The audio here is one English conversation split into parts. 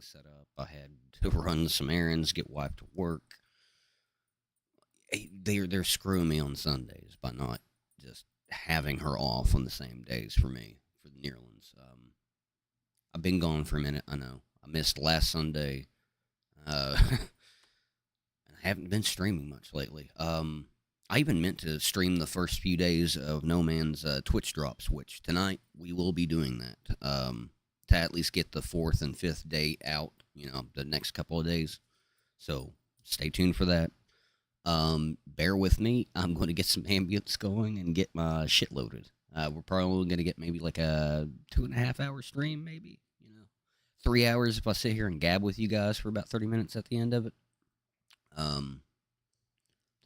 set up. I had to run some errands, get wife to work. They're screwing me on Sundays by not just having her off on the same days for me for the Nyrlands. I've been gone for a minute. I know I missed last Sunday. I haven't been streaming much lately. I even meant to stream the first few days of No Man's Twitch drops, which tonight we will be doing that to at least get the fourth and fifth day out. The next couple of days. So stay tuned for that. Bear with me. I'm going to get some ambience going and get my shit loaded. We're probably going to get maybe like a 2.5 hour stream, maybe. 3 hours if I sit here and gab with you guys for about 30 minutes at the end of it. Then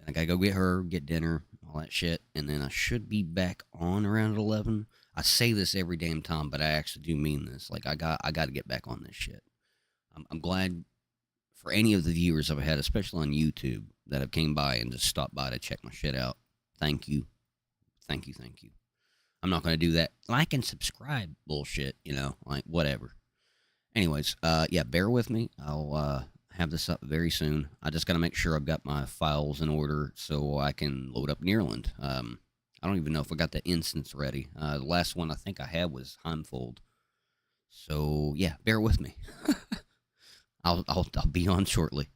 I gotta go get her, get dinner, all that shit, and then I should be back on around 11. I say this every damn time, but I actually do mean this. Like I got to get back on this shit. I'm glad for any of the viewers I've had, especially on YouTube, that have came by and just stopped by to check my shit out. Thank you, thank you, thank you. I'm not gonna do that like and subscribe bullshit, like whatever. Anyways, yeah, bear with me. I'll have this up very soon. I just got to make sure I've got my files in order so I can load up Nyrland. I don't even know if I got the instance ready. The last one I think I had was Heimfold. So yeah, bear with me. I'll be on shortly.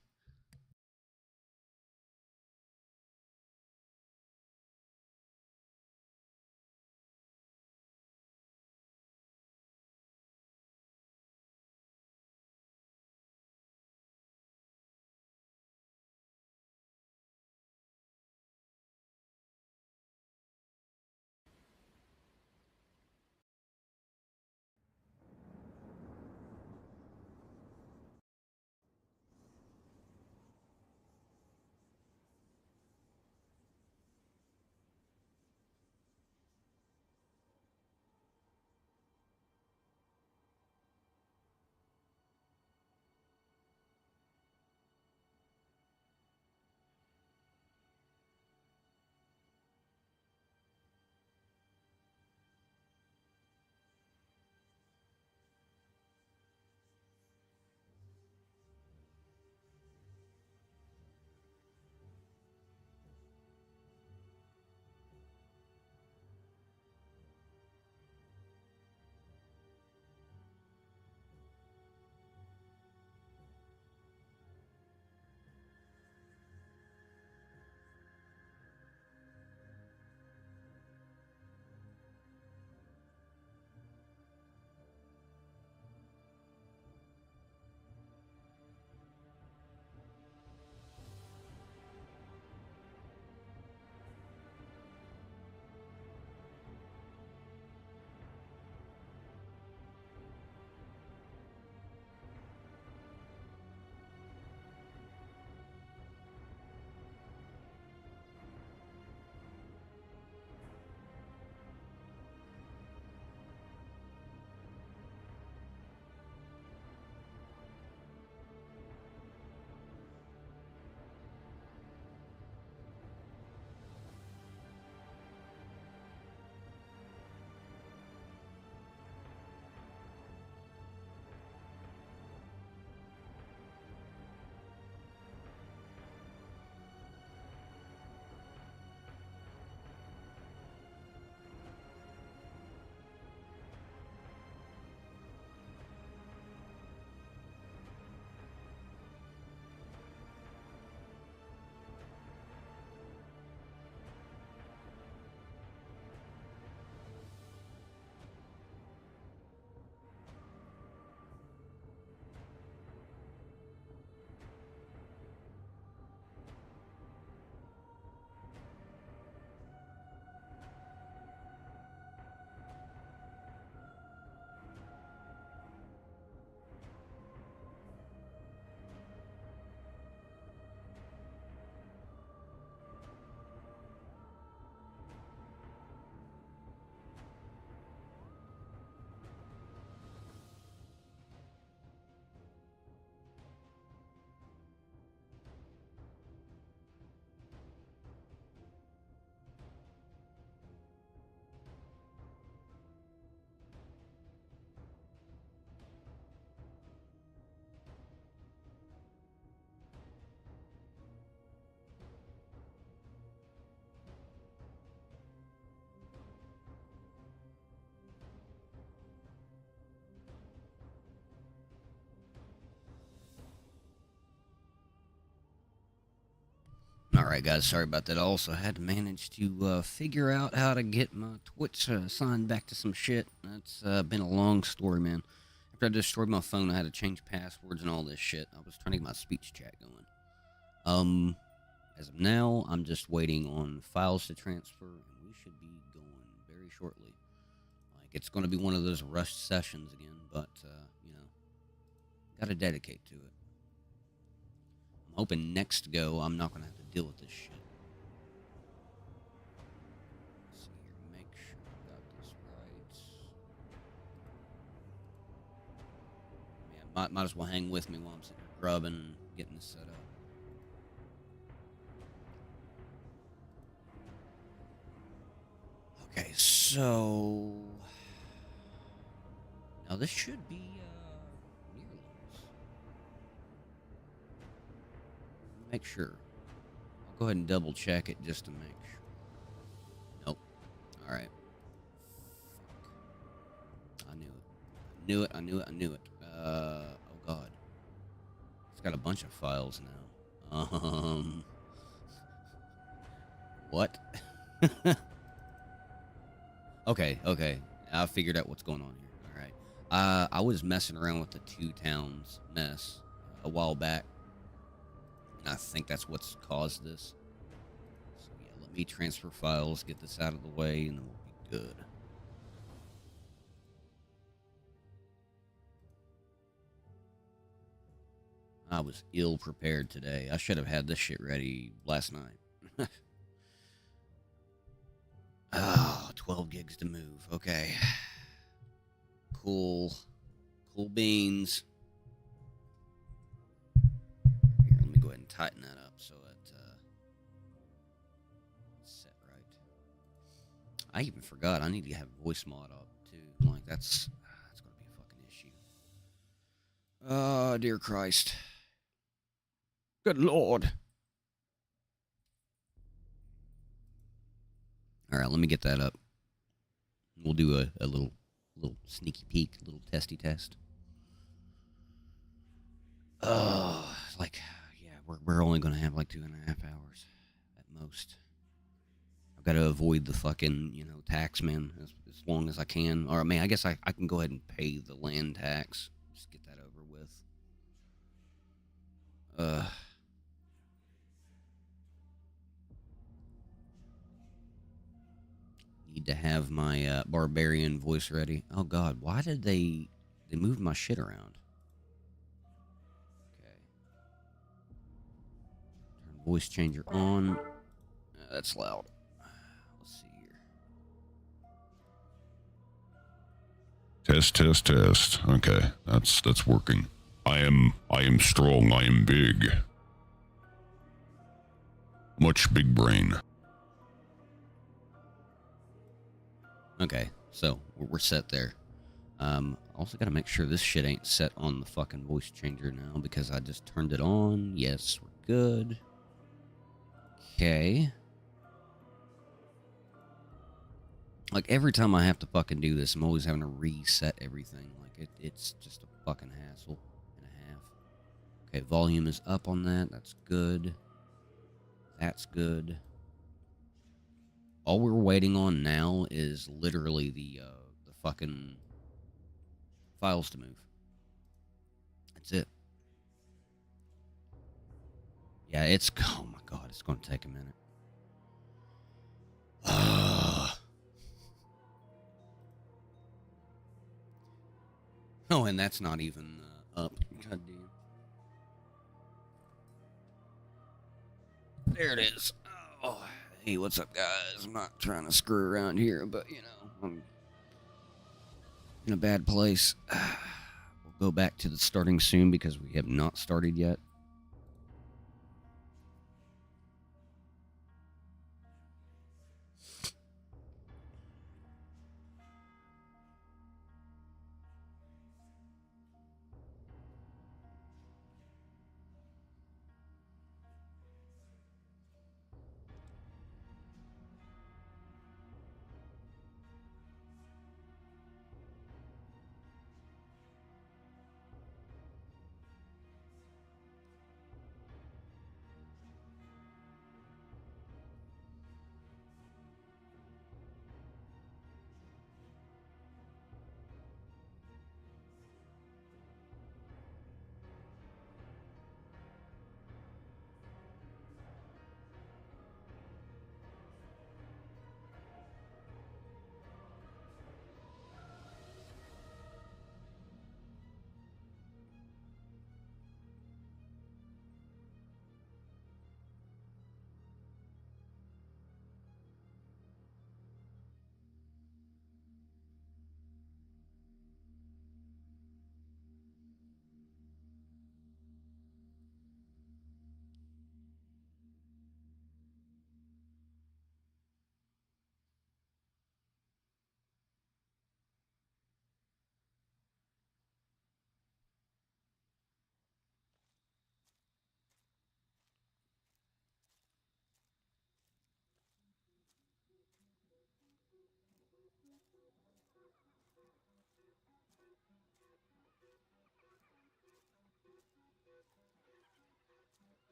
Alright, guys, sorry about that. I also had to manage to figure out how to get my Twitch signed back to some shit. That's been a long story, man. After I destroyed my phone, I had to change passwords and all this shit. I was trying to get my speech chat going. As of now, I'm just waiting on files to transfer, and we should be going very shortly. Like, it's going to be one of those rushed sessions again, but, you know, gotta dedicate to it. I'm hoping next go, I'm not going to have to deal with this shit. Let's see here, make sure I got this right. Man, might as well hang with me while I'm sitting here grubbing and getting this set up. Okay, so now this should be Nyrland's. Make sure. I'll go ahead and double check it just to make sure. Nope. All right. Fuck. I knew it. I knew it. Oh God. It's got a bunch of files now. What? Okay. I figured out what's going on here. All right. I was messing around with the two towns mess a while back. And I think that's what's caused this. So yeah, let me transfer files, get this out of the way, and then we'll be good. I was ill prepared today. I should have had this shit ready last night. Oh, 12 gigs to move. Okay. Cool beans. Here, let me go ahead and tighten that up so it's set right. I even forgot I need to have voice mod up too. Like that's gonna be a fucking issue. Oh, dear Christ. Good Lord. All right, let me get that up. We'll do a little sneaky peek, a little testy test. Oh, like, yeah, we're only going to have like 2.5 hours at most. I've got to avoid the fucking, tax, man, as long as I can. Or, I mean, I guess I can go ahead and pay the land tax. Just get that over with. Need to have my barbarian voice ready. Oh, God, why did they moved my shit around? Okay. Turn voice changer on. That's loud. Let's see here. Test. Okay, that's working. I am strong. I am big. Much big brain. Okay, so we're set there. Also got to make sure this shit ain't set on the fucking voice changer now because I just turned it on. Yes, we're good. Okay. Like, every time I have to fucking do this, I'm always having to reset everything. Like, it's just a fucking hassle and a half. Okay, volume is up on that. That's good. That's good. All we're waiting on now is literally the fucking files to move. That's it. Yeah, oh my God, it's going to take a minute. Oh, and that's not even up. God damn. There it is. Oh, hey, what's up, guys? I'm not trying to screw around here, but, I'm in a bad place. We'll go back to the starting soon because we have not started yet.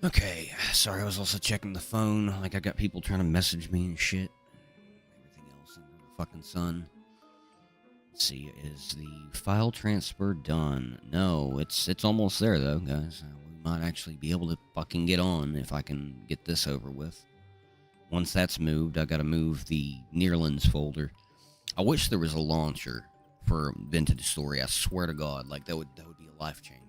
Okay, sorry, I was also checking the phone. Like, I got people trying to message me and shit. Everything else under the fucking sun. Let's see, is the file transfer done? No, it's almost there, though, guys. We might actually be able to fucking get on if I can get this over with. Once that's moved, I gotta move the Nyrland's folder. I wish there was a launcher for Vintage Story. I swear to God, like, that would be a life changer.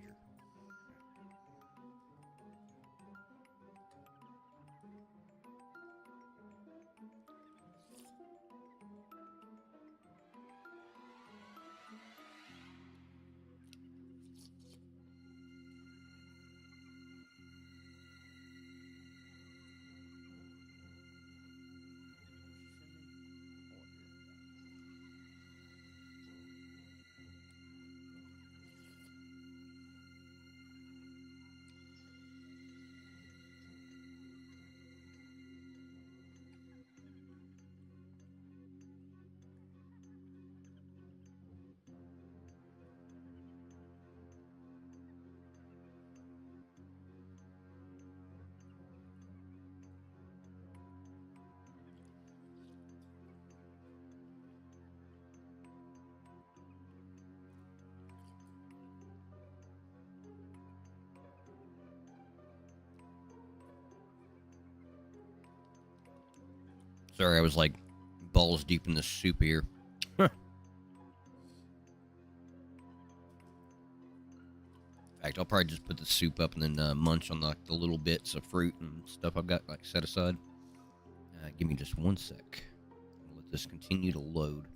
Sorry, I was like balls deep in the soup here. In fact, I'll probably just put the soup up and then munch on the little bits of fruit and stuff I've got like set aside. Give me just 1 sec. I'll let this continue to load.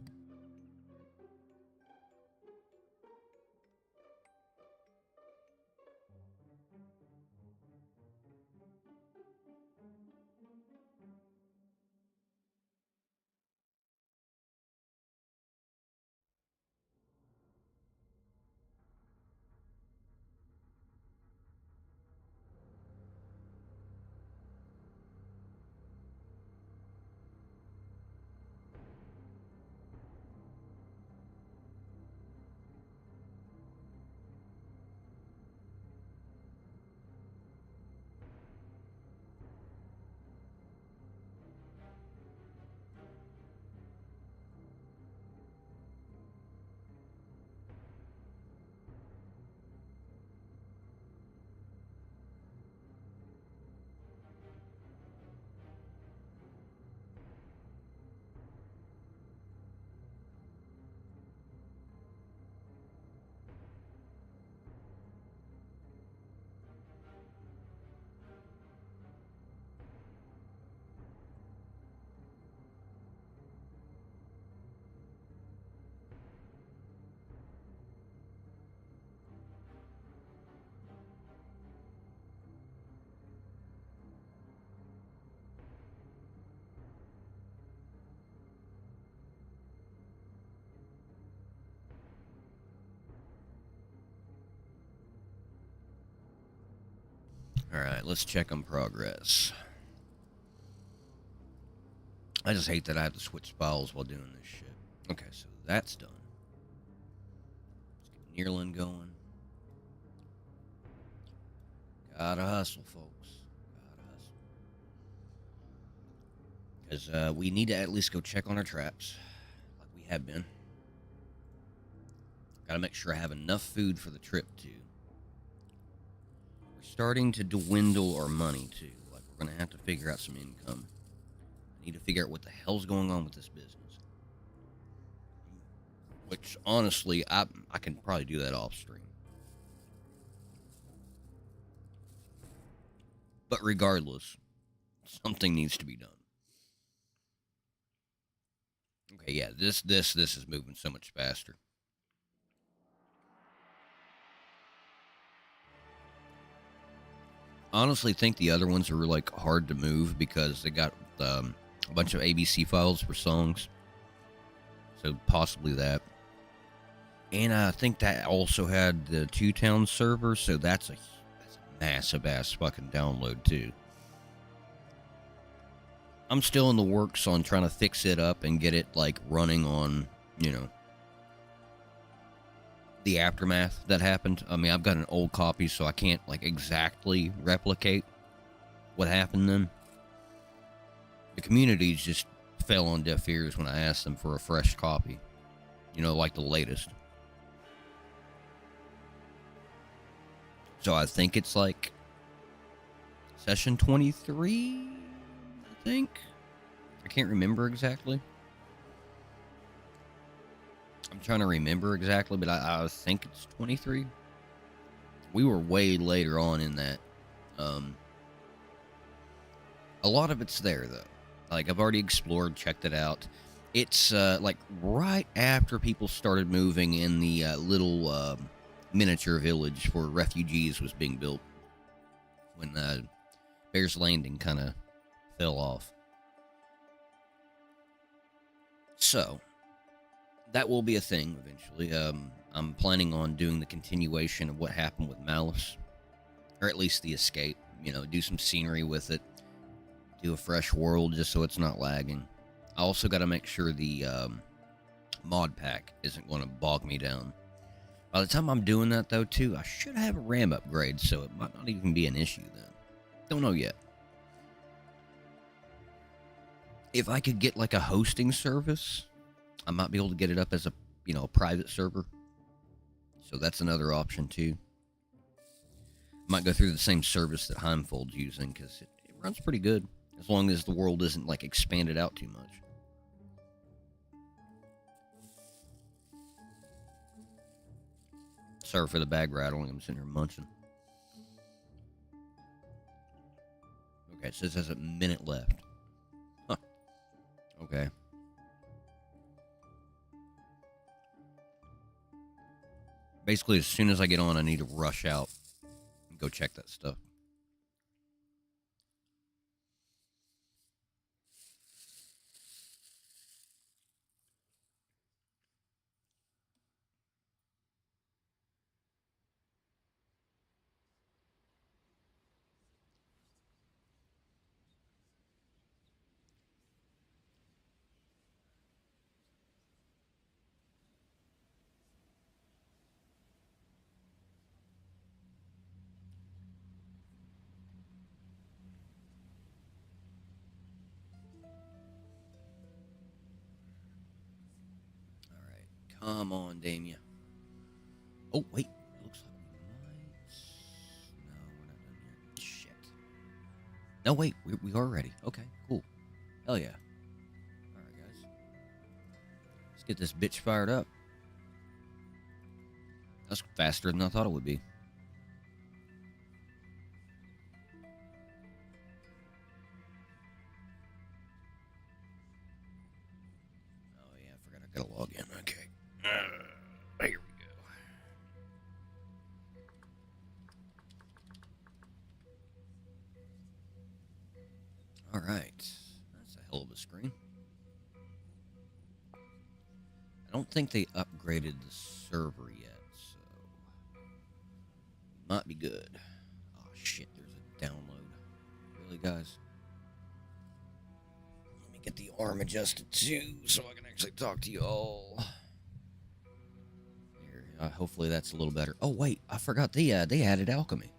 Alright, let's check on progress. I just hate that I have to switch files while doing this shit. Okay, so that's done. Let's get Nyrland going. Gotta hustle, folks. Gotta hustle. Because we need to at least go check on our traps, like we have been. Gotta make sure I have enough food for the trip, too. We're starting to dwindle our money, too. Like, we're gonna have to figure out some income. I need to figure out what the hell's going on with this business. Which, honestly, I can probably do that off stream. But regardless, something needs to be done. Okay, yeah, this is moving so much faster. Honestly, think the other ones are like hard to move because they got a bunch of ABC files for songs. So possibly that. And I think that also had the 2-town server, so that's a massive ass fucking download too. I'm still in the works on trying to fix it up and get it like running on, you know, the aftermath that happened. I mean, I've got an old copy, so I can't like exactly replicate what happened then? The communities just fell on deaf ears when I asked them for a fresh copy. You know, like the latest. So I think it's like session 23, I think. I can't remember exactly. I'm trying to remember exactly, but I think it's 23. We were way later on in that. A lot of it's there, though. Like, I've already explored, checked it out. It's, like, right after people started moving in the little miniature village for refugees was being built. When Bear's Landing kind of fell off. So, that will be a thing eventually. I'm planning on doing the continuation of what happened with Malice. Or at least the escape. You know, do some scenery with it. Do a fresh world just so it's not lagging. I also got to make sure the mod pack isn't going to bog me down. By the time I'm doing that, though, too, I should have a RAM upgrade, so it might not even be an issue then. Don't know yet. If I could get, like, a hosting service, I might be able to get it up as a, you know, a private server. So that's another option, too. Might go through the same service that Heimfold's using, because it runs pretty good. As long as the world isn't, like, expanded out too much. Sorry for the bag rattling. I'm sitting here munching. Okay, it says there's a minute left. Huh. Okay. Basically, as soon as I get on, I need to rush out and go check that stuff. Come on, Damia. Oh, wait. It looks like we might... No, we're not done yet. Shit. No, wait. We are ready. Okay, cool. Hell yeah. Alright, guys. Let's get this bitch fired up. That's faster than I thought it would be. Oh, yeah. I forgot I gotta log in. Okay. Here we go. All right. That's a hell of a screen. I don't think they upgraded the server yet, so might be good. Oh, shit. There's a download. Really, guys? Let me get the arm adjusted, too, so I can actually talk to you all. Hopefully that's a little better. Oh, wait. I forgot they added alchemy.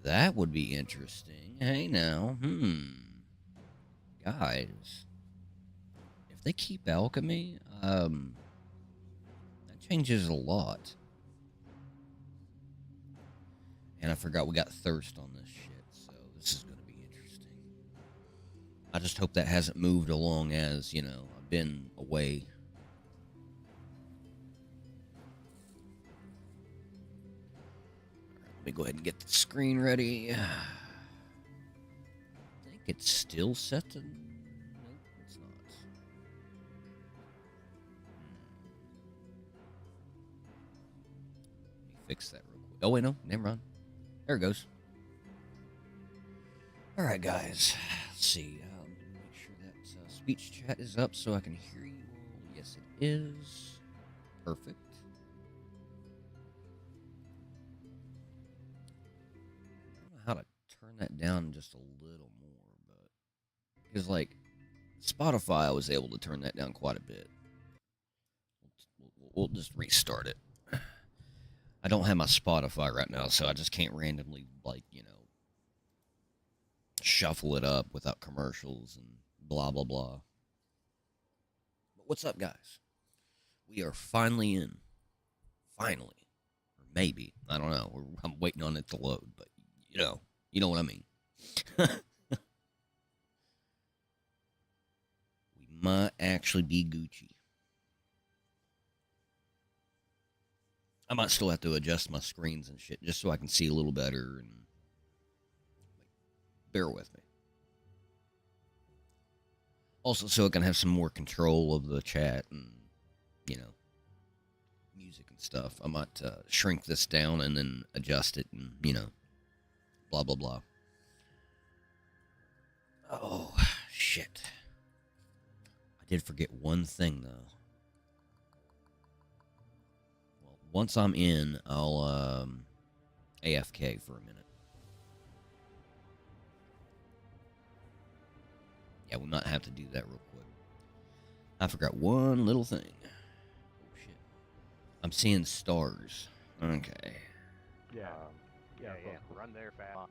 That would be interesting. Hey, now. Guys. If they keep alchemy, that changes a lot. And I forgot we got thirst on this shit, so this is going to be interesting. I just hope that hasn't moved along as, you know, I've been away. Let me go ahead and get the screen ready. I think it's still set to... Nope, it's not. Let me fix that real quick. Oh, wait, no. Never mind. There it goes. All right, guys. Let's see. Make sure that speech chat is up so I can hear you all. Yes, it is. Perfect. How to turn that down just a little more, but because like Spotify, I was able to turn that down quite a bit. We'll just restart it. I don't have my Spotify right now, so I just can't randomly, like, you know, shuffle it up without commercials and blah blah blah. But what's up, guys? We are finally in. Finally, or maybe I don't know. I'm waiting on it to load, but you know what I mean. We might actually be Gucci. I might still have to adjust my screens and shit just so I can see a little better, and bear with me. Also, so I can have some more control of the chat and, music and stuff. I might shrink this down and then adjust it and, blah, blah, blah. Oh, shit. I did forget one thing, though. Well, once I'm in, I'll AFK for a minute. Yeah, we might have to do that real quick. I forgot one little thing. Oh, shit. I'm seeing stars. Okay. Yeah. Yeah. Run there fast.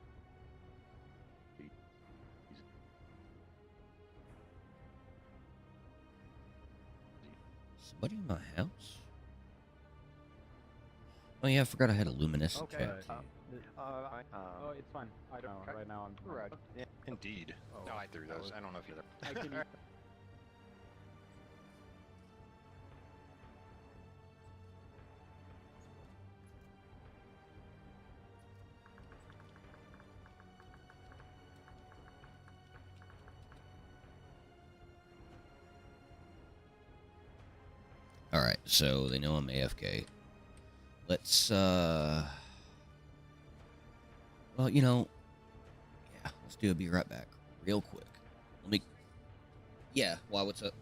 Somebody in my house? Oh, yeah, I forgot I had a luminescent cat, too. Oh, it's fine. I don't know. Right now I'm... Right. Yeah, indeed. Oh, No, I threw those. I don't know if you're I can... Alright, so they know I'm AFK. Let's, well, yeah, let's do a be right back. Real quick. Let me, yeah, why, what's up?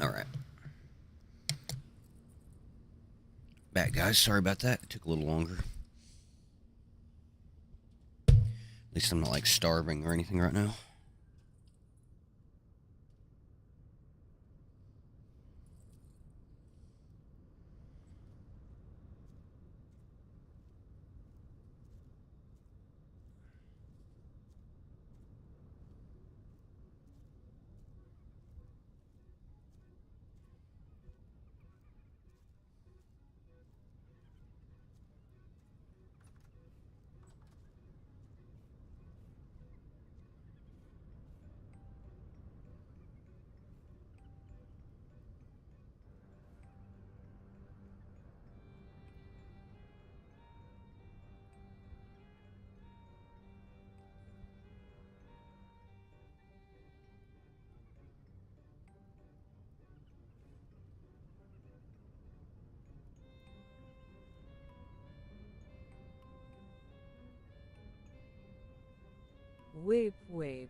Alright. Back, guys. Sorry about that. It took a little longer. At least I'm not, like, starving or anything right now. Whoop whoop.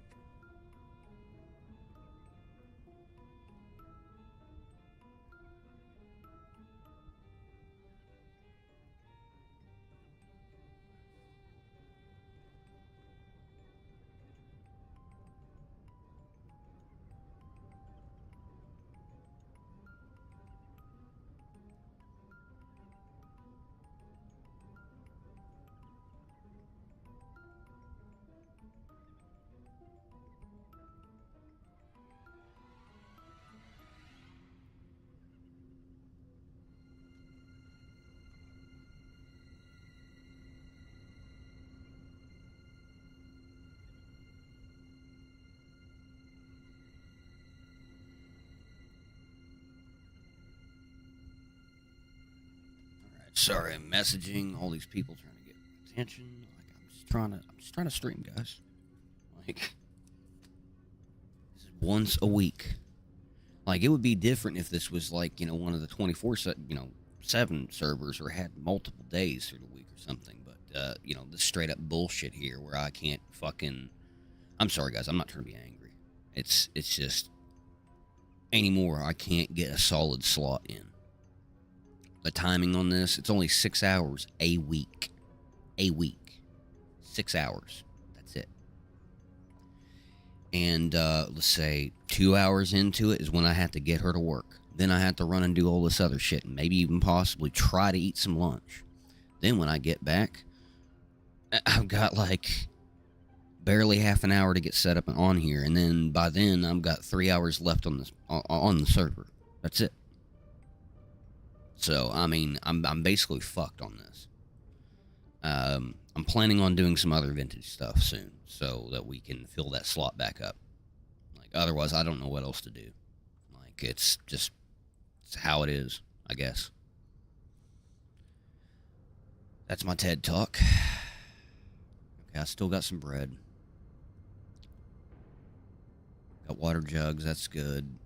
Sorry, I'm messaging all these people trying to get attention. Like I'm just trying to stream, guys. Like this is once a week. Like it would be different if this was like, one of the 7 servers or had multiple days through the week or something. But this straight up bullshit here where I can't fucking I'm sorry guys, I'm not trying to be angry. It's just anymore I can't get a solid slot in. The timing on this, it's only 6 hours a week. A week. 6 hours. That's it. And let's say 2 hours into it is when I have to get her to work. Then I have to run and do all this other shit and maybe even possibly try to eat some lunch. Then when I get back, I've got like barely half an hour to get set up and on here. And then by then I've got 3 hours left on the server. That's it. So, I mean, I'm basically fucked on this. I'm planning on doing some other vintage stuff soon so that we can fill that slot back up. Like, otherwise, I don't know what else to do. Like, it's how it is, I guess. That's my TED Talk. Okay, I still got some bread. Got water jugs, that's good.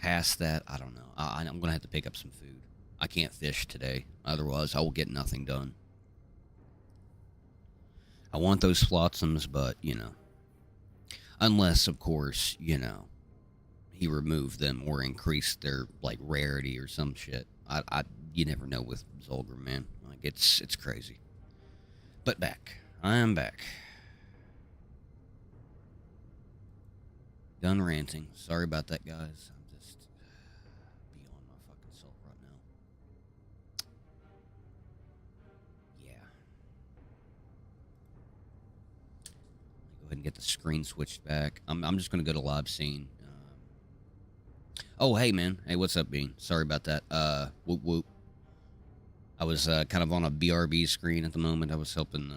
Past that, I don't know. I'm going to have to pick up some food. I can't fish today. Otherwise, I will get nothing done. I want those flotsams, but, unless, of course, he removed them or increased their, like, rarity or some shit. You never know with Zolgar, man. Like, it's crazy. But back. I am back. Done ranting. Sorry about that, guys. Beyond my fucking self right now. Yeah. Go ahead and get the screen switched back. I'm just gonna go to live scene. Oh, hey man. Hey, what's up, Bean? Sorry about that. Whoop whoop. I was kind of on a BRB screen at the moment. I was helping.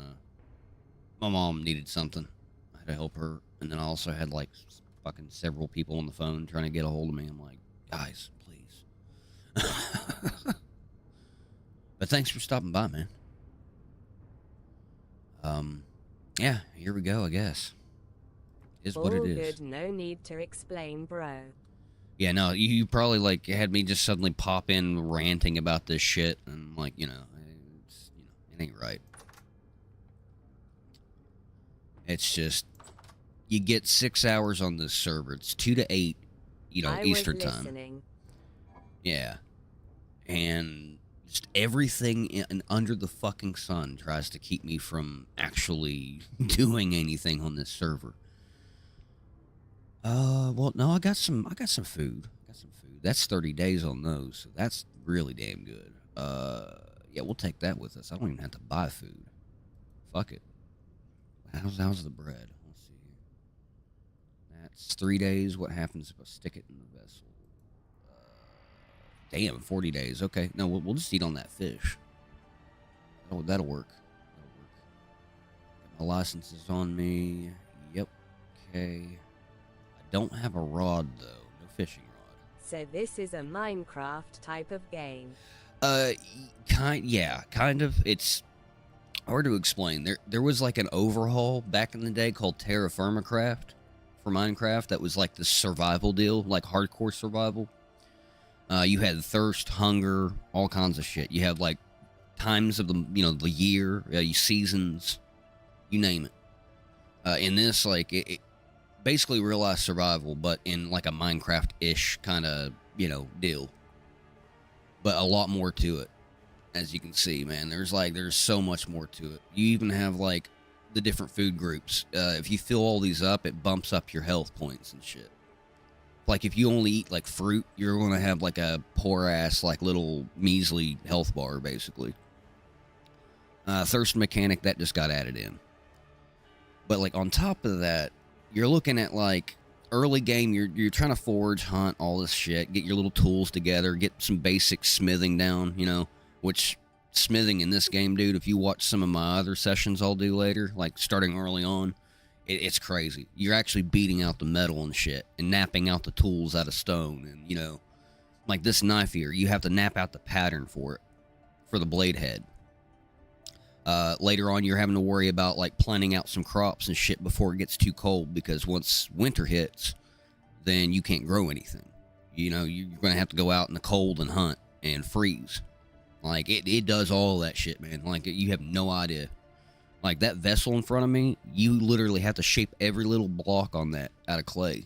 My mom needed something. I had to help her, and then I also had like fucking several people on the phone trying to get a hold of me. I'm like, guys, please. But thanks for stopping by, man. Yeah, here we go, I guess. Is what it is. All good, no need to explain, bro. Yeah, no, you probably like had me just suddenly pop in ranting about this shit, and like, it ain't right. It's just, you get 6 hours on this server. It's 2 to 8, I Eastern was time. listening. Yeah. And just everything under the fucking sun tries to keep me from actually doing anything on this server. Well, no, I got some food. That's 30 days on those, so that's really damn good. Yeah, we'll take that with us. I don't even have to buy food. Fuck it. How's the bread? Let's see here. That's 3 days. What happens if I stick it in the vessel? Damn, 40 days. Okay, no, we'll just eat on that fish. That'll work. Got my license is on me. Yep. Okay. I don't have a rod though. No fishing rod. So this is a Minecraft type of game. Kind of. It's hard to explain. There was like an overhaul back in the day called Terra Firma Craft for Minecraft that was like the survival deal, like hardcore survival. You had thirst, hunger, all kinds of shit. You have like times of the year, seasons, you name it. In this, like it basically real-life survival, but in like a Minecraft-ish kind of deal. But a lot more to it, as you can see, man. There's so much more to it. You even have like the different food groups. If you fill all these up, it bumps up your health points and shit. Like, if you only eat, like, fruit, you're going to have, like, a poor-ass, like, little measly health bar, basically. Thirst mechanic, that just got added in. But, like, on top of that, you're looking at, like, early game, you're trying to forage, hunt, all this shit, get your little tools together, get some basic smithing down, which smithing in this game, dude, if you watch some of my other sessions I'll do later, like, starting early on, it's crazy. You're actually beating out the metal and shit and napping out the tools out of stone. And, like this knife here, you have to nap out the pattern for it, for the blade head. Later on, you're having to worry about, like, planting out some crops and shit before it gets too cold, because once winter hits, then you can't grow anything. You're going to have to go out in the cold and hunt and freeze. Like, it does all that shit, man. Like, you have no idea. Like, that vessel in front of me, you literally have to shape every little block on that out of clay.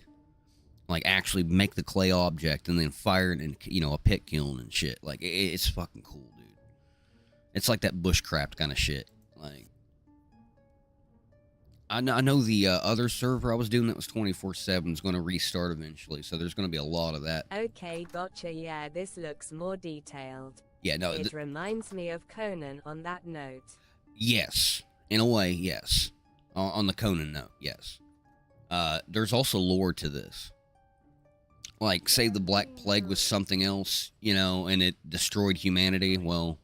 Like, actually make the clay object and then fire it in, a pit kiln and shit. Like, it's fucking cool, dude. It's like that bushcraft kind of shit. Like, I know the other server I was doing that was 24/7 is going to restart eventually, so there's going to be a lot of that. Okay, gotcha. Yeah, this looks more detailed. Yeah, no. It reminds me of Conan on that note. Yes. In a way, yes. On the Conan note, yes. There's also lore to this. Like, say the Black Plague was something else, and it destroyed humanity. Well,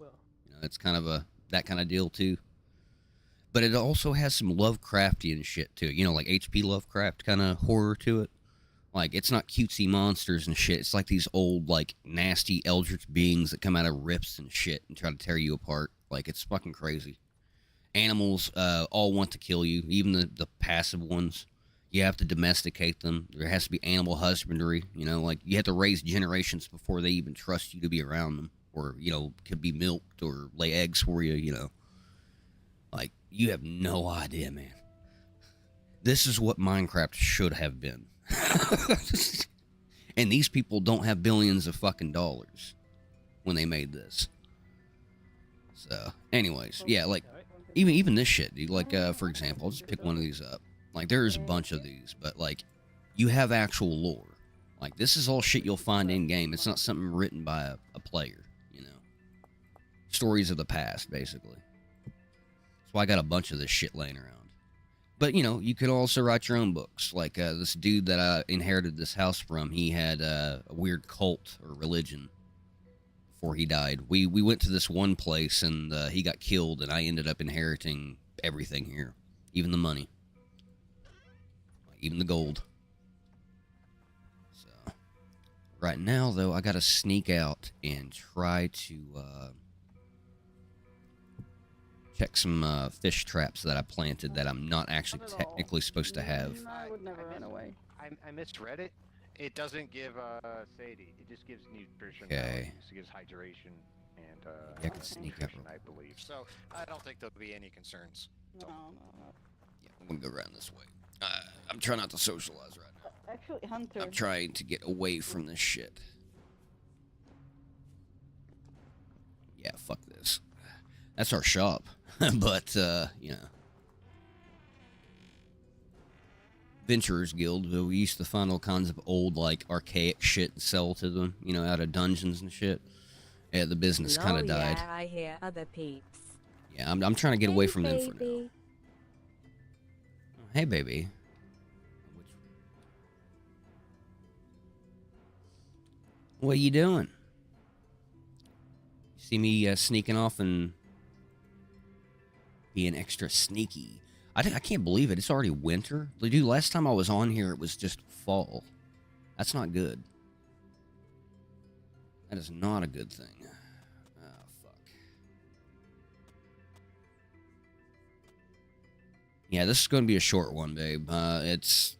it's kind of that kind of deal, too. But it also has some Lovecraftian shit, too. Like H.P. Lovecraft kind of horror to it. Like, it's not cutesy monsters and shit. It's like these old, like, nasty eldritch beings that come out of rifts and shit and try to tear you apart. Like, it's fucking crazy. Animals all want to kill you, even the passive ones. You have to domesticate them. There has to be animal husbandry. Like, you have to raise generations before they even trust you to be around them. Or, could be milked or lay eggs for you, Like, you have no idea, man. This is what Minecraft should have been. And these people don't have billions of fucking dollars when they made this. So, anyways, yeah, like, even this shit, dude. Like, for example, I'll just pick one of these up. Like, there's a bunch of these, but, like, you have actual lore. Like, this is all shit you'll find in-game. It's not something written by a player, Stories of the past, basically. That's why I got a bunch of this shit laying around. But, you could also write your own books. Like, this dude that I inherited this house from, he had a weird cult or religion before he died. We went to this one place, and he got killed, and I ended up inheriting everything here. Even the money. Even the gold. So, right now, though, I gotta sneak out and try to, check some fish traps that I planted that I'm not actually technically supposed to have. I would never run away. I misread it. It doesn't give satiety. It just gives nutrition. Okay. It gives hydration and Yeah, I can sneak out. nutrition, I believe. So I don't think there'll be any concerns. No. Yeah, I'm gonna go around this way. I'm trying not to socialize right now. Actually, Hunter. I'm trying to get away from this shit. Yeah, fuck this. That's our shop. But, you know. Venturers Guild, we used to find all kinds of old, like, archaic shit and sell to them, you know, out of dungeons and shit. Yeah, the business kind of died. Yeah, I hear other peeps. Yeah, I'm trying to get away from them for now. Baby. Oh, hey, baby. What are you doing? You see me sneaking off and being extra sneaky. I can't believe it. It's already winter. Dude, last time I was on here, it was just fall. That's not good. That is not a good thing. Oh, fuck. Yeah, this is going to be a short one, babe. It's...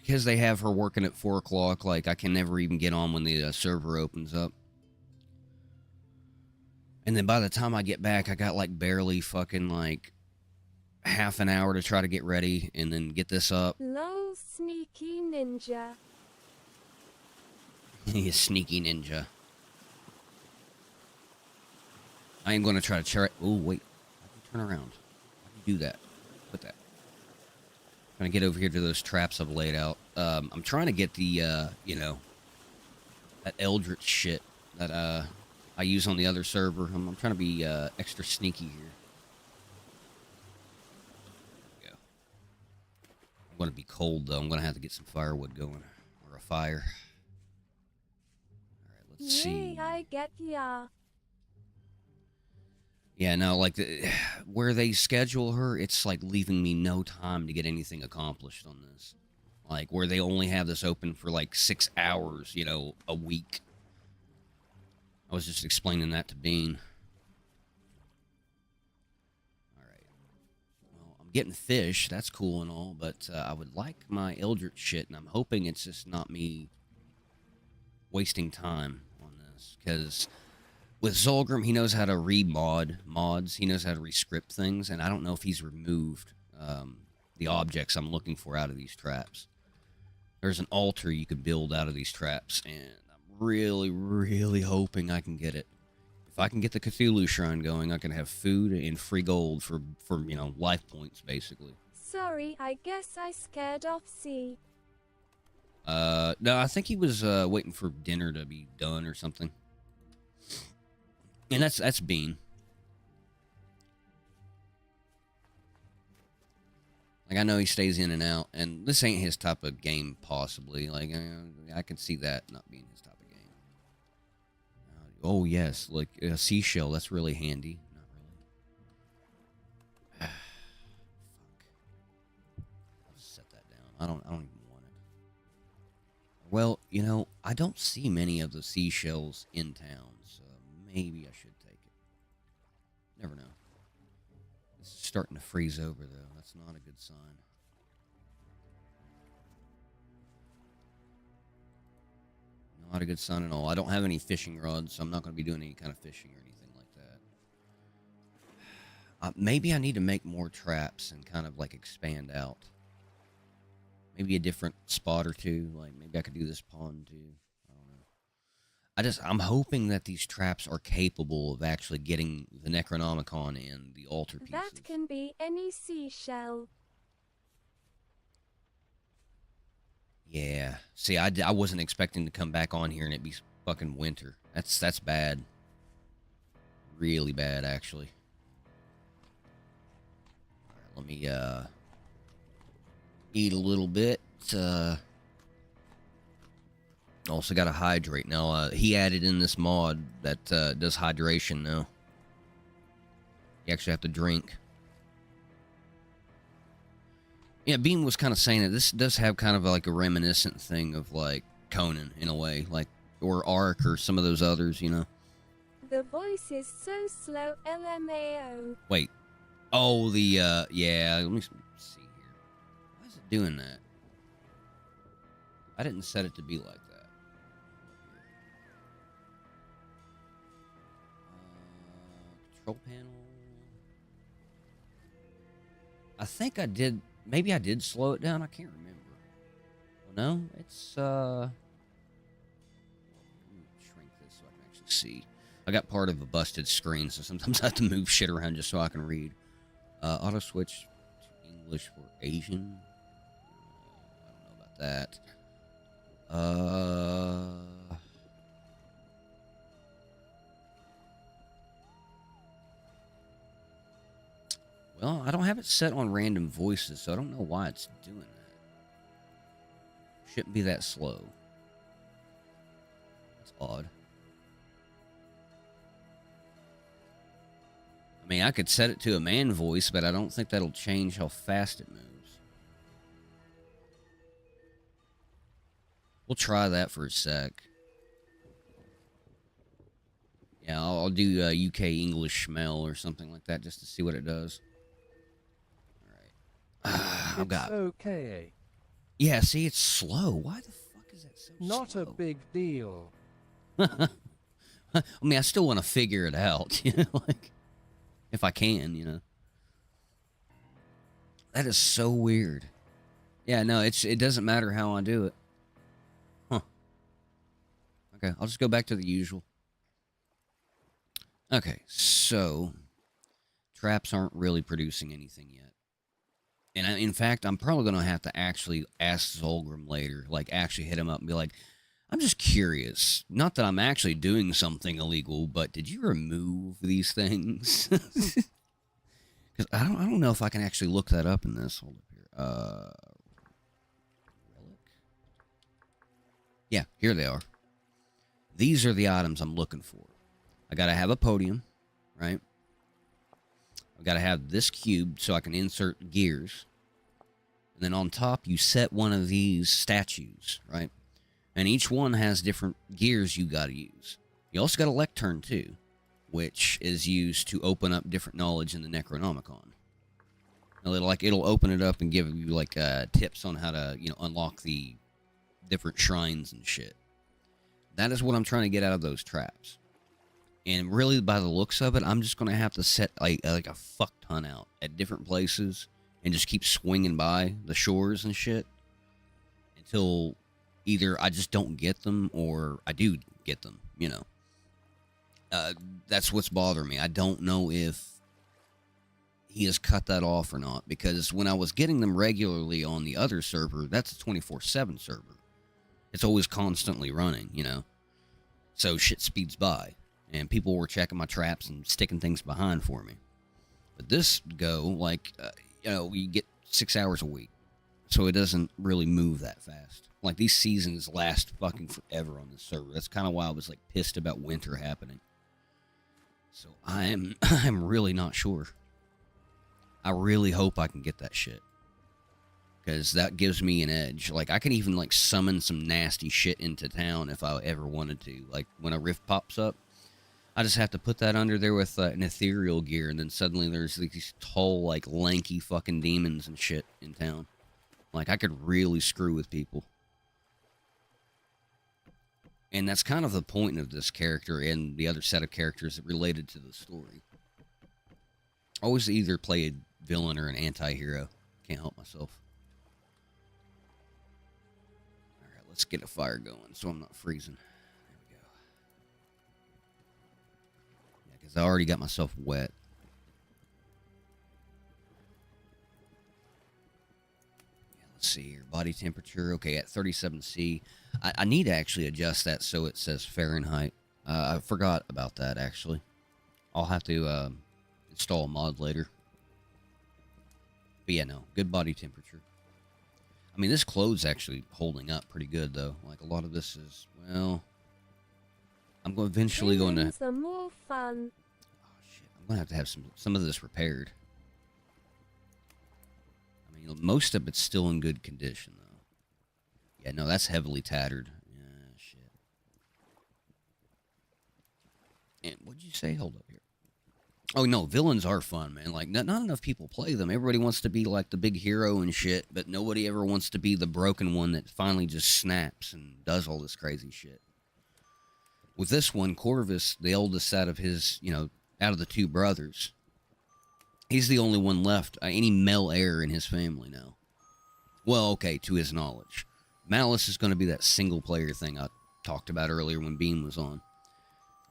Because they have her working at 4 o'clock, like, I can never even get on when the server opens up. And then by the time I get back, I got, like, barely fucking, like, half an hour to try to get ready and then get this up. Lol, sneaky ninja. You sneaky ninja. I am going to try to try... Oh, wait. Turn around. How do you do that? Put that. I'm going to get over here to those traps I've laid out. I'm trying to get the, you know, that eldritch shit that I use on the other server. I'm trying to be extra sneaky here. There we go. I'm going to be cold, though. I'm going to have to get some firewood going. Or a fire. Alright, let's see. I get ya. Yeah, no, like, where they schedule her, it's, like, leaving me no time to get anything accomplished on this. Like, where they only have this open for, like, 6 hours, you know, a week. I was just explaining that to Bean. Alright. Well, I'm getting fish. That's cool and all, but I would like my eldritch shit, and I'm hoping it's just not me wasting time on this, because... With Zolgrim, he knows how to remod mods. He knows how to rescript things, and I don't know if he's removed the objects I'm looking for out of these traps. There's an altar you can build out of these traps, and I'm really, really hoping I can get it. If I can get the Cthulhu Shrine going, I can have food and free gold for you know, life points, basically. Sorry, I guess I scared off C. No, I think he was waiting for dinner to be done or something. And that's Bean. Like, I know he stays in and out, and this ain't his type of game, possibly. Like, I can see that not being his type of game. Oh, yes, like a seashell, that's really handy. Not really. Fuck. I'll just set that down. I don't even want it. Well, you know, I don't see many of the seashells in town. Maybe I should take it. Never know. This is starting to freeze over, though. That's not a good sign. Not a good sign at all. I don't have any fishing rods, so I'm not going to be doing any kind of fishing or anything like that. Maybe I need to make more traps and kind of, like, expand out. Maybe a different spot or two. Like, maybe I could do this pond, too. I'm hoping that these traps are capable of actually getting the Necronomicon and the altar pieces. That can be any seashell. Yeah. See, I wasn't expecting to come back on here and it be fucking winter. That's bad. Really bad, actually. Alright, let me, eat a little bit, Also got to hydrate. Now, he added in this mod that does hydration now. You actually have to drink. Yeah, Bean was kind of saying that this does have kind of like a reminiscent thing of like Conan in a way, like, or Ark or some of those others, you know. The voice is so slow, LMAO. Wait. Oh, the, yeah, let me see here. Why is it doing that? I didn't set it to be like that. Control panel. I think I did. Maybe I did slow it down. I can't remember. no, it's shrink this so I can actually see. I got part of a busted screen, so sometimes I have to move shit around just so I can read. Auto switch to English for Asian. I don't know about that. Well, I don't have it set on random voices, so I don't know why it's doing that. Shouldn't be that slow. It's odd. I mean, I could set it to a man voice, but I don't think that'll change how fast it moves. We'll try that for a sec. Yeah, I'll do UK English smell or something like that just to see what it does. All right. I've got. Okay. Yeah, see, it's slow. Why the fuck is that so Not slow? a big deal. I mean, I still want to figure it out, you know, like, if I can, you know. That is so weird. Yeah, no, it doesn't matter how I do it. Huh. Okay, I'll just go back to the usual. Okay, so traps aren't really producing anything yet. And in fact, I'm probably going to have to actually ask Zolgrim later, like actually hit him up and be like, I'm just curious. Not that I'm actually doing something illegal, but did you remove these things? Because I don't know if I can actually look that up in this. Hold up here. Relic? Yeah, here they are. These are the items I'm looking for. I got to have a podium, right? I've got to have this cube so I can insert gears. And then on top, you set one of these statues, right? And each one has different gears you got to use. You also got a lectern, too, which is used to open up different knowledge in the Necronomicon. Now, it'll open it up and give you, like, tips on how to, you know, unlock the different shrines and shit. That is what I'm trying to get out of those traps. And really, by the looks of it, I'm just going to have to set like a fuck ton out at different places and just keep swinging by the shores and shit until either I just don't get them or I do get them, you know. That's what's bothering me. I don't know if he has cut that off or not, because when I was getting them regularly on the other server, that's a 24/7 server. It's always constantly running, you know. So shit speeds by. And people were checking my traps and sticking things behind for me. But this go, like, you know, we get 6 hours a week. So it doesn't really move that fast. Like, these seasons last fucking forever on this server. That's kind of why I was, like, pissed about winter happening. So I'm really not sure. I really hope I can get that shit. Because that gives me an edge. Like, I can even, like, summon some nasty shit into town if I ever wanted to. Like, when a rift pops up, I just have to put that under there with an ethereal gear, and then suddenly there's these tall, like, lanky fucking demons and shit in town. Like, I could really screw with people. And that's kind of the point of this character and the other set of characters that related to the story. Always either play a villain or an anti-hero. Can't help myself. Alright, let's get a fire going so I'm not freezing. I already got myself wet. Yeah, let's see here. Body temperature. Okay, at 37°C. I need to actually adjust that so it says Fahrenheit. I forgot about that, actually. I'll have to install a mod later. But yeah, no. Good body temperature. I mean, this clothes actually holding up pretty good, though. Like, a lot of this is, well... I'm eventually going to... Some more fun. I'm going to have some of this repaired. I mean, most of it's still in good condition, though. Yeah, no, that's heavily tattered. Yeah, shit. And what'd you say? Hold up here. Oh, no, villains are fun, man. Like, not enough people play them. Everybody wants to be, like, the big hero and shit, but nobody ever wants to be the broken one that finally just snaps and does all this crazy shit. With this one, Corvus, the oldest out of his, you know, out of the two brothers, he's the only one left, any male heir in his family now. Well, okay, to his knowledge. Malice is going to be that single player thing I talked about earlier when Beam was on.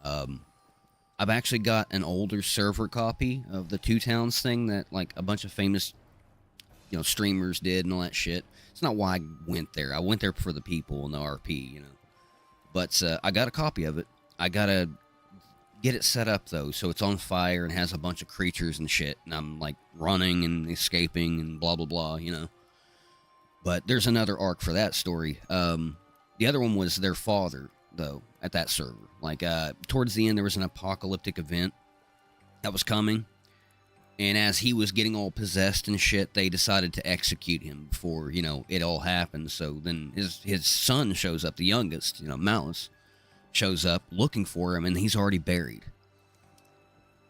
I've actually got an older server copy of the Two Towns thing that like a bunch of famous, streamers did and all that shit. It's not why I went there. I went there for the people and the RP, But I got a copy of it. I gotta get it set up though, so it's on fire and has a bunch of creatures and shit, and I'm like running and escaping and blah blah blah, But there's another arc for that story. The other one was their father though at that server. Like towards the end, there was an apocalyptic event that was coming, and as he was getting all possessed and shit, they decided to execute him before it all happened. So then his son shows up, the youngest, Malice, shows up looking for him, and he's already buried.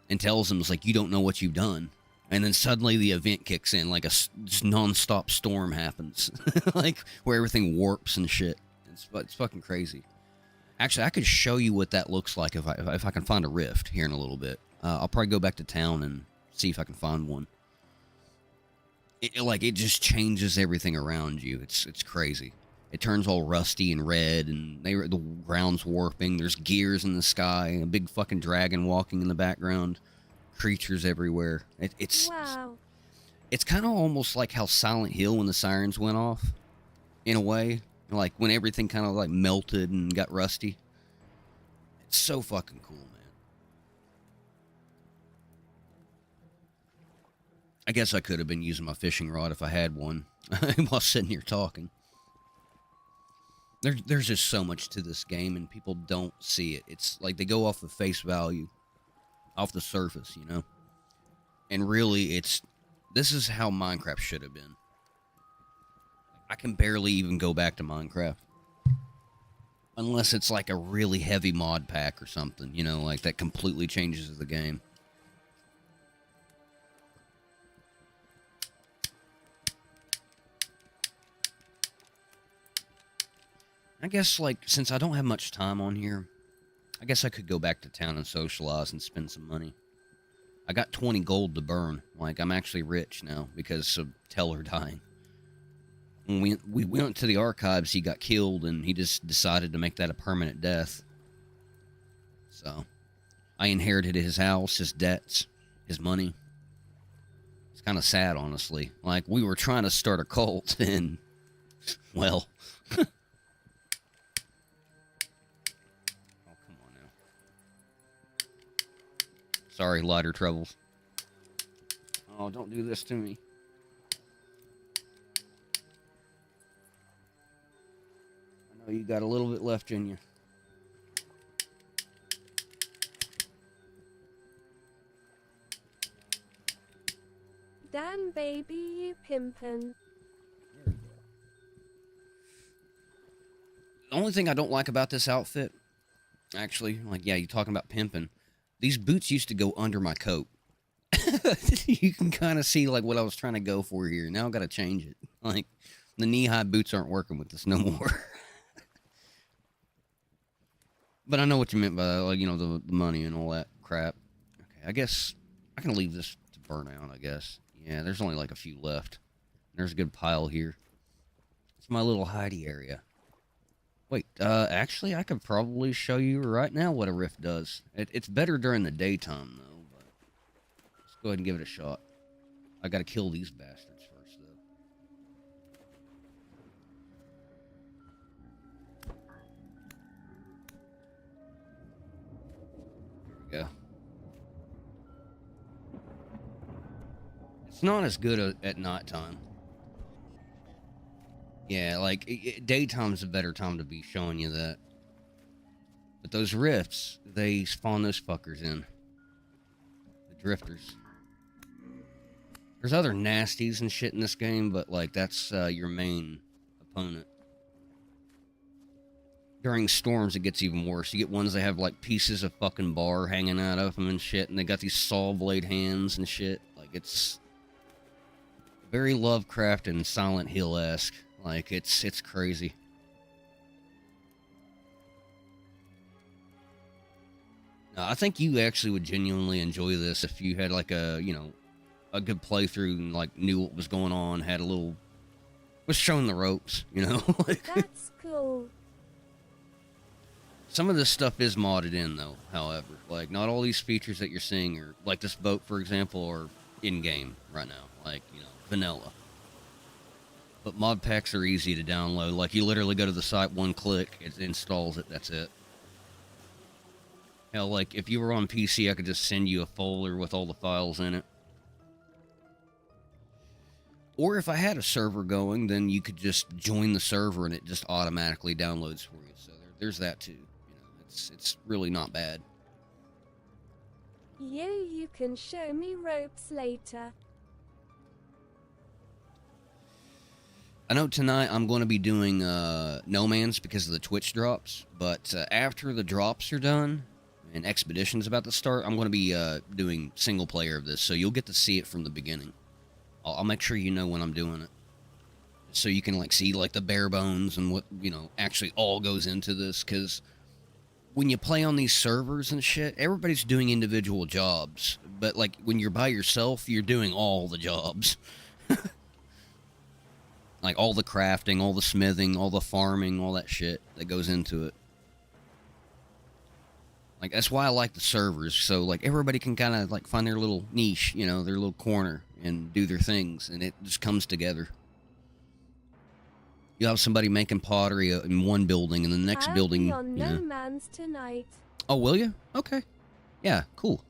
And tells him, it's like, you don't know what you've done. And then suddenly the event kicks in, like a non-stop storm happens. Like, where everything warps and shit. It's fucking crazy. Actually, I could show you what that looks like if I can find a rift here in a little bit. I'll probably go back to town and see if I can find one. It just changes everything around you. It's crazy. It turns all rusty and red, and the ground's warping. There's gears in the sky, a big fucking dragon walking in the background, creatures everywhere. It's kind of almost like how Silent Hill when the sirens went off, in a way, like when everything kind of like melted and got rusty. It's so fucking cool, man. I guess I could have been using my fishing rod if I had one while sitting here talking. There's just so much to this game, and people don't see it. It's like they go off the face value, off the surface, And really, this is how Minecraft should have been. I can barely even go back to Minecraft. Unless it's like a really heavy mod pack or something, like that completely changes the game. I guess, like, since I don't have much time on here, I guess I could go back to town and socialize and spend some money. I got 20 gold to burn. Like, I'm actually rich now because of Teller dying. When we went to the archives, he got killed, and he just decided to make that a permanent death. So, I inherited his house, his debts, his money. It's kind of sad, honestly. Like, we were trying to start a cult, and, well... Sorry, lighter troubles. Oh, don't do this to me. I know you got a little bit left in you. Dan baby, you pimpin'. The only thing I don't like about this outfit, actually, like, yeah, you're talking about pimping. These boots used to go under my coat. You can kind of see, like, what I was trying to go for here. Now I've got to change it. Like, the knee-high boots aren't working with this no more. But I know what you meant by, like, the money and all that crap. Okay, I guess I can leave this to burn out, I guess. Yeah, there's only, like, a few left. There's a good pile here. It's my little hidey area. Wait, actually, I could probably show you right now what a rift does. It's better during the daytime, though, but let's go ahead and give it a shot. I gotta kill these bastards first, though. Here we go. It's not as good at nighttime. Yeah, like, daytime's a better time to be showing you that. But those rifts, they spawn those fuckers in. The drifters. There's other nasties and shit in this game, but, like, that's your main opponent. During storms, it gets even worse. You get ones that have, like, pieces of fucking bar hanging out of them and shit, and they got these saw blade hands and shit. Like, it's very Lovecraft and Silent Hill-esque. Like, it's crazy. Now, I think you actually would genuinely enjoy this if you had, like, a good playthrough and, like, knew what was going on, had a little Was showing the ropes, you know. That's cool. Some of this stuff is modded in, though. However, like not all these features that you're seeing are like this boat, for example, are in game right now. Like vanilla. But mod packs are easy to download. Like you literally go to the site, one click, it installs it. That's it. Hell, like if you were on PC, I could just send you a folder with all the files in it. Or if I had a server going, then you could just join the server and it just automatically downloads for you. So there's that too. It's really not bad. You can show me ropes later. I know tonight I'm going to be doing No Man's because of the Twitch drops, but after the drops are done and Expedition's about to start, I'm going to be doing single player of this, so you'll get to see it from the beginning. I'll make sure you know when I'm doing it, so you can like see like the bare bones and what actually all goes into this. Because when you play on these servers and shit, everybody's doing individual jobs, but like when you're by yourself, you're doing all the jobs. Like all the crafting, all the smithing, all the farming, all that shit that goes into it. Like that's why I like the servers, so like everybody can kind of like find their little niche, their little corner and do their things, and it just comes together. You have somebody making pottery in one building, and the next I'll building, be on No Man's tonight. Oh, will you? Okay. Yeah, cool.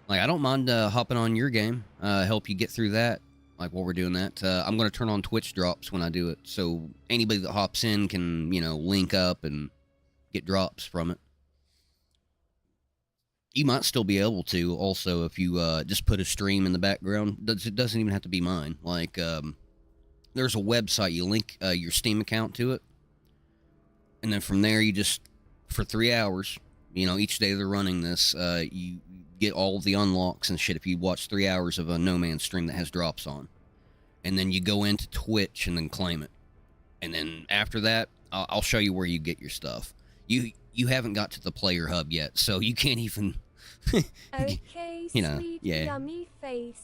Like I don't mind hopping on your game, help you get through that. Like while we're doing that, I'm going to turn on Twitch drops when I do it, so anybody that hops in can, link up and get drops from it. You might still be able to, also, if you just put a stream in the background. It doesn't even have to be mine. Like, there's a website, you link your Steam account to it, and then from there, you just, for 3 hours, each day they're running this, you get all the unlocks and shit if you watch 3 hours of a No Man's stream that has drops on. And then you go into Twitch and then claim it. And then after that, I'll show you where you get your stuff. You haven't got to the player hub yet, so you can't even... Okay, sweet yummy face.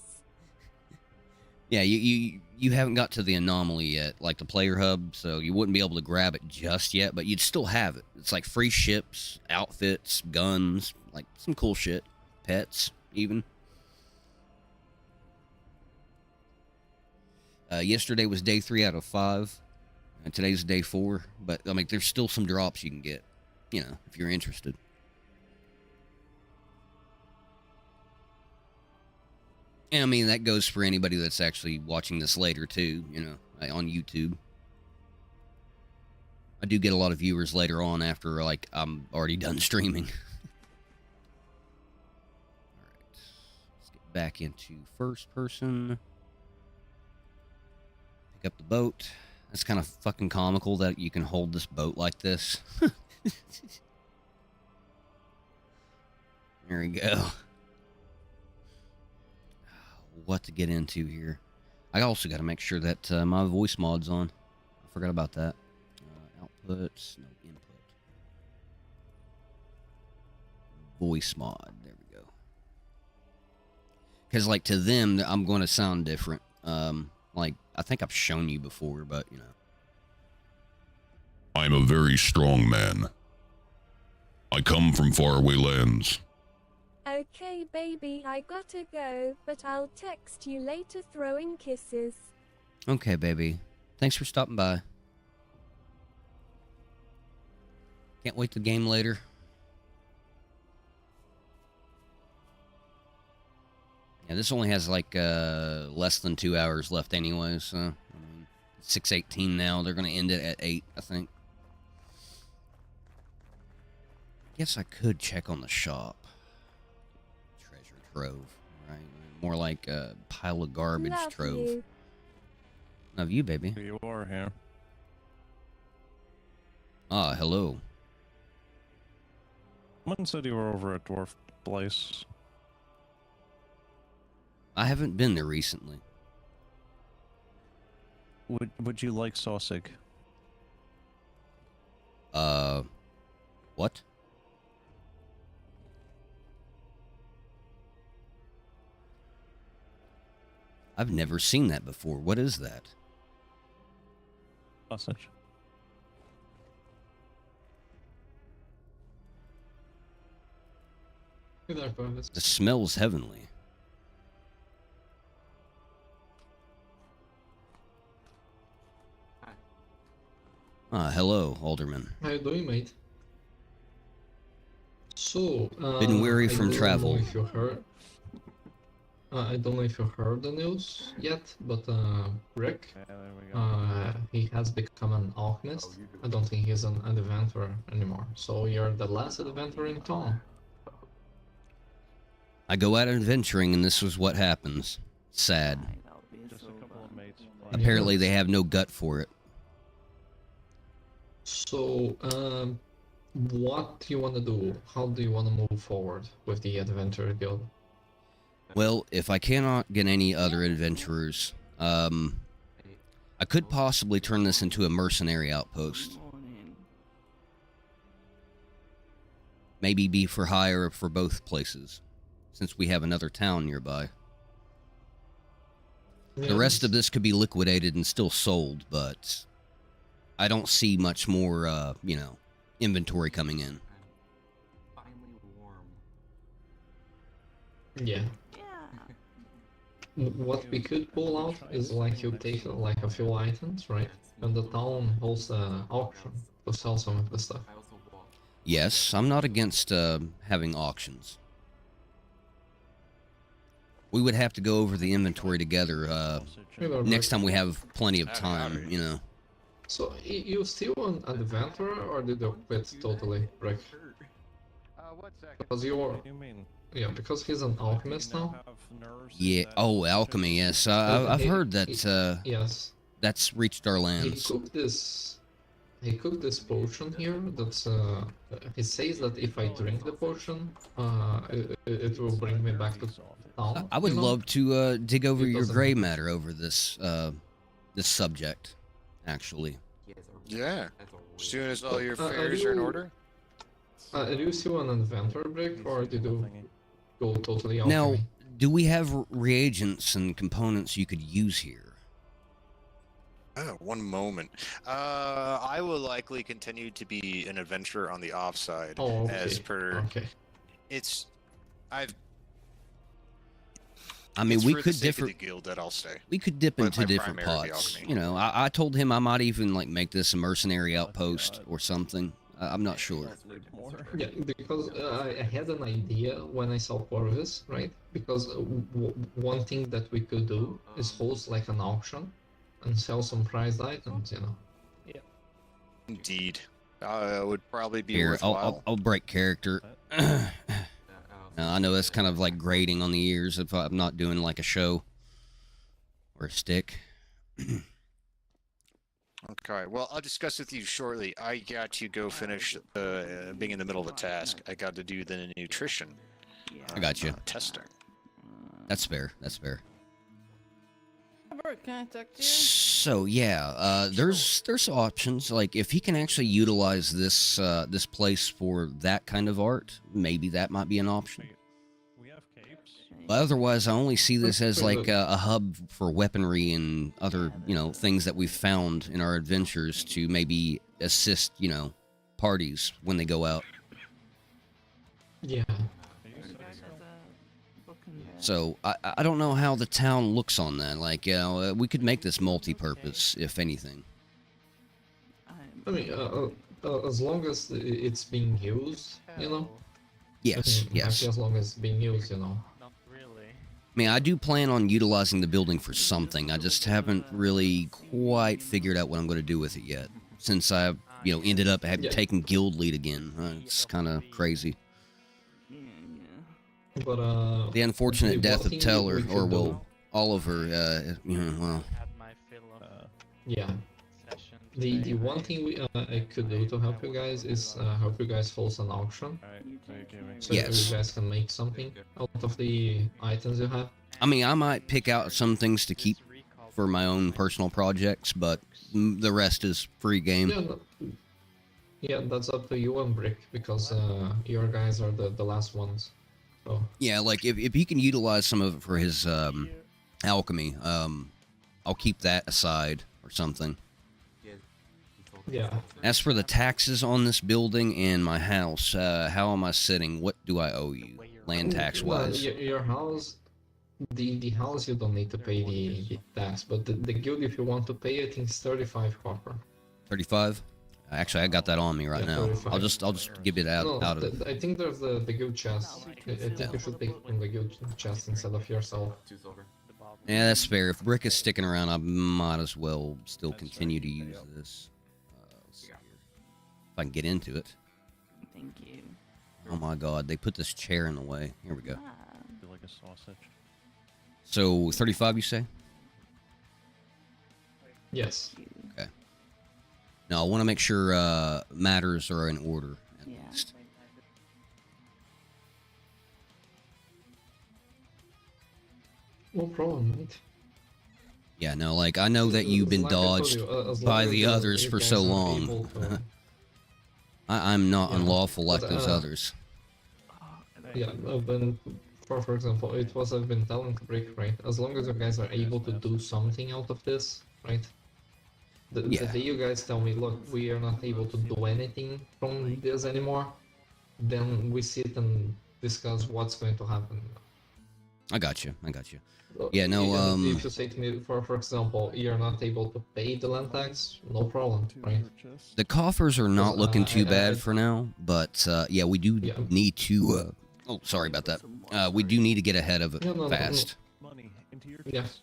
Yeah, you haven't got to the anomaly yet, like the player hub, so you wouldn't be able to grab it just yet, but you'd still have it. It's like free ships, outfits, guns, like some cool shit. Pets, even. Yesterday was day 3 out of 5, and today's day 4, but, I mean, there's still some drops you can get, if you're interested. And, I mean, that goes for anybody that's actually watching this later, too, on YouTube. I do get a lot of viewers later on after, like, I'm already done streaming. Back into first person. Pick up the boat. That's kind of fucking comical that you can hold this boat like this. There we go. What to get into here. I also got to make sure that my voice mod's on. I forgot about that. Outputs, no input. Voice mod. There we go. Because, like, to them, I'm going to sound different. Like, I think I've shown you before, but, I'm a very strong man. I come from faraway lands. Okay, baby, I gotta go, but I'll text you later throwing kisses. Okay, baby. Thanks for stopping by. Can't wait to game later. Yeah, this only has like less than 2 hours left anyway, so I mean, 6:18 now. They're gonna end it at 8, I think. Guess I could check on the shop. Treasure trove, right? More like a pile of garbage Love trove. you. Love you, baby. You are here. Ah, hello. Someone said you were over at Dwarf Place. I haven't been there recently. Would you like sausage? What? I've never seen that before. What is that? Sausage. Hey there, Purvis. The smell's heavenly. Hello, Alderman. How you doing, mate? So, Been weary from travel. Know if you heard. I don't know if you heard the news yet, but Rick, Yeah, there we go. he has become an alchemist. I don't think he's an adventurer anymore. So you're the last adventurer in town. I go out adventuring, and this was what happens. Sad. Just a couple of mates. Apparently, they have no gut for it. So, what do you want to do? How do you want to move forward with the Adventurer Guild? Well, if I cannot get any other adventurers, I could possibly turn this into a mercenary outpost. Maybe be for hire for both places, since we have another town nearby. The rest of this could be liquidated and still sold, but I don't see much more, inventory coming in. Yeah. What we could pull out is like you take like a few items, right? And the town hosts an auction to sell some of the stuff. Yes, I'm not against having auctions. We would have to go over the inventory together next time we have plenty of time, you know. So, you still an adventurer, or did you quit totally, Rick? 1 second. Because you're... What do you mean? Yeah, because he's an alchemist now? Yeah, oh, alchemy, yes. I've heard that Yes. that's reached our He lands. cooked this... He cooked this potion here that's... He says that if I drink the potion, it will bring me back to town. I would you know? love to dig over It your doesn't- gray matter over this subject, actually. Yeah. As soon as all your are affairs are in you- order. Do you still an adventurer, Brick, or did you go totally Now, alchemy? do we have reagents and components you could use here? Oh, one moment. I will likely continue to be an adventurer on the offside, Oh, okay. as per. Okay. It's, I've. I mean, it's we for the could sake of differ. the guild that I'll stay. We could dip But into my different primary would be pots. alchemy. You know, I told him I might even like make this a mercenary outpost or something. I'm not sure. Yeah, because I had an idea when I saw Corvus, right? Because one thing that we could do is host like an auction and sell some prized items, you know. Indeed. It would probably be Here, worthwhile. I'll break character. Now, I know that's kind of like grating on the ears if I'm not doing like a show or a stick. Okay, well, I'll discuss with you shortly. I got to go finish being in the middle of a task. I got to do the nutrition. I got you. Testing. That's fair. That's fair. Can I talk to you? So yeah, there's options. Like if he can actually utilize this this place for that kind of art, maybe that might be an option. We have capes. But otherwise, I only see this as like a hub for weaponry and other things that we've found in our adventures to maybe assist parties when they go out. Yeah. So I don't know how the town looks on that. Like we could make this multi-purpose if anything. I mean, as long as it's being used, you know. Yes, I'm yes. happy as long as it's being used, you know. Not really. I mean, I do plan on utilizing the building for something. I just haven't really quite figured out what I'm going to do with it yet. Since I, ended up having taken guild lead again. It's kind of crazy. But The unfortunate one death of thing Teller, we could or do- well, Oliver. Well, Had my fill of yeah. session. The today. one thing I could do to help you guys is help you guys host an auction, Alright, thank you. so Yes. you guys can make something out of the items you have. I mean, I might pick out some things to keep for my own personal projects, but the rest is free game. Yeah, that's up to you and Brick, because your guys are the last ones. So Yeah, like if he can utilize some of it for his alchemy, I'll keep that aside or something. Yeah. As for the taxes on this building and my house, how am I sitting? What do I owe you, land tax wise? Your house, the house you don't need to pay the tax, but the guild, if you want to pay, I think it's 35 copper. 35. Actually, I got that on me right Yeah, now. 35. I'll just give it out No, out of. I think there's the guild chest. I think you should take from the guild chest instead of yourself. Yeah, that's fair. If Brick is sticking around, I might as well still continue to use this. Let's see here. If I can get into it. Thank you. Oh my God, they put this chair in the way. Here we go. Feel like a sausage. So 35, you say? Yes. Okay. Now I want to make sure matters are in order at Yeah. least. No problem, mate. Yeah, no, like I know that you've been Like I told dodged you, as by long the as, others you for guys so are long. able to- I'm not Yeah, unlawful like but, those others. Yeah, but for example, it was I've been telling Brick, right? As long as you guys are able to do something out of this, right? The Yeah. day you guys tell me, look, we are not able to do anything from this anymore, then we sit and discuss what's going to happen. I got you. I got you. Yeah, no, And if you say to me, for example, you're not able to pay the land tax, no problem, right? The coffers are not looking too I- bad for now, but yeah, we do Yeah. need to. Oh, sorry about that. We do need to get ahead of it No, no, no, fast. Money into your Yeah. chest.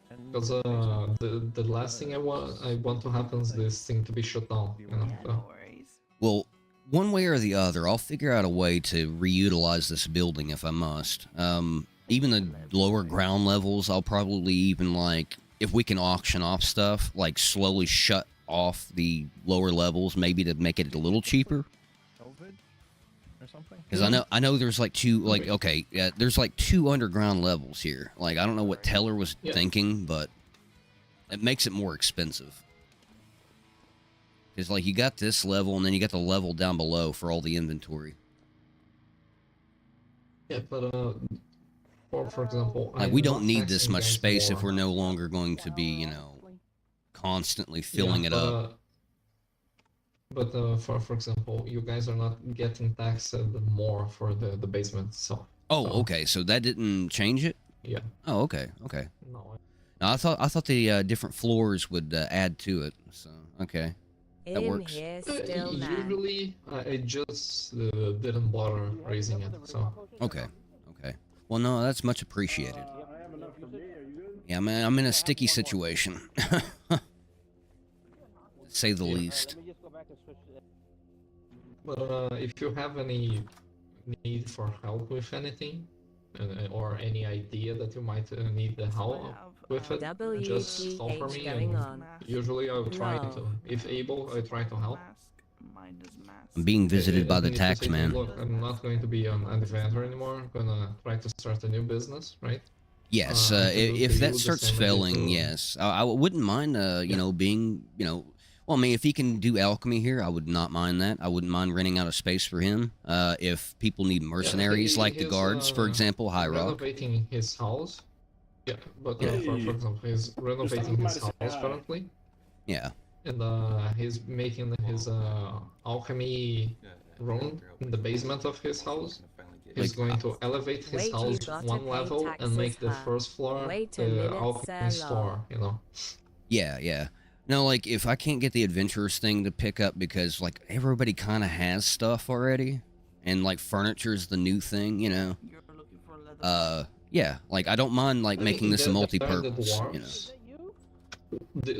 And Because the last thing I want to happen is this thing to be shut down. You know? Yeah, So, no worries. Well, one way or the other, I'll figure out a way to reutilize this building if I must. Even the lower ground levels, I'll probably even like, if we can auction off stuff, like slowly shut off the lower levels, maybe to make it a little cheaper. COVID or something? Because I know there's like there's like 2 underground levels here. Like I don't know what Teller was Yeah. thinking, but it makes it more expensive. Because like you got this level, and then you got the level down below for all the inventory. yeah, but for example, Like I'm we don't not need this taxing much guys space if more. we're no longer going to be, constantly filling Yeah, it up. But for example, you guys are not getting taxed more for the basement itself. Oh, so- okay. So that didn't change it. Yeah. Oh, okay, okay. No. Now, I thought the different floors would add to it. So okay. That In works. here still now. Usually, I just didn't bother raising it. So Okay. Okay. Well, no, that's much appreciated. Yeah, man, I'm in a sticky situation. To say the Yeah. least. But if you have any need for help with anything, or any idea that you might need the help with it, just offer me. going And on. usually I'll try No. to, if able, I try to help. I'm being visited by the Even if you tax say to me, man. Look, I'm not going to be an adventurer anymore. I'm gonna try to start a new business, right? Yes, I can do if to that you the starts same I did failing, to- yes, I wouldn't mind. Being, well, I mean, if he can do alchemy here, I would not mind that. I wouldn't mind renting out a space for him. If people need mercenaries, like the he's, guards, for example, High Rock. Renovating his house. Yeah, but for example, he's renovating his house currently, Yeah, and he's making his alchemy room in the basement of his house. He's going to elevate his Wait, you house gotta one pay level and taxes, make the huh? first floor Wait a the minute, alchemy Sarah. store. You know. yeah. No, like if I can't get the adventurers thing to pick up because like everybody kind of has stuff already, and like furniture's the new thing, yeah, like I don't mind like I making mean, this a there are the multi-purpose, dwarves.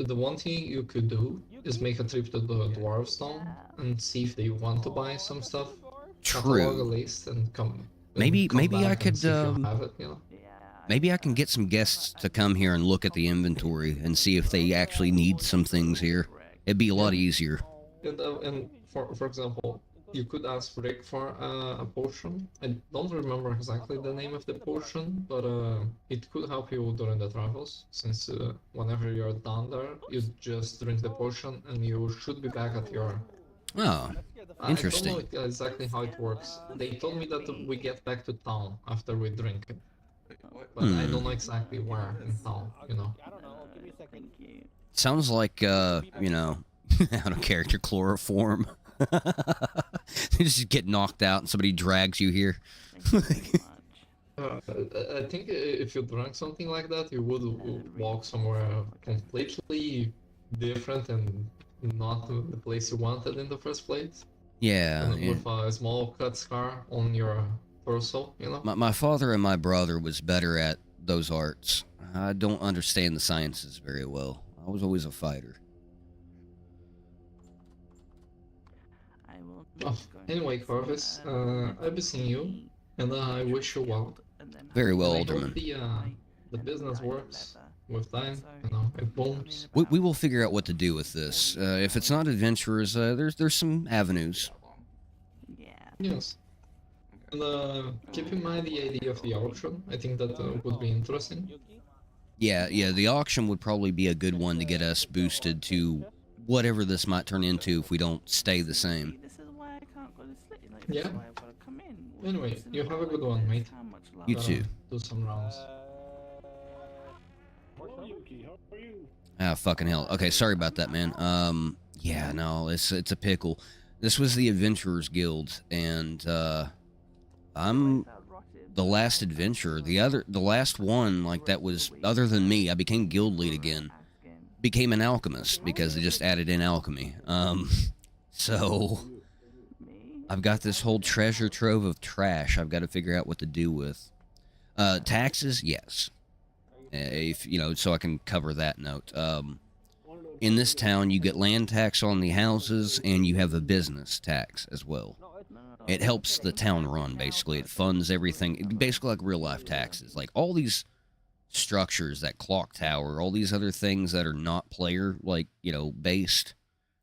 The one thing you could do is make a trip to the dwarves town and see if they want to buy some stuff. Catalog a True. list and come. Maybe come I back could and see if you have it, maybe I can get some guests to come here and look at the inventory and see if they actually need some things here. It'd be a lot easier. And for example, you could ask Rick for a potion. I don't remember exactly the name of the potion, but it could help you during the travels. Since whenever you're down there, you just drink the potion and you should be back at your. Oh, interesting. I don't know exactly how it works. They told me that we get back to town after we drink it, but I don't know exactly where in town. Sounds like Out of character chloroform. You just get knocked out and somebody drags you here. I think if you drank something like that, you would walk somewhere completely different and not the place you wanted in the first place. Yeah, And with a small cut scar on your torso, you know? my father and my brother was better at those arts. I don't understand the sciences very well. I was always a fighter. Oh, anyway, Corvus, I'll be seeing you, and I wish you well. Very well, I Alderman. hope the business works with time, you know, it booms. We will figure out what to do with this. If it's not adventurers, there's some avenues. Yes. And keep in mind the idea of the auction. I think that would be interesting. Yeah, the auction would probably be a good one to get us boosted to whatever this might turn into if we don't stay the same. Yeah. Anyway, you have a good one, mate. You too. Do some rounds. Ah, fucking hell. Okay, sorry about that, man. Yeah, no, it's a pickle. This was the Adventurers Guild, and I'm the last adventurer. The last one, like, that was other than me. I became guild lead again. Became an alchemist because they just added in alchemy. So I've got this whole treasure trove of trash I've got to figure out what to do with. Taxes, yes. If you know, so I can cover that note. In this town, you get land tax on the houses, and you have a business tax as well. It helps the town run, basically. It funds everything, basically like real-life taxes. Like, all these structures, that clock tower, all these other things that are not player, like, you know, based.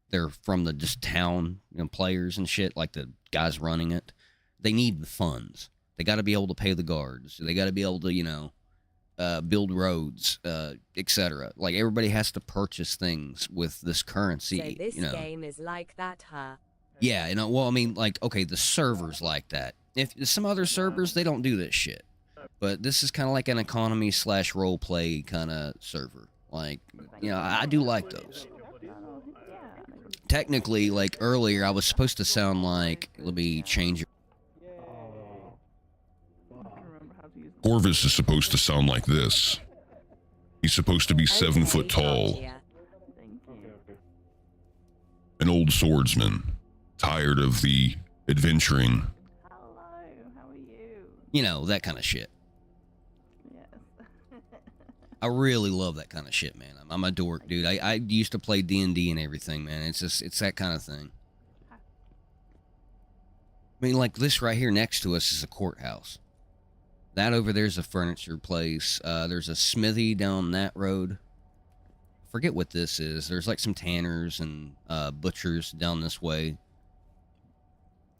They're from the just town, you know, players and shit, like the guys running it. They need the funds. They got to be able to pay the guards. They got to be able to, you know, build roads, etc. Like, everybody has to purchase things with this currency. So this you know. game is like that, huh? Yeah, you know. Well, I mean, like, okay, the servers like that. If some other servers, they don't do this shit. But this is kind of like an economy / role play kind of server. Like, you know, I do like those. Technically, like earlier, I was supposed to sound like, let me change it. Corvus is supposed to sound like this. He's supposed to be 7 foot tall, an old swordsman, tired of the adventuring. You know, that kind of shit. I really love that kind of shit, man. I'm a dork, dude. I used to play D&D and everything, man. It's just, it's that kind of thing. I mean, like, this right here next to us is a courthouse. That over there's a furniture place. There's a smithy down that road. Forget what this is. There's like some tanners and butchers down this way.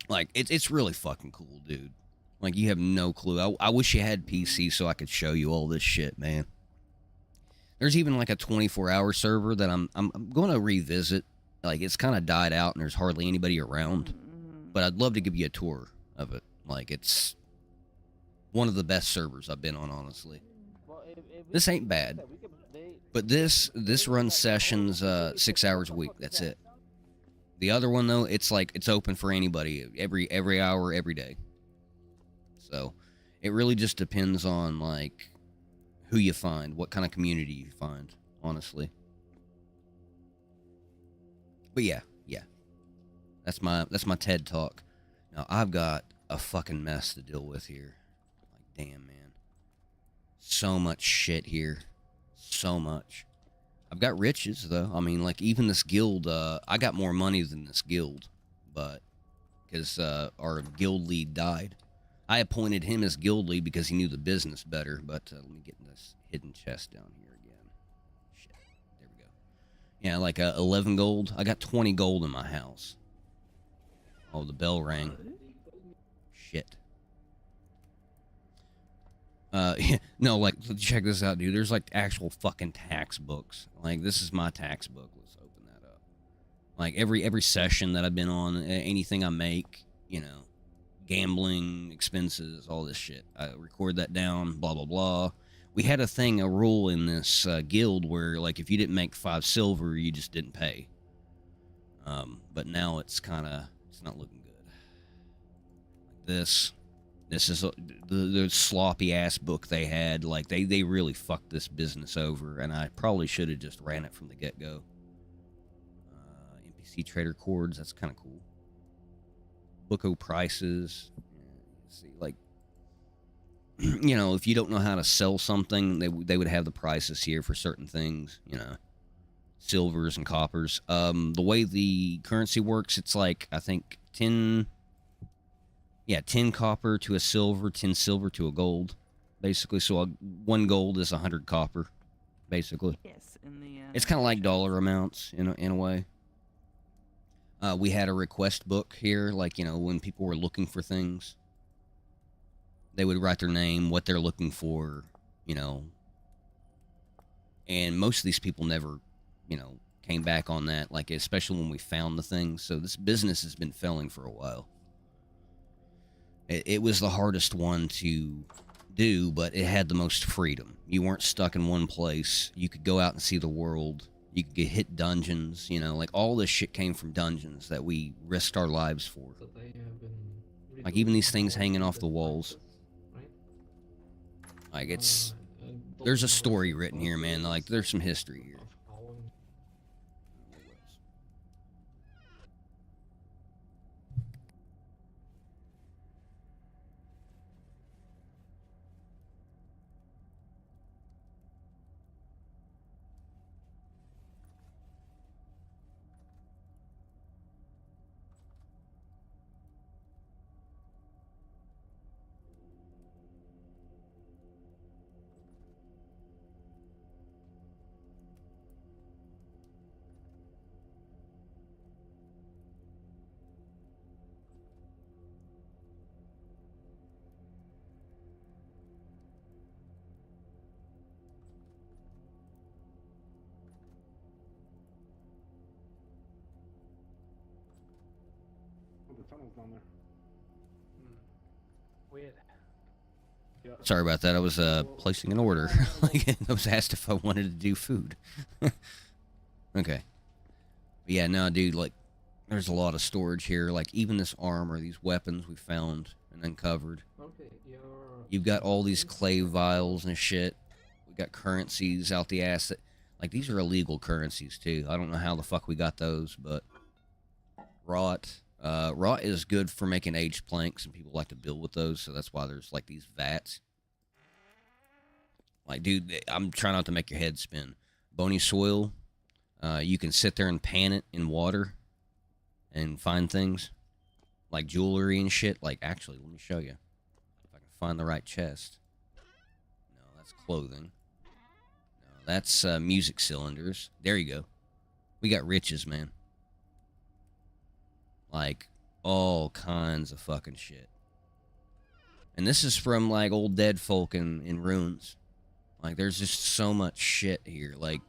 Like, it's really fucking cool, dude. Like, you have no clue. I wish you had PC so I could show you all this shit, man. There's even like a 24-hour server that I'm going to revisit. Like, it's kind of died out and there's hardly anybody around. But I'd love to give you a tour of it. Like, it's one of the best servers I've been on, honestly. This ain't bad. But this runs sessions 6 hours a week. That's it. The other one, though, it's like, it's open for anybody every hour, every day. So it really just depends on, like, who you find, what kind of community you find, honestly. But yeah. That's my TED talk. Now I've got a fucking mess to deal with here. Like, damn, man. So much shit here. So much. I've got riches, though. I mean, like, even this guild, I got more money than this guild, but because our guild lead died. I appointed him as guild lead because he knew the business better, but let me get in this hidden chest down here again. Shit. There we go. Yeah, like 11 gold. I got 20 gold in my house. Oh, the bell rang. Shit. Yeah, no, like, check this out, dude. There's, like, actual fucking tax books. Like, this is my tax book. Let's open that up. Like, every session that I've been on, anything I make, you know, gambling, expenses, all this shit. I record that down, blah, blah, blah. We had a rule in this guild where, like, if you didn't make 5 silver, you just didn't pay. But now it's not looking good. This is the sloppy ass book they had. Like they really fucked this business over, and I probably should have just ran it from the get go. NPC trader chords, that's kind of cool. Booko prices. See, like, you know, if you don't know how to sell something, they would have the prices here for certain things. You know, silvers and coppers. The way the currency works, it's like I think 10 copper to a silver, 10 silver to a gold, basically. So 1 gold is 100 copper, basically. Yes, in the It's kind of like dollar amounts in a way. We had a request book here, like, you know, when people were looking for things, they would write their name, what they're looking for, you know. And most of these people never, you know, came back on that, like, especially when we found the things. So this business has been failing for a while. It was the hardest one to do, but it had the most freedom. You weren't stuck in one place. You could go out and see the world. You could hit dungeons, you know, like all this shit came from dungeons that we risked our lives for. Like even these things hanging off the walls. Like it's, there's a story written here, man. Like there's some history here. The tunnel's down there. Weird. Yeah. Sorry about that. I was placing an order. Like I was asked if I wanted to do food. Okay. But yeah, no, dude, like there's a lot of storage here. Like even this armor, these weapons we found and uncovered. Okay, You've got all these clay vials and shit. We got currencies out the ass. Like these are illegal currencies too. I don't know how the fuck we got those, but rot. Rot is good for making aged planks, and people like to build with those, so that's why there's like these vats. Like, dude, I'm trying not to make your head spin. Bony soil, you can sit there and pan it in water and find things like jewelry and shit. Like, actually, let me show you if I can find the right chest. No, that's clothing. No, that's music cylinders. There you go. We got riches, man. Like, all kinds of fucking shit. And this is from, like, old dead folk in ruins. Like, there's just so much shit here. Like,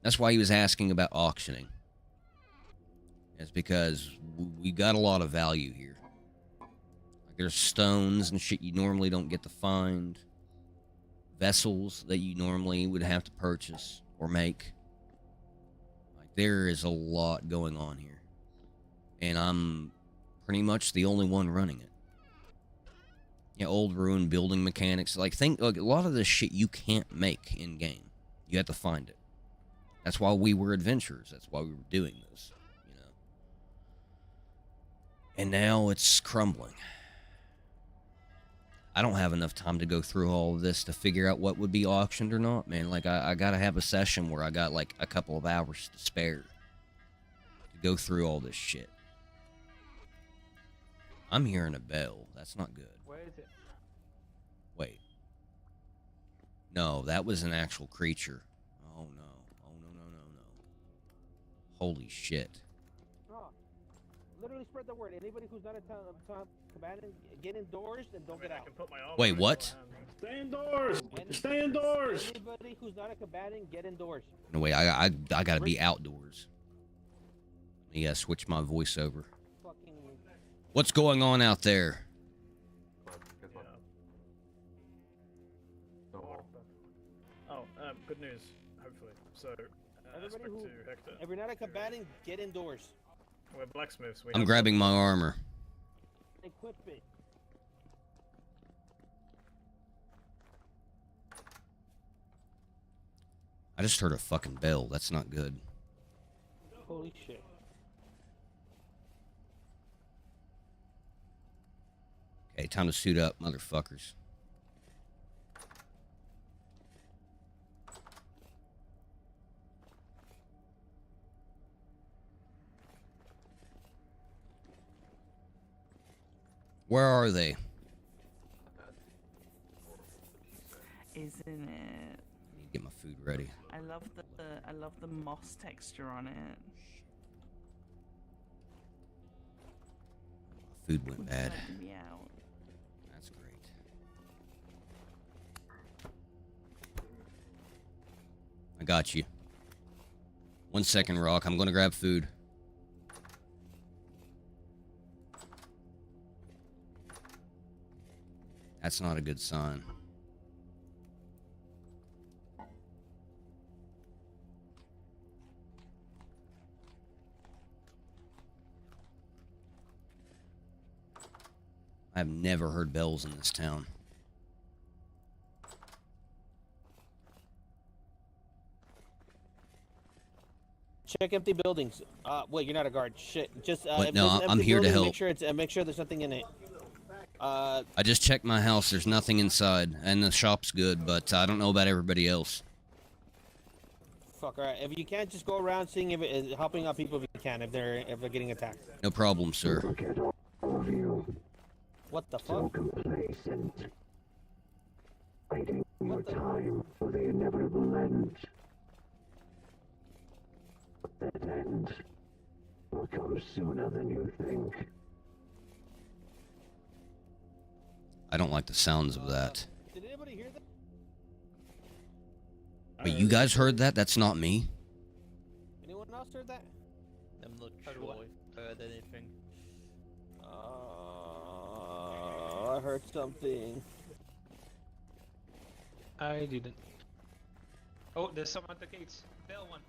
that's why he was asking about auctioning. It's because we got a lot of value here. Like, there's stones and shit you normally don't get to find. Vessels that you normally would have to purchase or make. Like, there is a lot going on here. And I'm pretty much the only one running it. Yeah, old ruined building mechanics. Like, a lot of this shit you can't make in game. You have to find it. That's why we were adventurers. That's why we were doing this, you know. And now it's crumbling. I don't have enough time to go through all of this to figure out what would be auctioned or not, man. Like, I gotta have a session where I got, like, a couple of hours to spare to go through all this shit. I'm hearing a bell. That's not good. Where is it? Wait. No, that was an actual creature. Oh, no. Oh, no. Holy shit. Oh, literally spread the word. Anybody who's not a combatant, get indoors and don't get out. Wait, what? Stay indoors! Stay indoors! Anybody who's not a combatant, get indoors. No, wait, I gotta be outdoors. Let me switch my voice over. What's going on out there? Good news, hopefully. So, I spoke to Hector. If you're not a combatant, get indoors. We're blacksmiths. I'm grabbing my armor. Equip it. I just heard a fucking bell. That's not good. Holy shit. Okay, time to suit up, motherfuckers. Where are they? Isn't it? I need to get my food ready. I love the moss texture on it. My food went bad. Bugging me out. That's great. I got you. 1 second, Rock. I'm gonna grab food. That's not a good sign. I've never heard bells in this town. Check empty buildings. Wait, you're not a guard. Shit. Just What? if No, there's an I'm empty here to building, help. Make sure there's nothing in it. I just checked my house. There's nothing inside, and the shop's good, but I don't know about everybody else. Fuck. Alright. If you can't, just go around seeing if it, helping out people if you can if they're getting attacked. No problem, sir. What the fuck? Complacent. Waiting your What the- time for the inevitable end. But that end will come sooner than you think. I don't like the sounds of that. Did anybody hear that? Wait, you guys heard that? That's not me. Anyone else heard that? I'm not sure if I heard anything. I heard something. I didn't. Oh, there's someone at the gates. Bell one.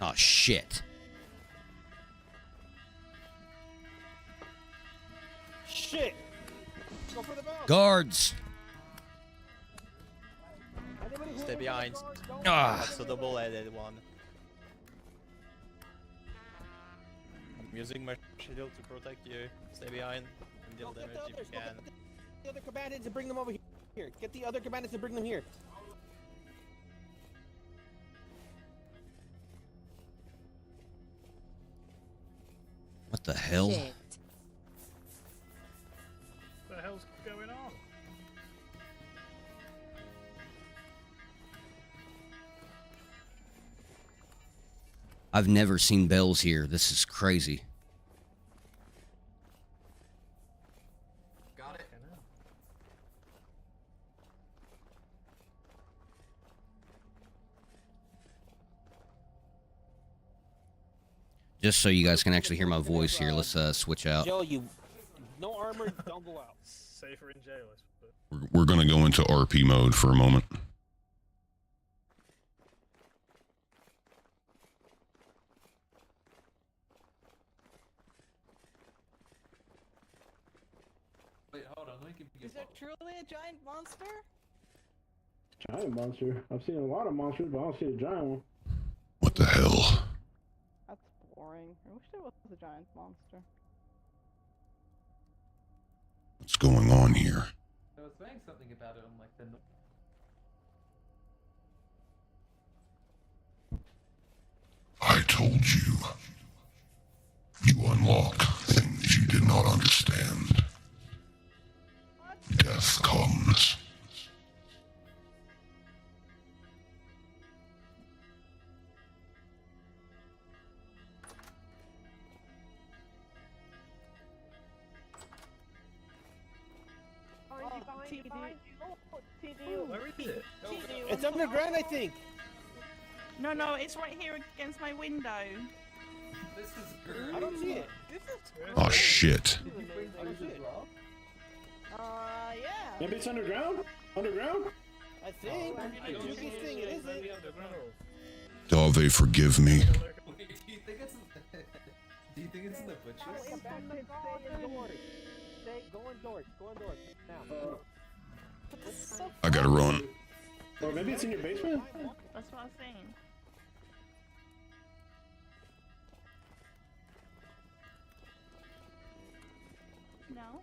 Oh, shit. Shit! Go for the bell. Guards! Anybody who Stay heard behind. the guards, don't- Ah! That's a double-headed one. I'm using my shield to protect you. Stay behind and deal Go get damage the if others. you Go can. get the other combatants and bring them over here. Get the other combatants and bring them here. What the hell? Shit. What the hell's going on? I've never seen bells here. This is crazy. Got it. Just so you guys can actually hear my voice here, let's switch out. Joe, you no armor, don't go out. Safer in jail, I suppose. We're going to go into RP mode for a moment. Wait, hold on. Let me give you. Is that truly a giant monster? Giant monster. I've seen a lot of monsters, but I don't see a giant one. What the hell? That's boring. I wish there was a giant monster. What's going on here? I was saying something about it on like the. I told you. You unlock things you did not understand. Death comes. Where is it? It's underground, I think. No, it's right here against my window. This is great. I don't see it. Oh shit. I don't see it. Yeah. Maybe it's underground? Underground? I think. Yuki's thing, it isn't. Dave, forgive me. Do you think it's in the butcher's? Stay indoors. Go indoors. Go indoors. Now. I gotta run. Or maybe it's in your basement? That's what I'm saying. No?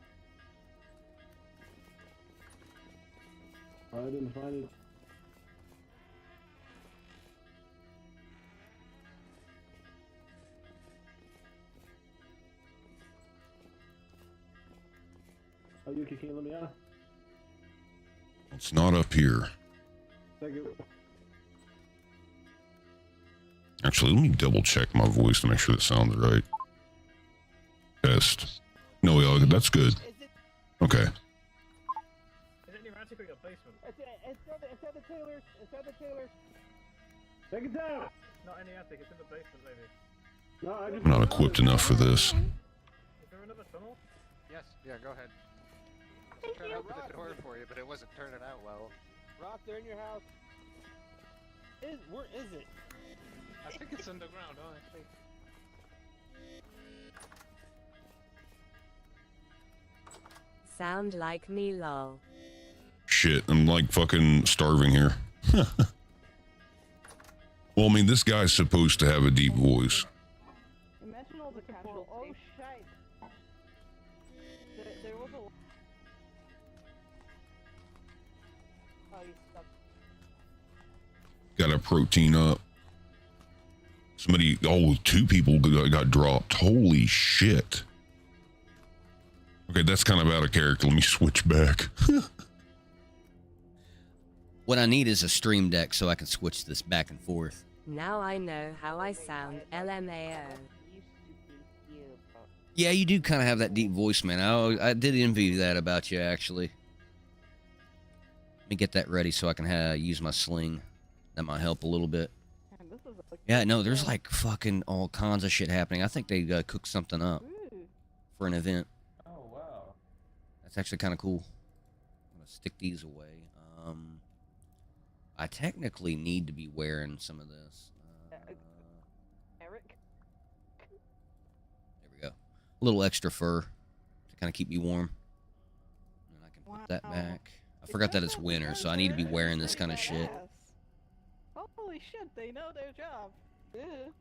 I didn't find it. Oh, Yuki, can you let me out? It's not up here. Thank you. Actually, let me double check my voice to make sure that sounds right. Test. No, yeah, that's good. Okay. Is it in your attic or your basement? It's at the tailors. It's at the tailors. Take it down. Not in the attic. It's in the basement, maybe. No, I just. I'm not equipped enough for this. Is there another tunnel? Yes, yeah, go ahead. Thank Trying you. to open the door for you, but it wasn't turning out well. Rock, they're in your house. Where is it? I think it's underground, honestly. Sound like me, lol. Shit, I'm like fucking starving here. Well, I mean, this guy's supposed to have a deep voice. Imagine all the casualties. Oh, shit. There was a... Oh, you stuck. Got a protein up. Somebody, oh, 2 people got dropped. Holy shit. Okay, that's kind of out of character. Let me switch back. What I need is a stream deck so I can switch this back and forth. Now I know how I sound, LMAO. Yeah, you do kind of have that deep voice, man. I did envy that about you, actually. Let me get that ready so I can use my sling. That might help a little bit. Yeah, no, there's like fucking all kinds of shit happening. I think they cooked something up for an event. Oh, wow. That's actually kind of cool. I'm gonna stick these away. I technically need to be wearing some of this. Eric? There we go. A little extra fur to kind of keep me warm. And I can put that back. I forgot that it's winter, so I need to be wearing this kind of shit. Holy shit, they know their job. Yeah.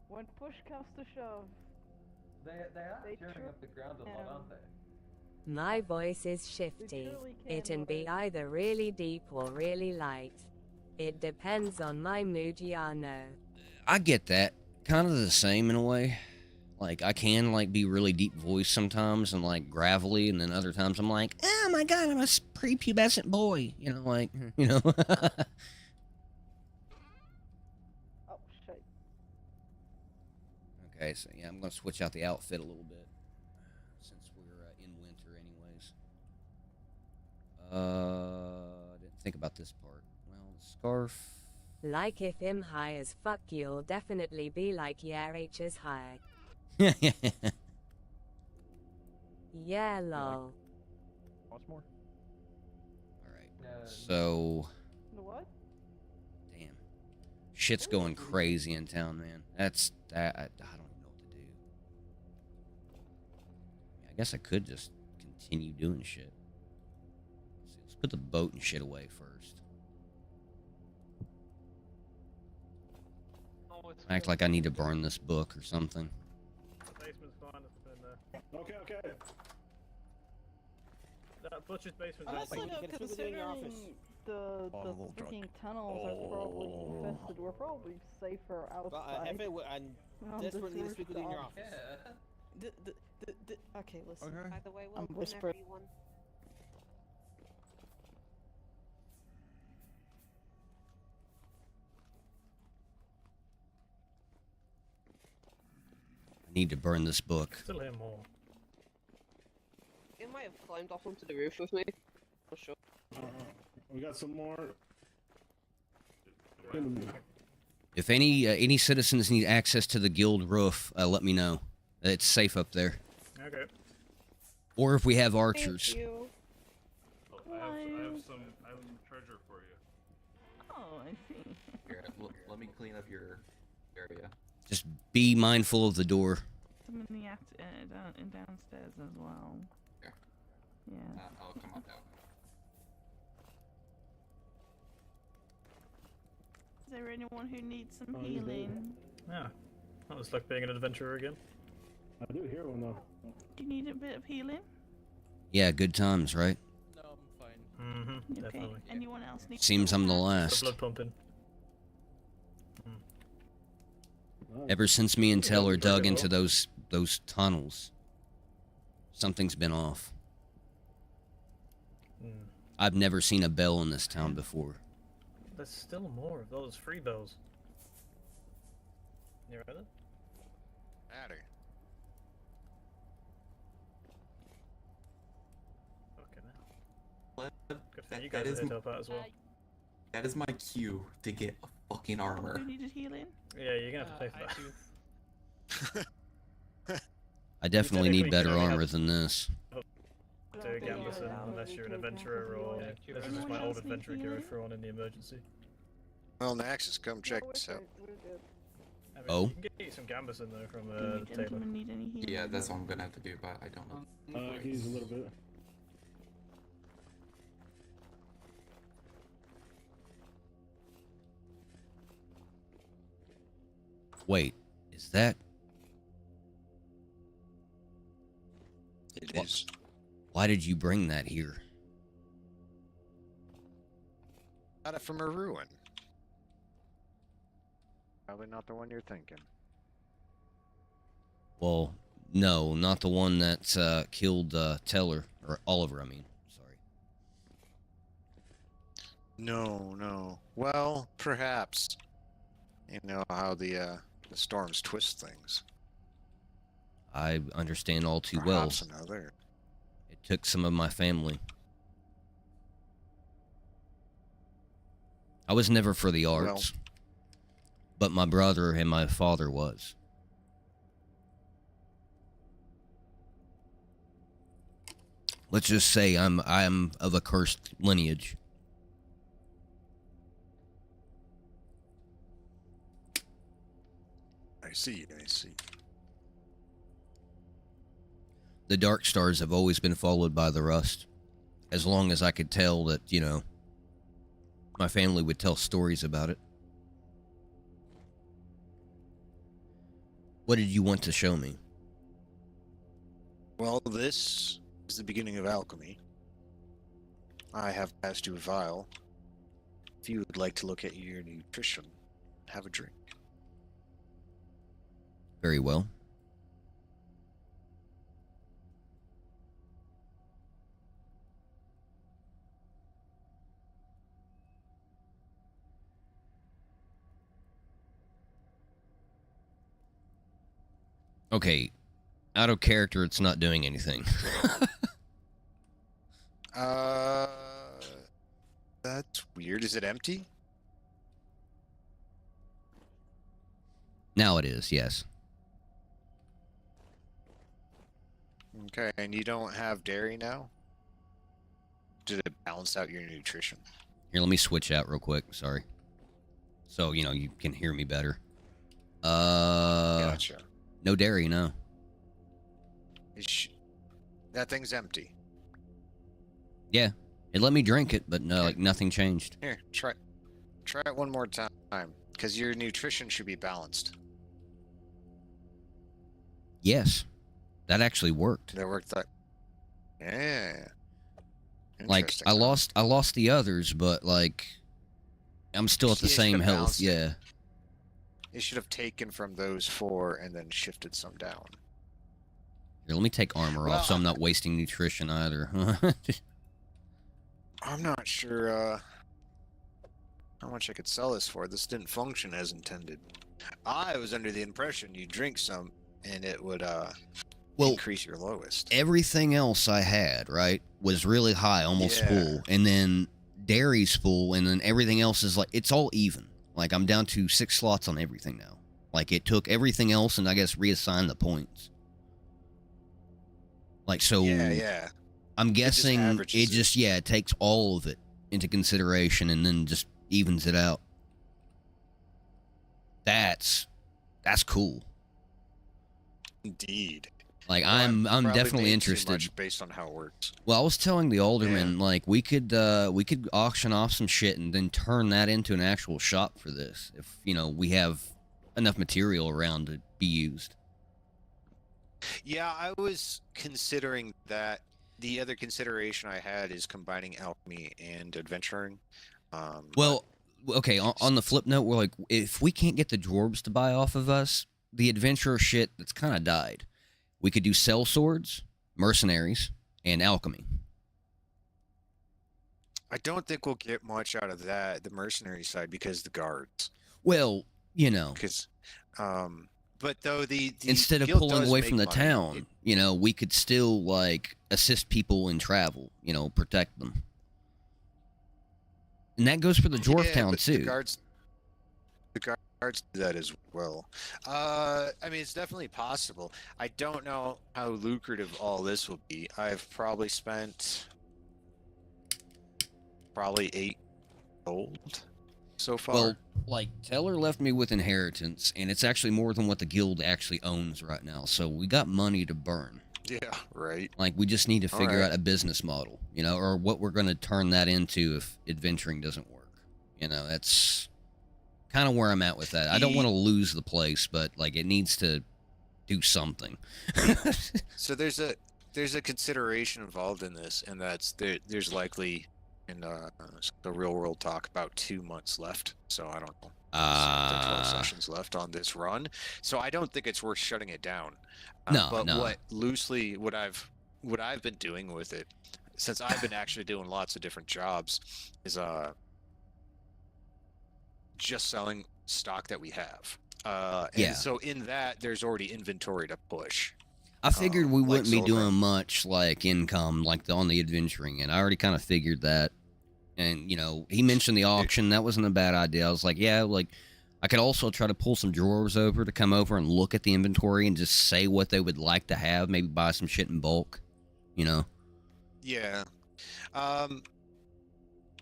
When push comes to shove. They are tearing up the ground a lot, aren't they? My voice is shifty. It can be either really deep or really light. It depends on my mood, ya know. I get that. Kind of the same in a way. Like, I can, like, be really deep voice sometimes and, like, gravelly, and then other times I'm like, oh my god, I'm a prepubescent boy. You know, like, you know. Oh, shit. Okay, so, yeah, I'm going to switch out the outfit a little bit. Since we're in winter anyways. Didn't think about this part. Well, the scarf. Like if him high as fuck, you'll definitely be like, yeah, H is high. Yeah, lol. Once more. Alright, so... What? Damn. Shit's going crazy in town, man. That's... I don't even know what to do. I guess I could just continue doing shit. Let's put the boat and shit away first. Act like I need to burn this book or something. Basement's fine, it's been there. Okay, okay. That butcher's basement. Honestly, no, considering the freaking tunnels are probably infested, we're probably safer outside. I desperately need to speak with you in your office. Okay, listen. Okay. By the way, I'm whispering. I need to burn this book. Still hear more. It might have climbed up onto the roof with me. For sure. We got some more. If any citizens need access to the guild roof, let me know. It's safe up there. Okay. Or if we have archers. Thank you. I have some clean up your area. Just be mindful of the door. Some in the downstairs as well. Okay. Yeah. I'll come up now. Is there anyone who needs some Oh, you do. healing? Yeah. That was like being an adventurer again. I do hear one though. Do you need a bit of healing? Yeah, good times, right? No, I'm fine. Mm-hmm, Okay. definitely. Anyone else need? Seems I'm the The last. blood pumping. Ever since me and Taylor dug into those tunnels, something's been off. I've never seen a bell in this town before. There's still more of those free bells. You read it? Matter. Okay, now. Good for you guys That is to help out as well. That is my cue to get a fucking armor. Who needed healing? Yeah, you're gonna have to pay for that. I definitely need technically better can only armor have- than this. To a Gambison, unless you're an adventurer or this is just my old adventurer gear I threw on in the emergency. Well, Naxus, come check this out. I mean, Oh? You can get you some Gambison though from the tailor. Gentlemen need any healing? Yeah, that's what I'm gonna have to do, but I don't know. He's a little bit. Wait, is that? It is. Why did you bring that here? Got it from a ruin. Probably not the one you're thinking. Well, no, not the one that killed Teller or Oliver. I mean, sorry. No, no. Well, perhaps. You know how the storms twist things. I understand all too well. Perhaps another. It took some of my family. I was never for the arts, but my brother and my father was. Let's just say I'm of a cursed lineage. I see, I see. The Dark Stars have always been followed by the Rust. As long as I could tell that, you know, my family would tell stories about it. What did you want to show me? Well, this is the beginning of alchemy. I have passed you a vial. If you would like to look at your nutrition, have a drink. Very well. Okay, out of character, it's not doing anything. That's weird. Is it empty? Now it is, yes. Okay, and you don't have dairy now? Did it balance out your nutrition? Here, let me switch out real quick. Sorry. So, you know, you can hear me better. Gotcha. No dairy, no. That thing's empty. Yeah, it let me drink it, but no, like nothing changed. Here, try it one more time, because your nutrition should be balanced. Yes, that actually worked. That worked. Yeah. Like I lost the others, but like I'm still at the Yeah, same should've health. balanced it. Yeah. It should have taken from those 4 and then shifted some down. Here, let me take armor off, so I'm not wasting nutrition either. I'm not sure how much I could sell this for. This didn't function as intended. I was under the impression you drink some and it would increase your lowest. Everything else I had, right, was really high, almost Yeah. full, and then dairy's full, and then everything else is like, it's all even. Like, I'm down to 6 slots on everything now. Like, it took everything else and I guess reassigned the points. Like, so Yeah. I'm guessing averages it just, it takes all of it into consideration and then just evens it out. that's cool. Indeed. Like Well, I'm probably definitely made too interested. much based on how it works. Well, I was telling the alderman like we could auction off some shit and then turn that into an actual shop for this if we have enough material around to be used. Yeah, I was considering that. The other consideration I had is combining alchemy and adventuring. Well, okay, on the flip note, we're like, if we can't get the dwarves to buy off of us, the adventurer shit that's kind of died. We could do sell swords, mercenaries, and alchemy. I don't think we'll get much out of that, the mercenary side, because the guards. Well, Because, but though the instead of guild pulling does away make from the money, town, we could still like assist people in travel, protect them. And that goes for the dwarf town but too. The guards do that as well. I mean, it's definitely possible. I don't know how lucrative all this will be. I've probably spent 8 gold so far. Well, like Teller left me with inheritance, and it's actually more than what the guild actually owns right now. So we got money to burn. Yeah, right. Like we just need to figure right. out a business model, or what we're going to turn that into if adventuring doesn't work. That's kind of where I'm at with that. I don't want to lose the place, but like it needs to do something. So there's a consideration involved in this, and that's there's likely in the real world talk about 2 months left. So I don't know. 12 sessions left on this run, so I don't think it's worth shutting it down. But what I've been doing with it, since I've been actually doing lots of different jobs, is just selling stock that we have. And so in that, there's already inventory to push. I figured we wouldn't be Zolgar. doing much like income like on the adventuring, and I already kind of figured that. And he mentioned the auction. That wasn't a bad idea. I was like, yeah, like I could also try to pull some drawers over to come over and look at the inventory and just say what they would like to have. Maybe buy some shit in bulk. Yeah.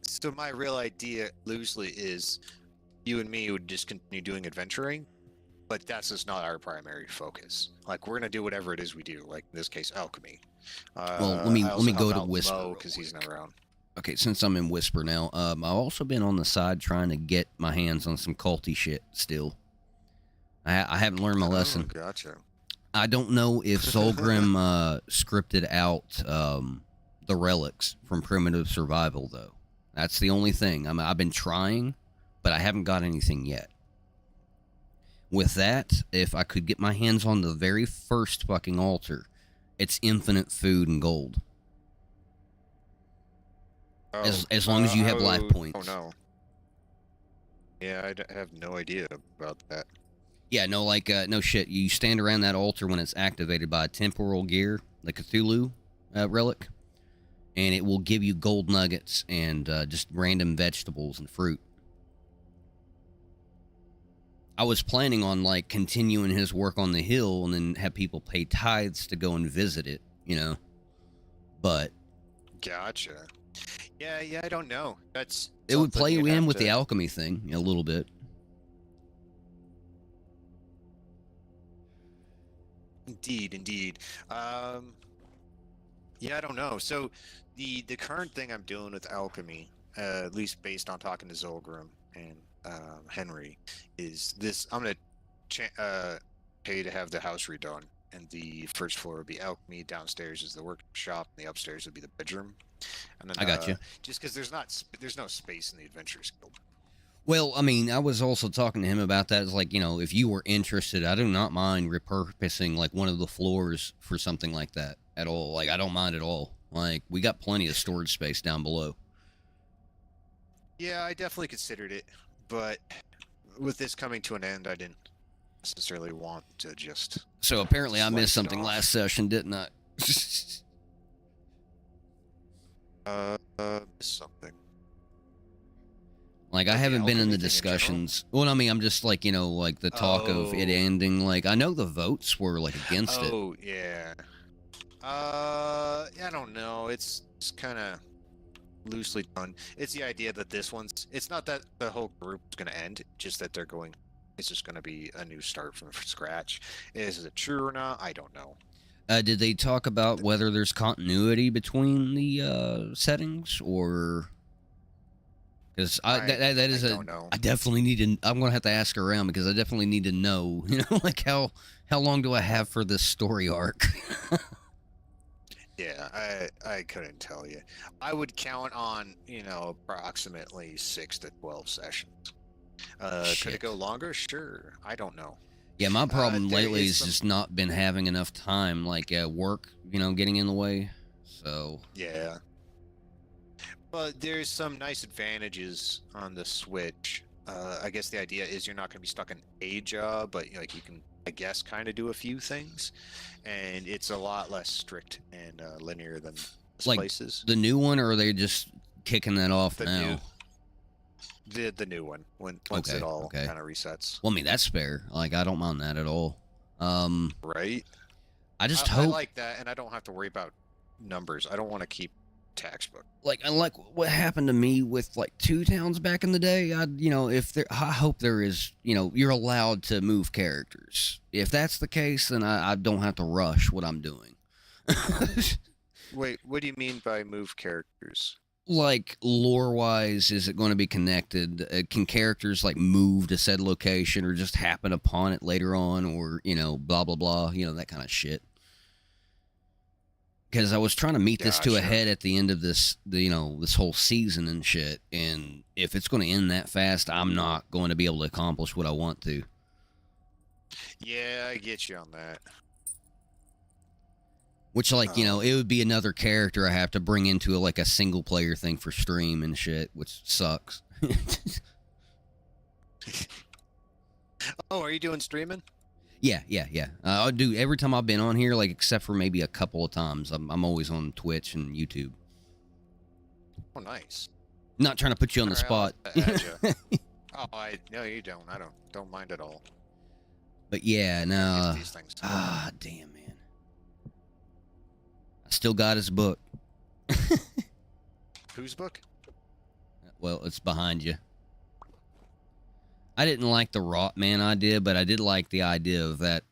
So my real idea loosely is you and me would just continue doing adventuring, but that's just not our primary focus. Like we're gonna do whatever it is we do. Like in this case, alchemy. Well, let me go to Whisper because he's not around. Okay, since I'm in Whisper now, I've also been on the side trying to get my hands on some culty shit still. I haven't learned my lesson. Gotcha. I don't know if Zolgrim scripted out the relics from Primitive Survival, though. That's the only thing. I've been trying, but I haven't got anything yet. With that, if I could get my hands on the very first fucking altar, it's infinite food and gold. As long as you have life points. Oh no. Yeah, I have no idea about that. Yeah, no, like, no shit. You stand around that altar when it's activated by a temporal gear, the Cthulhu relic, and it will give you gold nuggets and just random vegetables and fruit. I was planning on, like, continuing his work on the hill and then have people pay tithes to go and visit it, But... Gotcha. Yeah, I don't know. It would play you in with the alchemy thing a little bit. Indeed. Yeah, I don't know. So the current thing I'm doing with alchemy, at least based on talking to Zolgrim and Henry, is this: I'm gonna pay to have the house redone, and the first floor would be alchemy. Downstairs is the workshop, and the upstairs would be the bedroom. And then, I got you. Just because there's no space in the Adventurers Guild. Well, I mean, I was also talking to him about that. It's like, if you were interested, I do not mind repurposing, like, one of the floors for something like that at all. Like, I don't mind at all. Like, we got plenty of storage space down below. Yeah, I definitely considered it, but with this coming to an end, I didn't necessarily want to just... So, apparently I missed something last session, didn't I? Something. Like, I haven't been in the discussions. Well, I mean, I'm just like, like the talk of it ending. Like, I know the votes were, like, against it. Oh, yeah. I don't know. It's kind of loosely done. It's the idea that it's not that the whole group is going to end, just that they're going It's just going to be a new start from scratch. Is it true or not? I don't know. Did they talk about whether there's continuity between the settings, or? Because that is I don't know. I definitely need to. I'm gonna have to ask around because I definitely need to know. You know, like how long do I have for this story arc? Yeah, I couldn't tell you. I would count on, approximately 6 to 12 sessions. Could it go longer? Sure. I don't know. Yeah, my problem there lately is is just not been having enough time, like work, getting in the way. So Yeah. But there's some nice advantages on the Switch. I guess the idea is you're not going to be stuck in a job, but you can, I guess, kind of do a few things, and it's a lot less strict and linear than most like places. the new one, or are they just kicking that off now? The new one, once it all kind of resets. Well, I mean, that's fair. Like, I don't mind that at all. Right. I just I hope like that, and I don't have to worry about numbers. I don't want to keep textbook. Like what happened to me with like 2 Towns back in the day. I hope there is, you're allowed to move characters. If that's the case, then I don't have to rush what I'm doing. Wait, what do you mean by move characters? Like lore wise, is it going to be connected? Can characters like move to said location or just happen upon it later on, or blah blah blah, that kind of shit. Because I was trying to meet this to a head at the end of this, this whole season and shit. And if it's going to end that fast, I'm not going to be able to accomplish what I want to. Yeah, I get you on that. Which, like, it would be another character I have to bring into a single player thing for stream and shit, which sucks. Oh, are you doing streaming? Yeah. I do every time I've been on here, except for maybe a couple of times. I'm always on Twitch and YouTube. Oh, nice. Not trying to put you on the spot. No, you don't. I don't mind at all. But yeah, no. Damn, man. I still got his book. Whose book? Well, it's behind you. I didn't like the Rot Man idea, but I did like the idea of that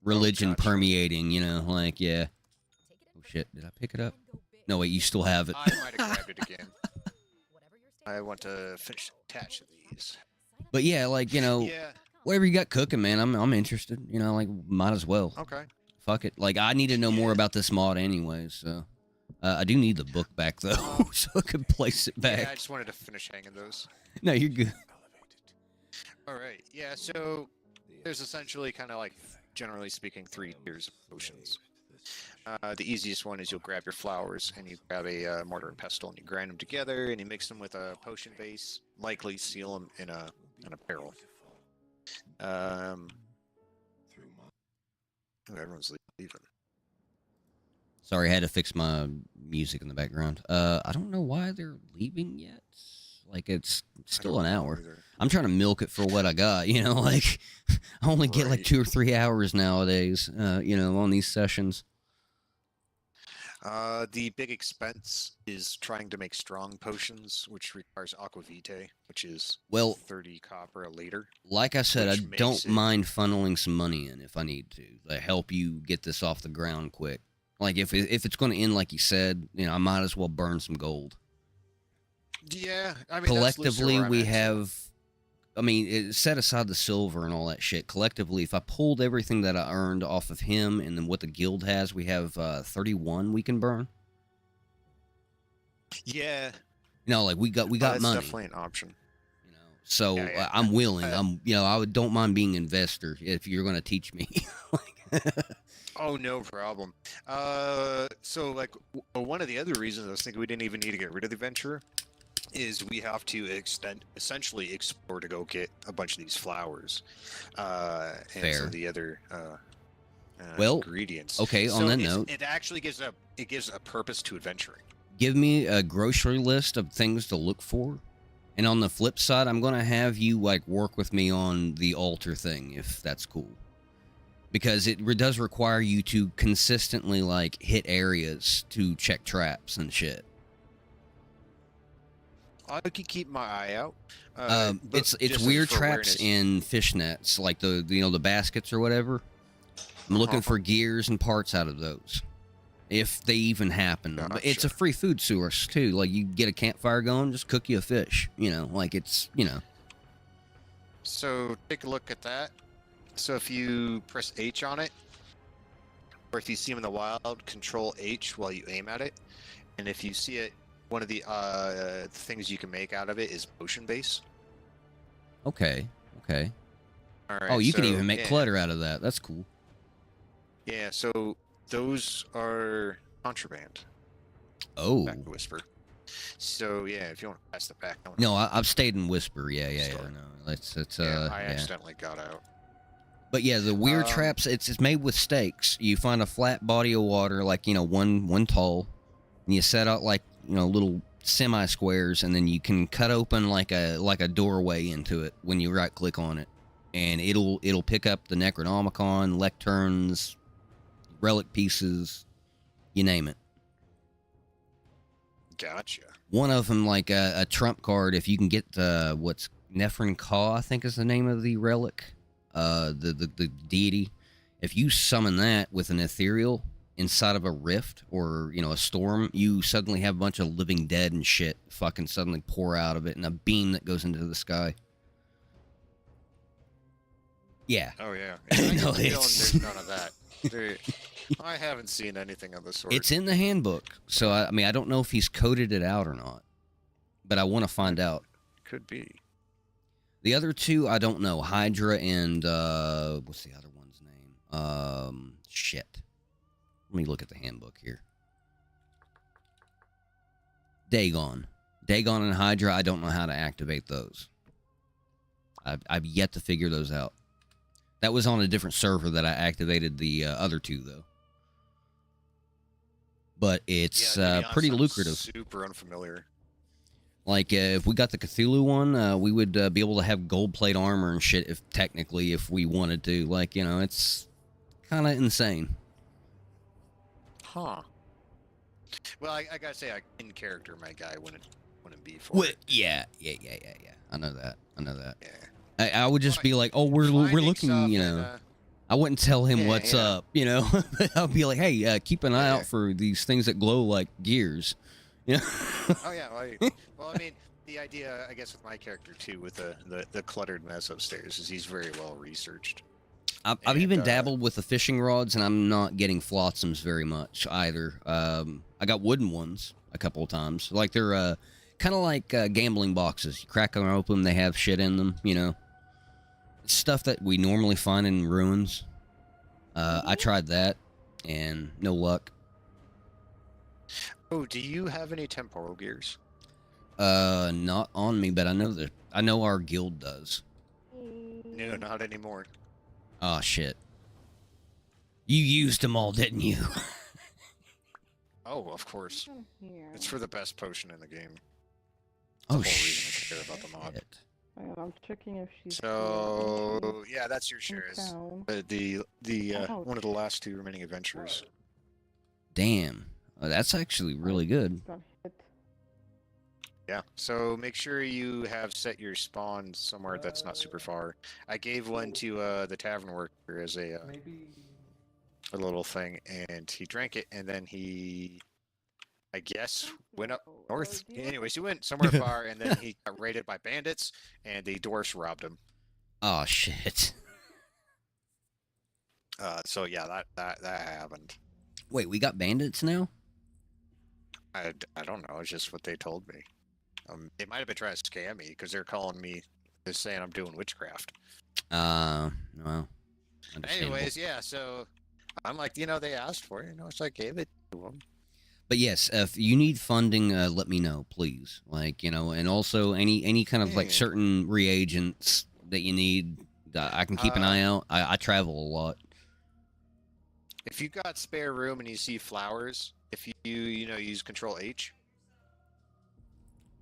religion permeating, yeah. Oh, shit. Did I pick it up? No, wait, you still have it. I might have grabbed it again. I want to finish attach these. But yeah, whatever you got cooking, man, I'm interested. Might as well. Okay. Fuck it. I need to know more about this mod anyway, so. I do need the book back, though, so I can place it back. Yeah, I just wanted to finish hanging those. No, you're good. All right. Yeah, so there's essentially generally speaking, 3 tiers of potions. The easiest one is you'll grab your flowers and you grab a mortar and pestle and you grind them together and you mix them with a potion base. Likely seal them in a barrel. Everyone's leaving. Sorry, I had to fix my music in the background. I don't know why they're leaving yet. It's still an hour. I'm trying to milk it for what I got, I only get 2 or 3 hours nowadays, on these sessions. The big expense is trying to make strong potions, which requires aquavitae, which is 30 copper a liter. Like I said, I don't mind funneling some money in if I need to help you get this off the ground quick. If it's going to end like you said, I might as well burn some gold. Yeah, I mean, collectively we have, set aside the silver and all that shit. Collectively, if I pulled everything that I earned off of him and then what the guild has, we have 31 we can burn. Yeah. No, we got money. That's definitely an option. So yeah. I'm willing. I don't mind being an investor if you're going to teach me. Oh, no problem. So one of the other reasons I was thinking we didn't even need to get rid of the adventurer is we have to essentially explore to go get a bunch of these flowers and some of the other ingredients. Okay, on that note, it actually gives a purpose to adventuring. Give me a grocery list of things to look for, and on the flip side, I'm gonna have you work with me on the altar thing if that's cool, because it does require you to consistently hit areas to check traps and shit. I could keep my eye out. But It's just weird for traps awareness. in fishnets, like the baskets or whatever. I'm looking for gears and parts out of those, if they even happen. But it's a free food source too. Like you get a campfire going, just cook you a fish. Like it's So take a look at that. So if you press H on it, or if you see them in the wild, Control H while you aim at it, and if you see it, one of the things you can make out of it is potion base. Okay. All right, Oh, you can so, even make yeah. clutter out of that. That's cool. Yeah, so those are contraband. Oh. Back to Whisper. So yeah, if you want to pass the back. No, I've stayed in Whisper. Yeah. No, it's I accidentally got out. But yeah, the weird traps. It's made with stakes. You find a flat body of water, like one tall, and you set out like little semi squares, and then you can cut open like a doorway into it when you right click on it, and it'll pick up the Necronomicon, lecterns, relic pieces, you name it. Gotcha. One of them, like a trump card, if you can get what's Nephrin Ka, I think is the name of the relic, the deity. If you summon that with an ethereal inside of a rift or a storm, you suddenly have a bunch of living dead and shit fucking suddenly pour out of it, and a beam that goes into the sky. Yeah. Oh yeah. No, there's none of that. I haven't seen anything of the sort. It's in the handbook, so I mean I don't know if he's coded it out or not, but I want to find out. Could be. The other two I don't know. Hydra and what's the other one's name? Shit. Let me look at the handbook here. Dagon and Hydra. I don't know how to activate those. I've yet to figure those out. That was on a different server that I activated the other two though. But it's pretty lucrative. Super unfamiliar. Like if we got the Cthulhu one, we would be able to have gold plate armor and shit if we wanted to. Like it's kind of insane. Huh. Well, I gotta say, in character, my guy wouldn't be for it. Yeah. I know that. Yeah. I would just be like, oh, we're looking, I wouldn't tell him what's up, I'll be like, hey, keep an eye out for these things that glow like gears. Oh yeah. Well, I mean, the idea, I guess, with my character too, with the cluttered mess upstairs, is he's very well researched. I've even dabbled with the fishing rods, and I'm not getting flotsoms very much either. I got wooden ones a couple of times. Like they're kind of like gambling boxes. You crack them open, they have shit in them. Stuff that we normally find in ruins. I tried that, and no luck. Oh, do you have any temporal gears? Not on me, but I know our guild does. No, not anymore. Oh shit! You used them all, didn't you? Oh, of course. It's for the best potion in the game. Oh shit! I care about the mod. I'm checking if she's. So yeah, that's your shares. The one of the last two remaining adventurers. Damn, that's actually really good. Yeah, so make sure you have set your spawn somewhere that's not super far. I gave one to the tavern worker as a little thing, and he drank it, and then he, I guess, went up north. Anyways, he went somewhere far, and then he got raided by bandits, and the dwarfs robbed him. Oh shit. So yeah, that happened. Wait, we got bandits now? I don't know. It's just what they told me. They might have been trying to scam me because they're calling me, they're saying I'm doing witchcraft. Well. Anyways, yeah. So I'm like, they asked for it, so I gave it to them. But yes, if you need funding, let me know, please. Like, and also any kind of like certain reagents that you need, I can keep an eye out. I travel a lot. If you got spare room and you see flowers, if you use Control H,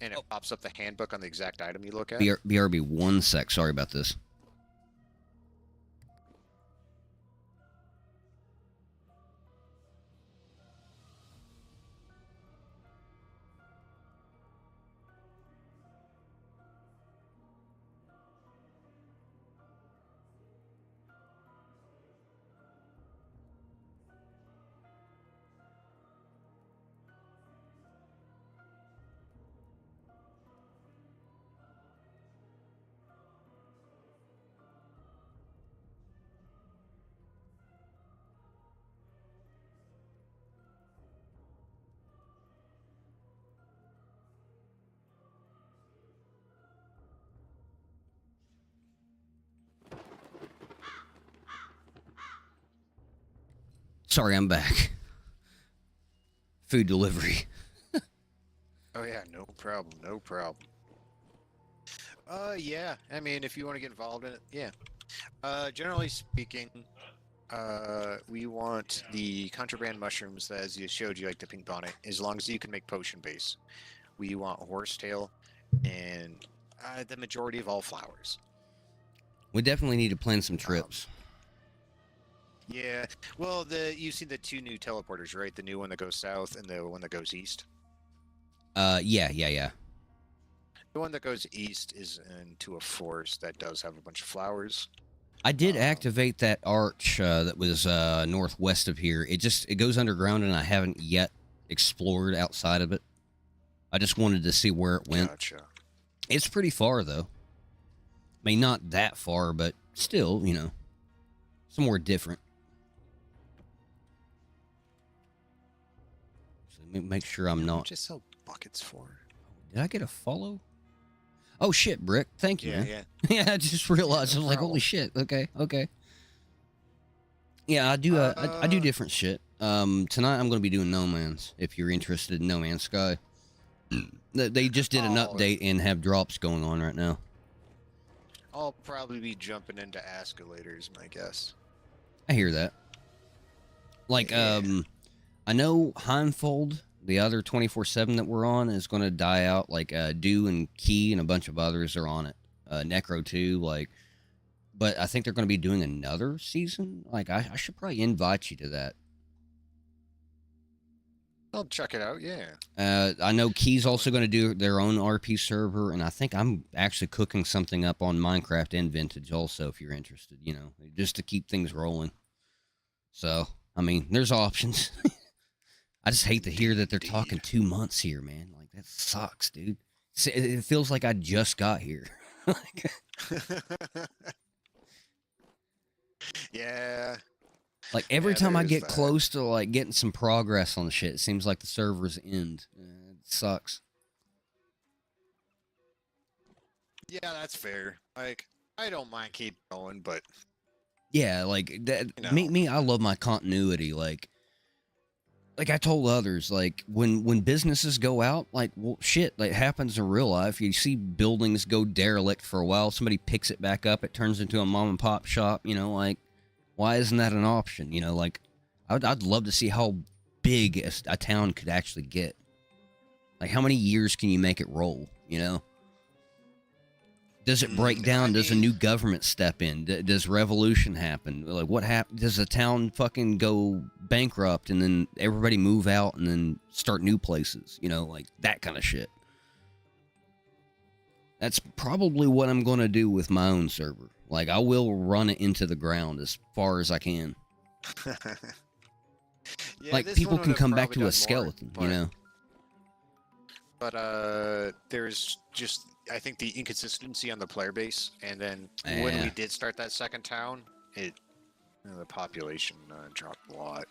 and it pops up the handbook on the exact item you look at. BRB, 1 sec. Sorry about this. Sorry, I'm back. Food delivery. Oh yeah, no problem, no problem. Yeah. I mean, if you want to get involved in it, yeah. Generally speaking, we want the contraband mushrooms that, as you showed you, like the pink bonnet, as long as you can make potion base. We want horsetail and the majority of all flowers. We definitely need to plan some trips. Yeah. Well, you've seen the 2 new teleporters, right? The new one that goes south and the one that goes east. Yeah. The one that goes east is into a forest that does have a bunch of flowers. I did activate that arch that was northwest of here. It goes underground, and I haven't yet explored outside of it. I just wanted to see where it went. Gotcha. It's pretty far, though. I mean, not that far, but still, you know, somewhere different. So make sure I'm not. Just sell buckets for. Did I get a follow? Oh shit, Brick! Thank you. Yeah, man. yeah. Yeah, I just realized. I was like, holy shit. Okay. Yeah, I do. I do different shit. Tonight I'm going to be doing No Man's. If you're interested in No Man's Sky, they just did an update and have drops going on right now. I'll probably be jumping into escalators, my guess. I hear that. Like, I know Heimfold, the other 24/7 that we're on, is going to die out. Like, Dew and Key and a bunch of others are on it. Necro too. Like, but I think they're going to be doing another season. Like, I should probably invite you to that. I'll check it out. Yeah. I know Key's also going to do their own RP server, and I think I'm actually cooking something up on Minecraft and Vintage also, if you're interested, you know, just to keep things rolling. So, I mean, there's options. I just hate to hear that they're talking 2 months here, man. Like, that sucks, dude. It feels like I just got here. Yeah. Like, every time I get close to, like, getting some progress on the shit, it seems like the servers end. It sucks. Yeah, that's fair. Like, I don't mind keep going, but... Yeah, like, that, You know. me, I love my continuity. Like I told others, like, when businesses go out, like, well, shit, like, happens in real life. You see buildings go derelict for a while. Somebody picks it back up. It turns into a mom and pop shop, you know, like, why isn't that an option? You know, like, I'd love to see how big a town could actually get. Like, how many years can you make it roll, you know? Does it break down? Does a new government step in? Does revolution happen? Like, what happens? Does a town fucking go bankrupt and then everybody move out and then start new places? You know, like that kind of shit. That's probably what I'm going to do with my own server. Like, I will run it into the ground as far as I can. Yeah, like, this people one can would've come back probably to done a skeleton, more, you know? But there's just, I think, the inconsistency on the player base, and then when Yeah. we did start that second town, the population dropped a lot.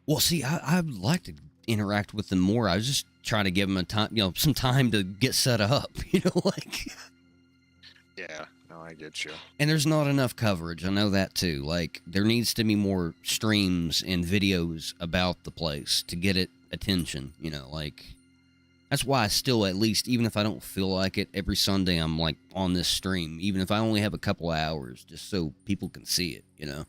Well, see, I'd like to interact with them more. I was just trying to give them some time to get set up, you know, like. Yeah, no, I get you. And there's not enough coverage. I know that too. Like, there needs to be more streams and videos about the place to get it attention, you know, like. That's why I still, at least, even if I don't feel like it, every Sunday I'm, like, on this stream, even if I only have a couple hours, just so people can see it, you know?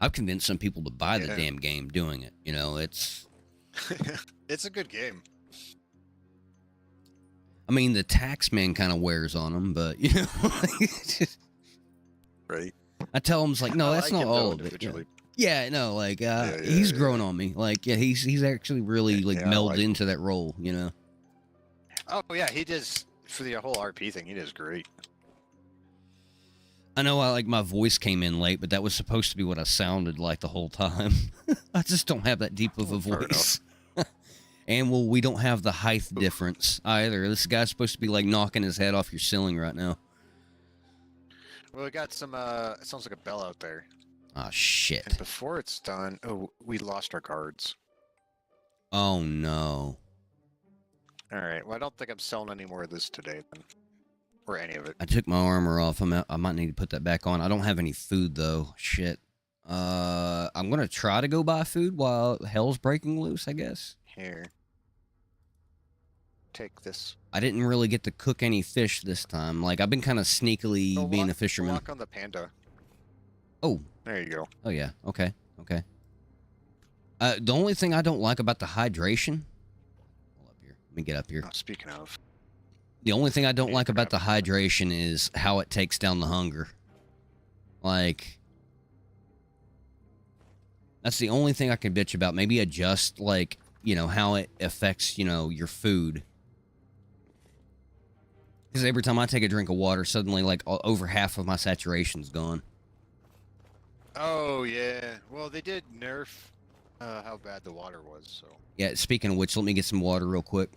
I've convinced some people to buy the damn game doing it, you know? It's... It's a good game. I mean, the taxman kind of wears on them, but, you know? Right. I tell him, it's like, no, I that's like not him, all though, of it. individually. Yeah, no, like, he's grown on me. Like, yeah, he's actually really, like, I melded like into that role, you know? Oh, yeah, he does, for the whole RP thing, he does great. I know my voice came in late, but that was supposed to be what I sounded like the whole time. I just don't have that deep of a voice. And, well, we don't have the height difference either. This guy's supposed to be, like, knocking his head off your ceiling right now. Well, we got some, it sounds like a bell out there. Ah, shit. And before it's done, we lost our guards. Oh, no. Alright, well, I don't think I'm selling any more of this today, then. Or any of it. I took my armor off. I might need to put that back on. I don't have any food, though. Shit. I'm gonna try to go buy food while hell's breaking loose, I guess. Here. Take this. I didn't really get to cook any fish this time. Like, I've been kind of sneakily being a fisherman. Walk on the panda. Oh. There you go. Oh, yeah. Okay. Okay. The only thing I don't like about the hydration... Hold up here. Let me get up here. Oh, speaking of... The only thing I don't like about the hydration is how it takes down the hunger. Like... That's the only thing I can bitch about. Maybe adjust, like, you know, how it affects, you know, your food. Because every time I take a drink of water, suddenly, like, over half of my saturation's gone. Oh, yeah. Well, they did nerf how bad the water was, so... Yeah, speaking of which, let me get some water real quick.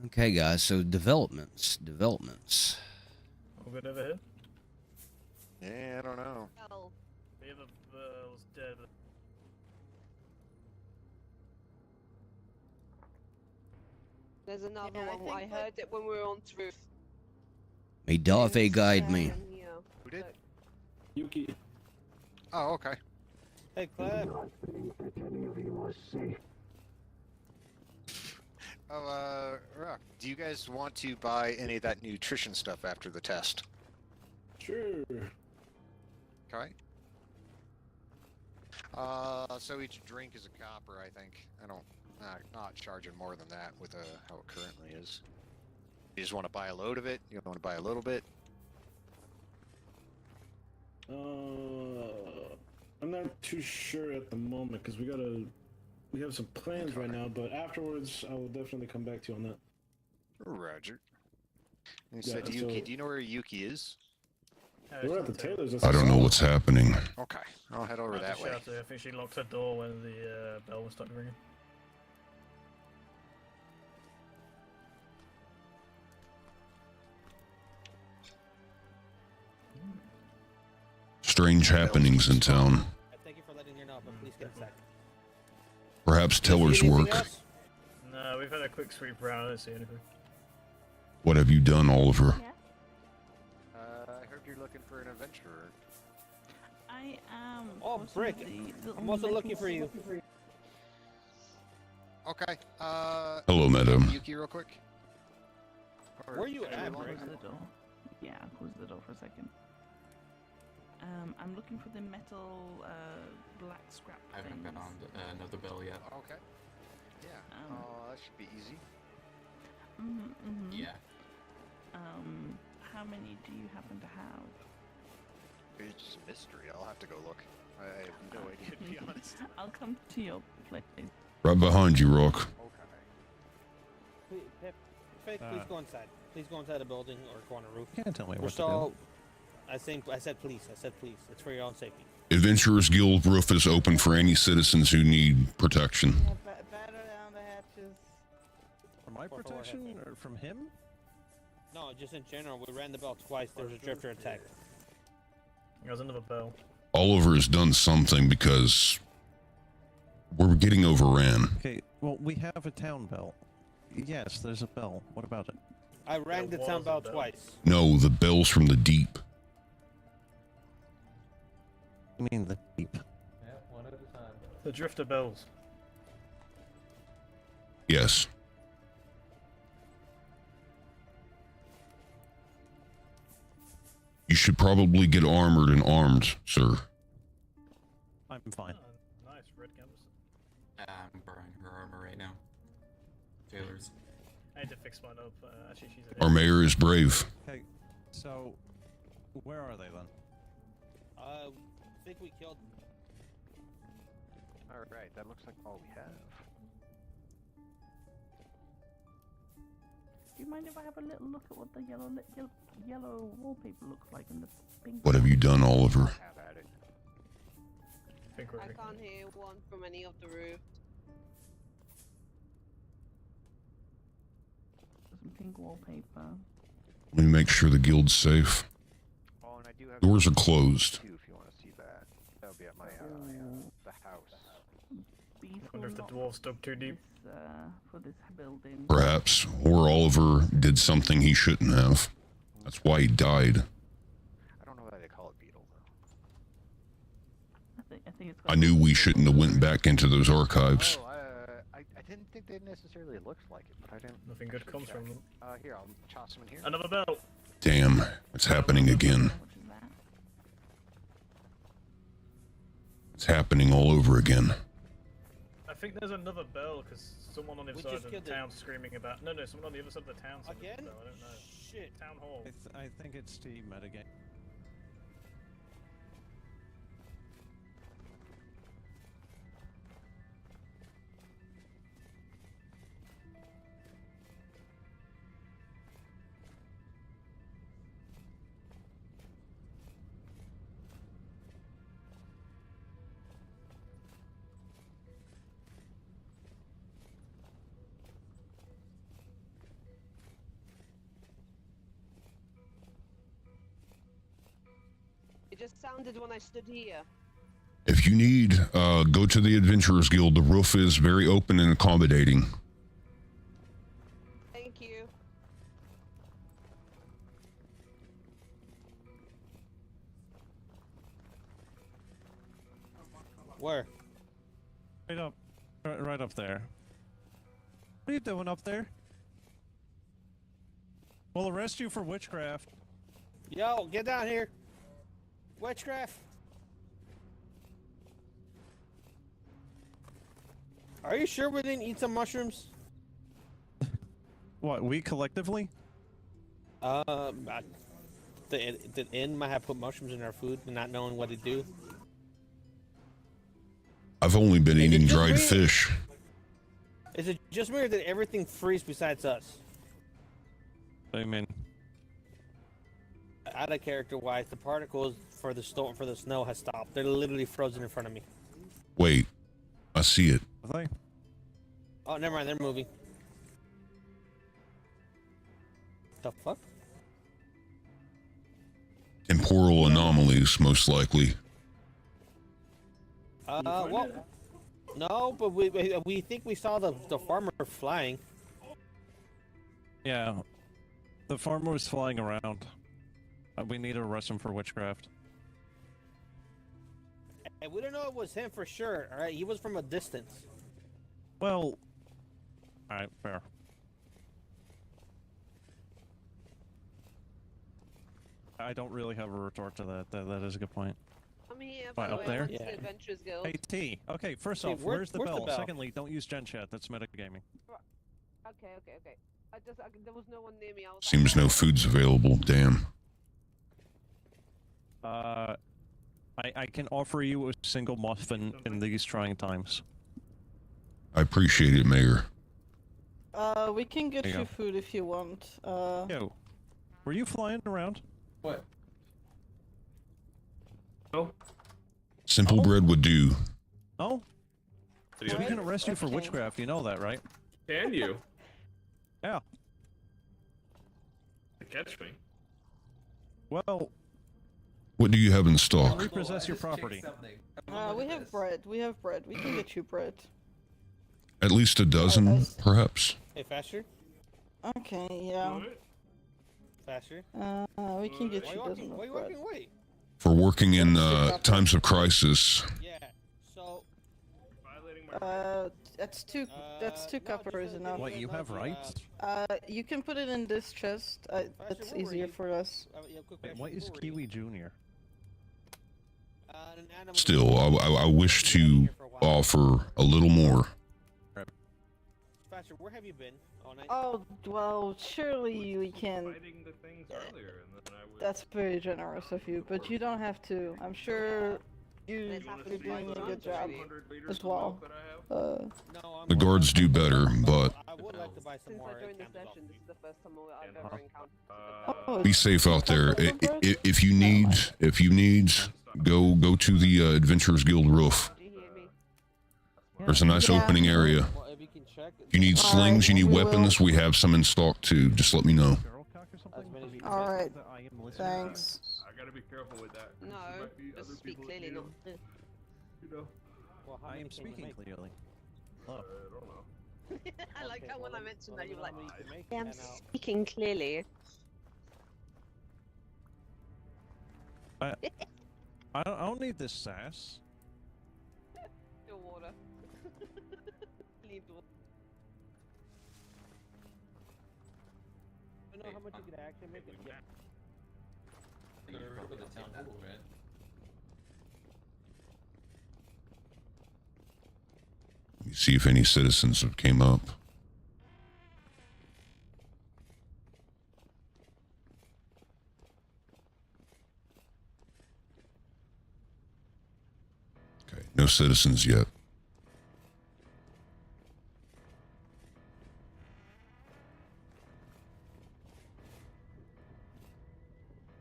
Okay, guys, so developments. All good over here? Yeah, I don't know. The other was dead. There's another one. I heard it when we were on the roof. May Darthe guide me. Who did? Yuki. Oh, okay. Hey, Claire. Oh, Rock, do you guys want to buy any of that nutrition stuff after the test? Sure. Okay. So each drink is a copper, I think. I don't, not charging more than that with how it currently is. You just want to buy a load of it? You want to buy a little bit? I'm not too sure at the moment because we have some plans right now, but afterwards I will definitely come back to you on that. Roger. And you said Yuki. Do you know where Yuki is? We're at the Taylor's. I don't know what's happening. Okay, I'll head over that way. I think she locked her door when the bell was starting ringing. Strange happenings in town. Thank you for letting her know, but please get a sec. Perhaps Teller's work. No, we've had a quick sweep around. I don't see anything. What have you done, Oliver? I heard you're looking for an adventurer. I am. Oh, Brick. I'm also looking for you. Okay. Hello, madam. Yuki, real quick. Where are you at, Brick? Close the door. Yeah, close the door for a second. I'm looking for the metal black scrap I haven't been on another bell yet. Okay. Yeah. That should be easy. Yeah. How many do you happen to have? It's just a mystery. I'll have to go look. I have no idea, to be honest. I'll come to your place. Right behind you, Rock. Please go inside. Please go inside the building or go on the roof. You can't tell me We're what still... to do. I said please. It's for your own safety. Adventurers Guild roof is open for any citizens who need protection. Batter down the hatches. For my protection or from him? No, just in general. We rang the bell twice. There was a drifter attack. There's another bell. Oliver has done something because we're getting overran. Okay, well, we have a town bell. Yes, there's a bell. What about it? I rang the town bell twice. No, the bells from the deep. I mean the deep. Yeah, one at a time. The drifter bells. Yes. You should probably get armored and armed, sir. I'm fine. Nice, red canvas. I'm burning her armor right now. Taylor's. I had to fix mine up. Actually, she's a Our mayor is brave. Okay, so where are they then? I think we killed them. Alright, that looks like all we have. Do you mind if I have a little look at what the yellow wallpaper looks like in the pink? What have you done, Oliver? Have at it. I can't hear one from any of the roofs. Some pink wallpaper. Let me make sure the guild's safe. Oh, and I do have Doors are closed. two The house. Bees I wonder if the will dwarves dug too deep. for this building. Perhaps, or Oliver did something he shouldn't have. That's why he died. I don't know why they call it beetle though. I think it's. I knew we shouldn't have went back into those archives. Oh, I didn't think they necessarily looked like it, but I didn't. Nothing good comes from them. Here, I'll toss them in here. Another bell. Damn, it's happening again. It's happening all over again. I think there's another bell because someone on the other We side just of the killed it. town's screaming about. No, someone on the other side of the town. Again? Bell. I don't know. Shit. Town hall. I think it's the metagame. It just sounded when I stood here. If you need, go to the Adventurers Guild. The roof is very open and accommodating. Thank you. Where? Right up. Right up there. What are you doing up there? We'll arrest you for witchcraft. Yo, get down here. Witchcraft. Are you sure we didn't eat some mushrooms? What, we collectively? The inn might have put mushrooms in our food and not knowing what to do. I've only been Is it eating just dried me? fish. Is it just me or did everything freeze besides us? What do you mean? Out of character wise, the particles for the storm for the snow has stopped. They're literally frozen in front of me. Wait, I see it. Oh, never mind. They're moving. The fuck? Temporal anomalies, most likely. Well, no, but we think we saw the farmer flying. Yeah. The farmer was flying around. We need to arrest him for witchcraft. And we don't know it was him for sure. All right, he was from a distance. Well, alright, fair. I don't really have a retort to that. That is a good point. I'm here. Why, by up the way, there? I'm to the Adventurers Guild. Hey, T. Okay, first See, off, where's the bell? bell? Secondly, don't use Gen Chat. That's metagaming. Okay. There was no one near me. I was Seems no food's available. Damn. I can offer you a single muffin in these trying times. I appreciate it, Mayor. We can get There you you go. food if you want. Yo, were you flying around? What? Simple bread would do. Oh? We can arrest you for Okay. witchcraft, you know that, right? Can you? Yeah. Catch me. Well, What do you have in stock? repossess your property. We have bread. We have bread. We can get you bread. At least a dozen, perhaps. Hey, faster, Okay, yeah. faster. We can get Why you you dozen walking? of Why you bread. walking away? For working in times of crisis. Yeah. So. That's two copper is enough. What, you have rights? You can put it in this chest. It's where were easier you? for us. Yeah, quick Wait, question, what is where were Kiwi you? Jr.? An animal Still, I wish to offer a little more. Faster, where have you been all night? Oh, well, surely we can. That's very generous of you, but you don't have to. I'm sure you're doing a good job as well. The guards do better, but I would like to buy some Since more. I joined the candles session, this is the first time I've ever encountered. Oh, be safe out there. If you need, go to the Adventurers Guild roof. Do you hear me? There's a nice opening area. Well, if you can check. If you need slings, you need weapons, we have some in stock too. Just let me know. Alright. Thanks. I gotta be careful with that. No, just speak clearly, not. Well, how I many am can you speaking make? clearly. Hello. I like how when I mentioned that you were like, I I'm speaking clearly. I don't need this sass. Your water. Leave the water. I don't know how much you could actually make it. Yeah. Let me see if any citizens have came up. Okay, no citizens yet.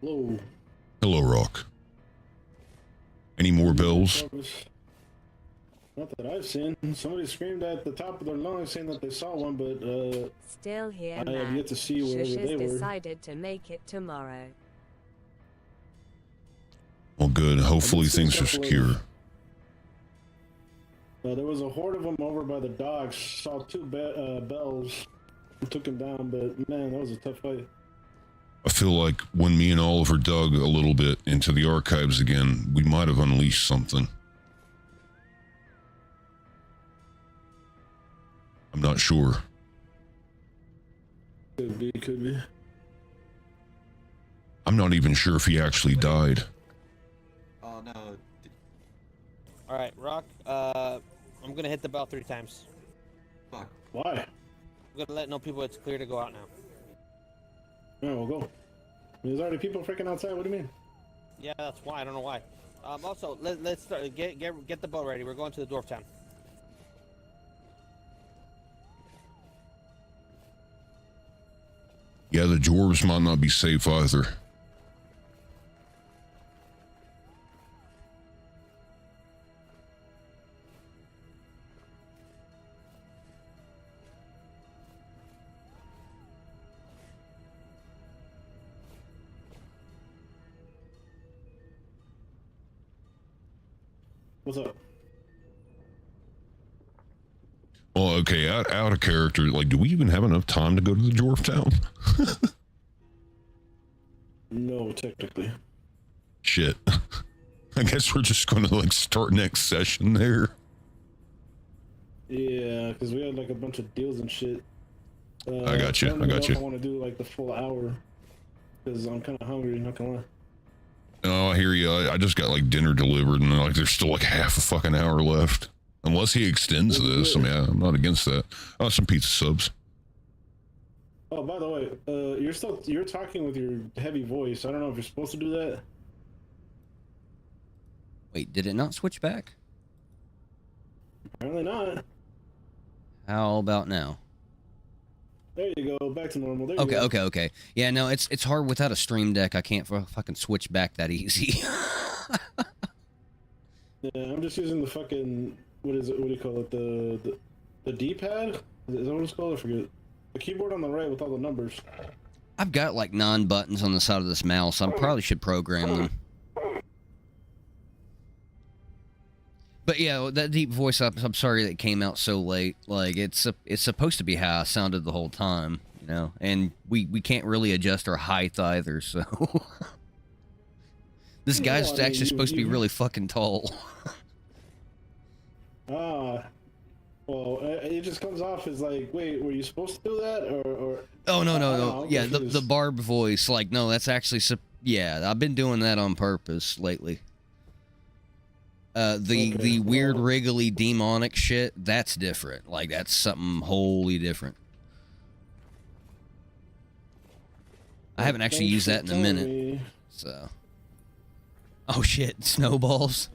Hello. Hello, Rock. Any more bells? Not that I've seen. Somebody screamed at the top of their lungs saying that they saw one, but Still here, I have Matt. yet to see wherever Shush they has were. decided to make it tomorrow. Well, good. Hopefully see a things are couple of- secure. There was a horde of them over by the docks. Saw two bells. Took them down, but man, that was a tough fight. I feel like when me and Oliver dug a little bit into the archives again, we might have unleashed something. I'm not sure. Could be, could be. I'm not even sure if he actually died. Oh no. All right, Rock. I'm gonna hit the bell 3 times. Fuck. Why? I'm gonna let know people it's clear to go out now. Yeah, we'll go. There's already people freaking outside. What do you mean? Yeah, that's why. I don't know why. Also, let's start. Get the boat ready. We're going to the dwarf town. Yeah, the dwarves might not be safe either. What's up? Well, okay, out of character, like, do we even have enough time to go to the dwarf town? No, technically. Shit. I guess we're just going to, like, start next session there. Yeah, because we had like a bunch of deals and shit. I got you. don't I know got if you. I want to do like the full hour because I'm kind of hungry. Not gonna lie. Oh, I hear you. I just got, like, dinner delivered, and, like, there's still, like, half a fucking hour left. Unless he extends this. I mean, I'm not against that. Oh, some pizza subs. Oh, by the way, you're talking with your heavy voice. I don't know if you're supposed to do that. Wait, did it not switch back? Apparently not. How about now? There you go. Back to normal. There you Okay, go. okay. Yeah, no, it's hard without a stream deck. I can't fucking switch back that easy. Yeah, I'm just using the fucking what is it? What do you call it? The D-pad? Is that what it's called? I forget. The keyboard on the right with all the numbers. I've got like 9 buttons on the side of this mouse. I probably should program them. But yeah, that deep voice, I'm sorry that it came out so late. Like, it's supposed to be how I sounded the whole time, you know? And we can't really adjust our height either, so... This guy's Well, I mean, actually supposed to be really fucking tall. Well, it just comes off as like, wait, were you supposed to do that, or? Oh, no. I'm Yeah, the confused. barb voice, like, no, that's actually... Yeah, I've been doing that on purpose lately. The weird wriggly demonic shit, that's different. Like, that's something wholly different. I haven't actually Thanks used for that in a telling minute, me. so... Oh shit, snowballs.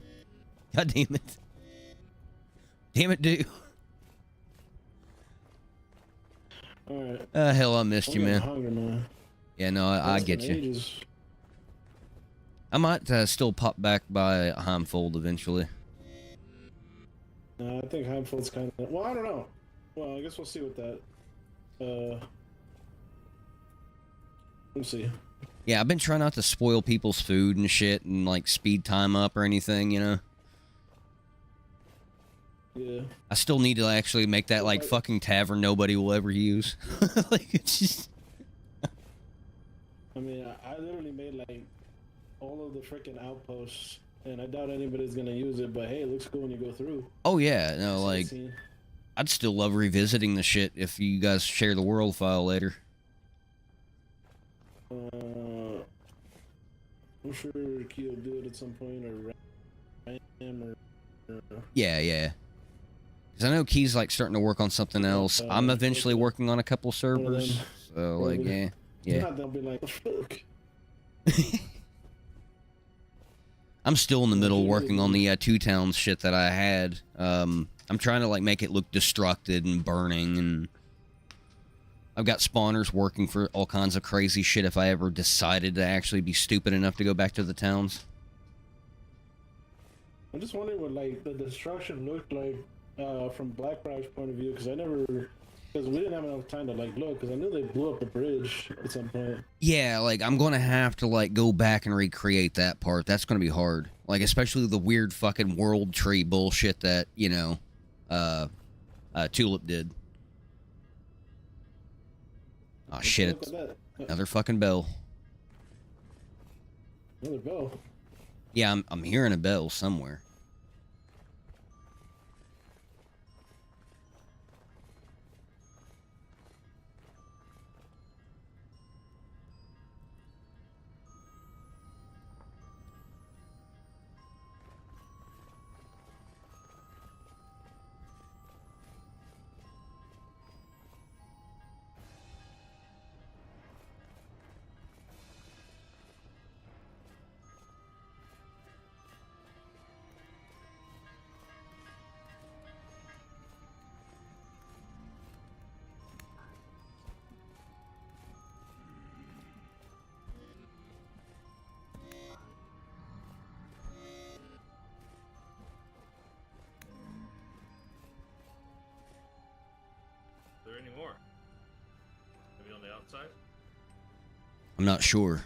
God damn it. Damn it, dude. Alright. Hell, I missed you, I'm man. getting hungry, man. Yeah, no, I It's get been you. ages. I might still pop back by Heimfold eventually. I think Heimfold's kind of... Well, I don't know. Well, I guess we'll see with that. We'll see. Yeah, I've been trying not to spoil people's food and shit and, like, speed time up or anything, you know? Yeah. I still need to actually make that like fucking tavern nobody will ever use. Like it's just. I mean, I literally made like all of the freaking outposts, and I doubt anybody's gonna use it. But hey, it looks cool when you go through. Oh yeah, no, like Scene. I'd still love revisiting the shit if you guys share the world file later. I'm sure Key will do it at some point, or Ram, or Yeah, yeah. Because I know Key's like starting to work on something else. I'm eventually working on a couple servers. So like, yeah, yeah. They'll be like, fuck. I'm still in the middle working on the Two Towns shit that I had. I'm trying to like make it look destructed and burning, and I've got spawners working for all kinds of crazy shit if I ever decided to actually be stupid enough to go back to the towns. I'm just wondering what like the destruction looked like from Blackbriar's point of view, because we didn't have enough time to like look, because I knew they blew up a bridge at some point. Yeah, like I'm gonna have to like go back and recreate that part. That's gonna be hard. Like especially the weird fucking world tree bullshit that, you know, Tulip did. Oh shit, it's another fucking bell. Another bell? Yeah, I'm hearing a bell somewhere. Is there any more? Maybe on the outside? I'm not sure.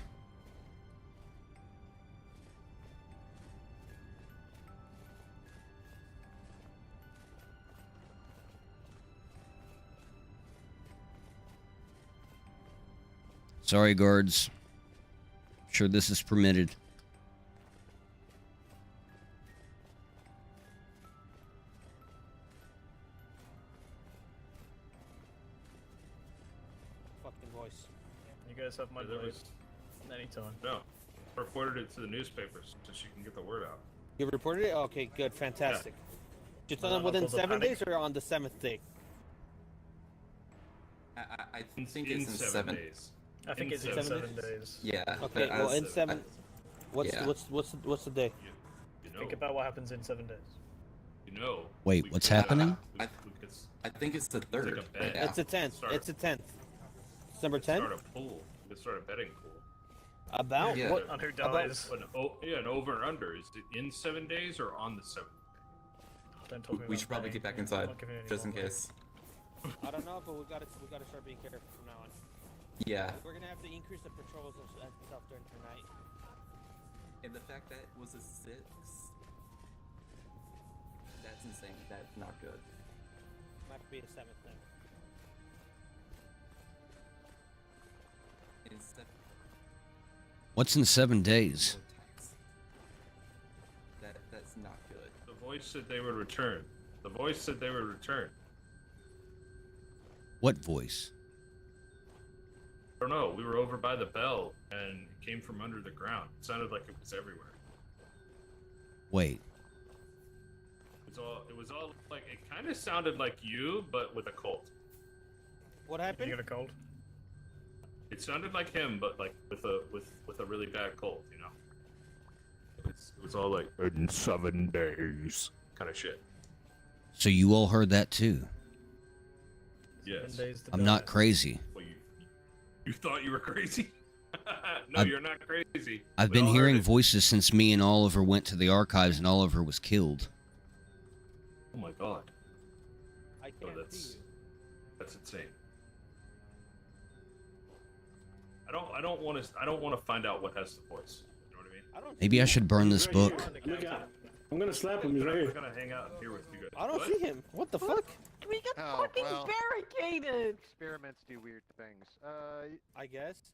Sorry, guards. Sure this is permitted. Fucking voice. You guys have my voice anytime. No. I reported it to the newspapers so she can get the word out. You reported it? Okay, good, fantastic. Did you tell them within 7 days or on the 7th day? I think it's in 7 days. I think it's in 7 days. Yeah. Okay, well in 7. What's the day? You know, Think about what happens in 7 days. you know. Wait, what's happening? I think it's the 3rd. Like a bet. It's the 10th. It's the 10th. December 10th? Start a pool. We could start a betting pool. About what? On who dies? An over and under. Is it in 7 days or on the 7th? Don't talk We should probably get back inside, just in case. I don't know, but we gotta start being careful from now on. Yeah. We're gonna have to increase the patrols and stuff during the night. And the fact that it was a 6, that's insane. That's not good. Might be a 7th then. What's in 7 days? That's not good. The voice said they would return. The voice said they would return. What voice? I don't know. We were over by the bell and it came from under the ground. It sounded like it was everywhere. Wait. It was all like, it kind of sounded like you, but with a cold. What happened? You got a cold? It sounded like him, but like with a really bad cold, you know. It was all like in 7 days kind of shit. So you all heard that too? Yes. I'm not crazy. Well, you thought you were crazy? No, you're not crazy. I've We been all hearing heard it. voices since me and Oliver went to the archives and Oliver was killed. Oh my god. I can't see you. That's insane. I don't want to find out what has the voice. You know what I mean? Maybe I should burn this book. I'm gonna slap him. He's right I'm here. gonna hang out here with you guys. I don't What? see him. What the fuck? We got Oh, fucking well. barricaded. Experiments do weird things. I guess.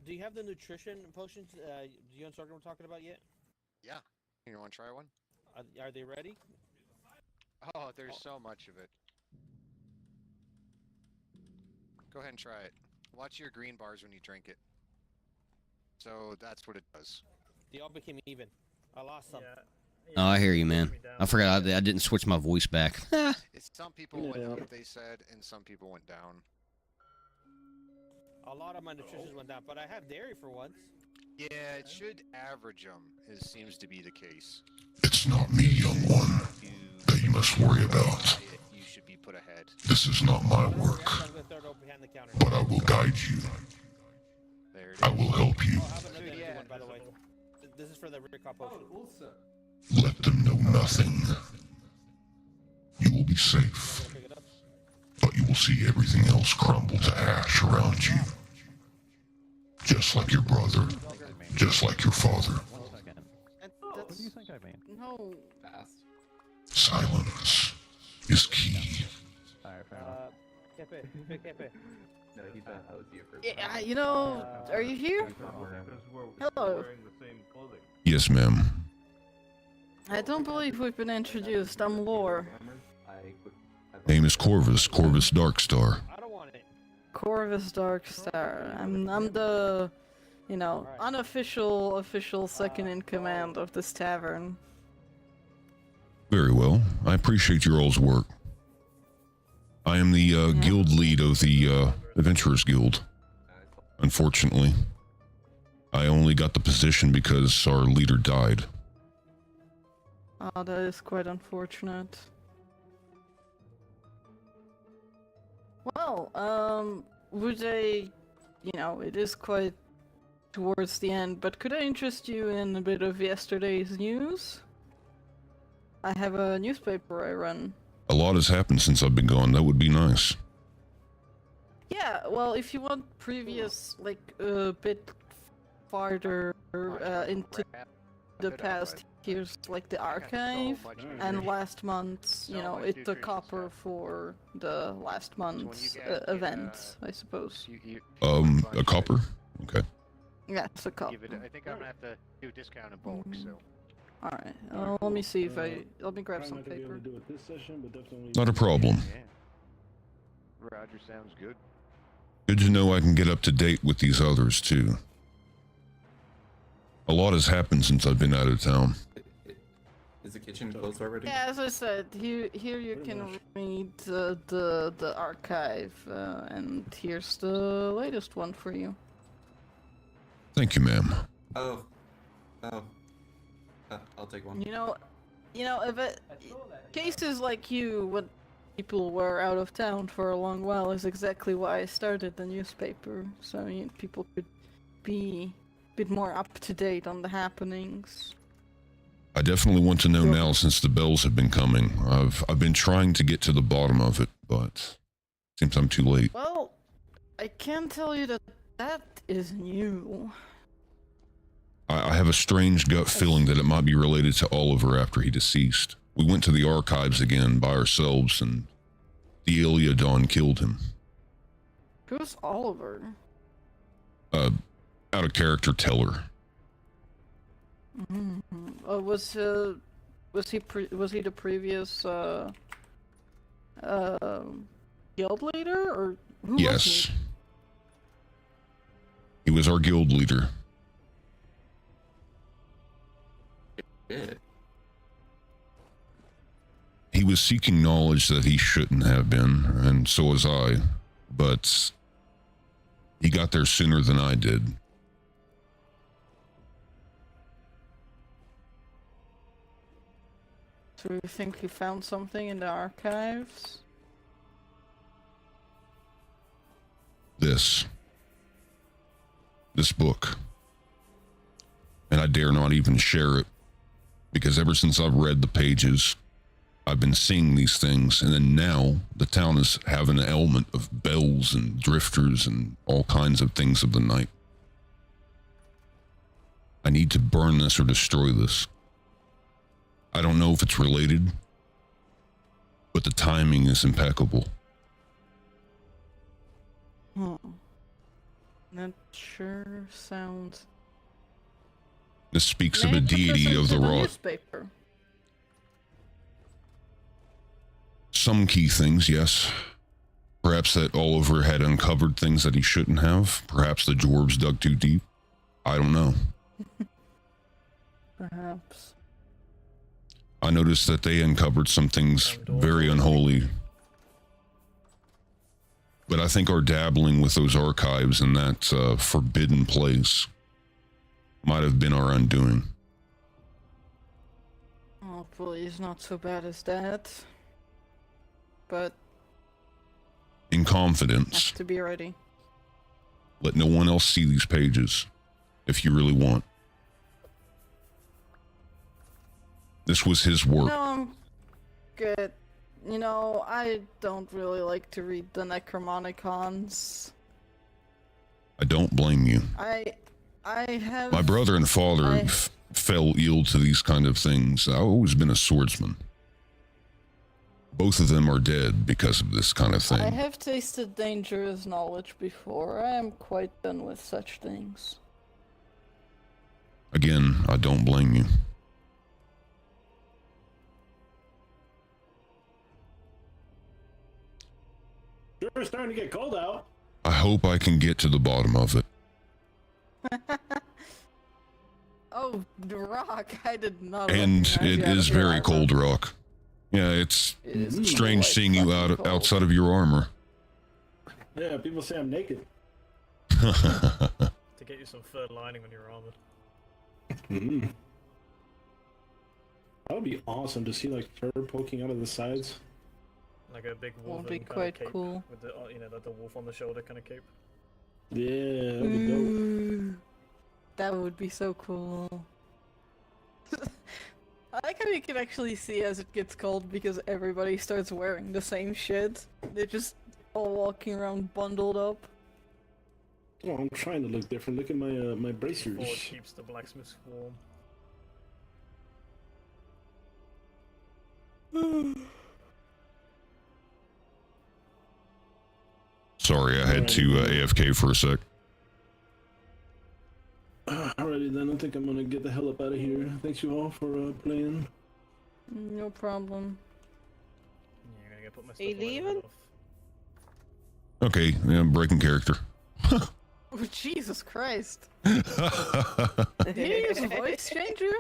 Do you have the nutrition potions? You and Sorghum were talking about yet? Yeah. You want to try one? Are they ready? Oh, there's so much of it. Go ahead and try it. Watch your green bars when you drink it. So that's what it does. They all became even. I lost some. Oh, I hear you, man. I forgot I didn't switch my voice back. It's some people went up, they said, and some people went down. A lot of my nutrition went down, but I have dairy for once. Yeah, it should average them. It seems to be the case. It's not me, young one, that you must worry about. You should be put ahead. This is not my work, I'm gonna throw it over behind the counter. but I will guide you. There it is. I will help you. Oh, I have another empty one, by the way. This is for the recall potion. Also, Let them know nothing. You will be safe, Pick it up. but you will see everything else crumble to ash around you. Just like your brother, just like your father. What do you think I mean? No. Fast. Silence is key. Alright, fair enough. Kepe. No, he thought I was the first. Yeah, you know, are you here? Hello. Wearing the same clothing. Yes, ma'am. I don't believe we've been introduced. I'm Lore. Name is Corvus, Corvus Darkstar. I don't want it. Corvus Darkstar. I'm the, you know, unofficial second in command of this tavern. Very well. I appreciate your all's work. I am the guild lead of the Adventurers Guild. Unfortunately, I only got the position because our leader died. Oh, that is quite unfortunate. Well, would I, you know, it is quite towards the end, but could I interest you in a bit of yesterday's news? I have a newspaper I run. A lot has happened since I've been gone. That would be nice. Yeah, well, if you want previous, like, a bit farther into the past, here's, like, the archive, and last month's, you know, it's the copper for the last month's event, I suppose. A copper? Okay. Yeah, it's a copper. I think I'm gonna have to do a discount in bulk, so. Alright, let me see if let me grab some paper. Not a problem. Roger, sounds good. Good to know I can get up to date with these others, too. A lot has happened since I've been out of town. Is the kitchen closed already? Yeah, as I said, here you can read the archive, and here's the latest one for you. Thank you, ma'am. Oh. I'll take one. You know, if cases like you, when people were out of town for a long while, is exactly why I started the newspaper, so people could be a bit more up to date on the happenings. I definitely want to know now since the bells have been coming. I've been trying to get to the bottom of it, but seems I'm too late. Well, I can tell you that is new. I have a strange gut feeling that it might be related to Oliver after he deceased. We went to the archives again by ourselves, and the Iliodon killed him. Who's Oliver? Out of character teller. Was he the previous guild leader, or who Yes. was He was our guild leader. He was seeking knowledge that he shouldn't have been, and so was I, but he got there sooner than I did. So you think you found something in the archives? This book. And I dare not even share it, because ever since I've read the pages, I've been seeing these things, and then now the town is having an element of bells and drifters and all kinds of things of the night. I need to burn this or destroy this. I don't know if it's related, but the timing is impeccable. That sure sounds. This speaks of a deity of the raw. Newspaper. Some key things, yes. Perhaps that Oliver had uncovered things that he shouldn't have. Perhaps the dwarves dug too deep. I don't know. Perhaps. I noticed that they uncovered some things very unholy. But I think our dabbling with those archives in that forbidden place might have been our undoing. Hopefully he's not so bad as that. But in confidence, have to be ready. Let no one else see these pages, if you really want. This was his work. No, I'm good. You know, I don't really like to read the Necromonicons. I don't blame you. I have... My brother and father fell ill to these kind of things. I've always been a swordsman. Both of them are dead because of this kind of thing. I have tasted dangerous knowledge before. I am quite done with such things. Again, I don't blame you. Sure, it's starting to get cold out. I hope I can get to the bottom of it. Oh, the rock! I did not. And it is very cold rock. Yeah, it's strange seeing you outside of your armor. Yeah, people say I'm naked. To get you some fur lining on your armor. That would be awesome to see like fur poking out of the sides. Like a big wolf. Would be quite cool. With the the wolf on the shoulder kind of cape. Yeah, that would be dope. That would be so cool. I like how you can actually see as it gets cold because everybody starts wearing the same shit. They're just all walking around bundled up. Oh, I'm trying to look different. Look at my my bracers. Or it keeps the blacksmiths warm. Sorry, I had to AFK for a sec. Alrighty then, I think I'm gonna get the hell up out of here. Thanks you all for playing. No problem. Yeah, I'm gonna go put my Are you leaving? Okay, yeah, I'm breaking character. Oh, Jesus Christ. Did you use a voice changer?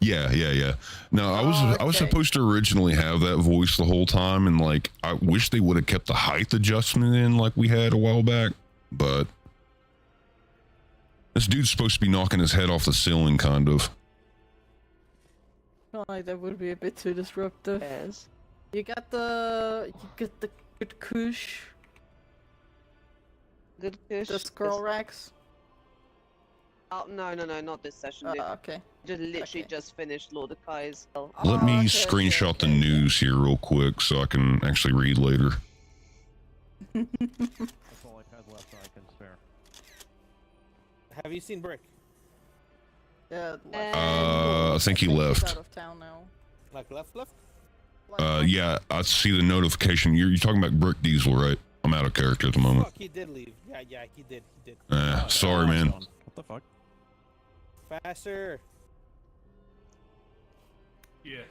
Yeah. No, I was supposed to originally have that voice the whole time, and like I wish they would have kept the height adjustment in like we had a while back, but this dude's supposed to be knocking his head off the ceiling, kind of. Oh, that would be a bit too disruptive. Yes. You got the good kush. Good kush. The scroll racks. Oh no, not this session. Dude. Okay. Just literally just finished Lord of Kai's. Let me screenshot the news here real quick so I can actually read later. That's all I had left that I can spare. Have you seen Brick? Yeah. I think he left. Out of town now. Like left? Yeah, I see the notification. You're talking about Brick Diesel, right? I'm out of character at the moment. Fuck, he did leave. Yeah, he did. Sorry, man. What the fuck? Faster. Yes.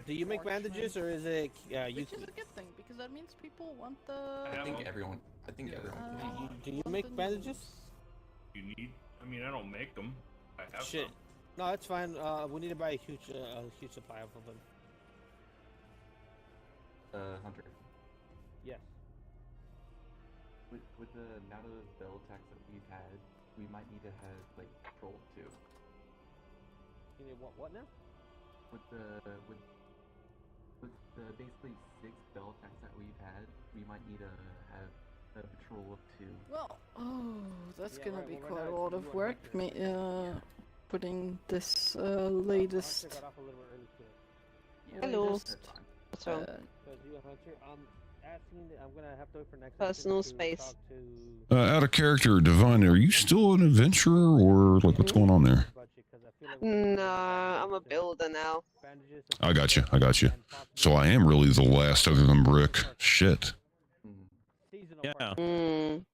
Do you make bandages or is it you? Which is a good thing because that means people want the. I think everyone. Do you make bandages? You need? I mean, I don't make them. I have Shit. some. No, that's fine. We need to buy a huge supply of them. Hunter. Yes. With the amount of bell attacks that we've had, we might need to have like patrol too. You need what now? With the basically 6 bell attacks that we've had, we might need to have a patrol of 2. Well, that's Yeah, gonna right, be well, quite right a now lot you of are work. Putting this latest. Hunter got off a little bit early today. Hello. latest, What's wrong? Because you, Hunter, I'm gonna have to wait for next Personal session to space. talk to... Out of character, Divine, are you still an adventurer or like what's going on there? No, I'm a builder now. I got you. I got you. So I am really the last other than Brick. Shit. Yeah. Mm.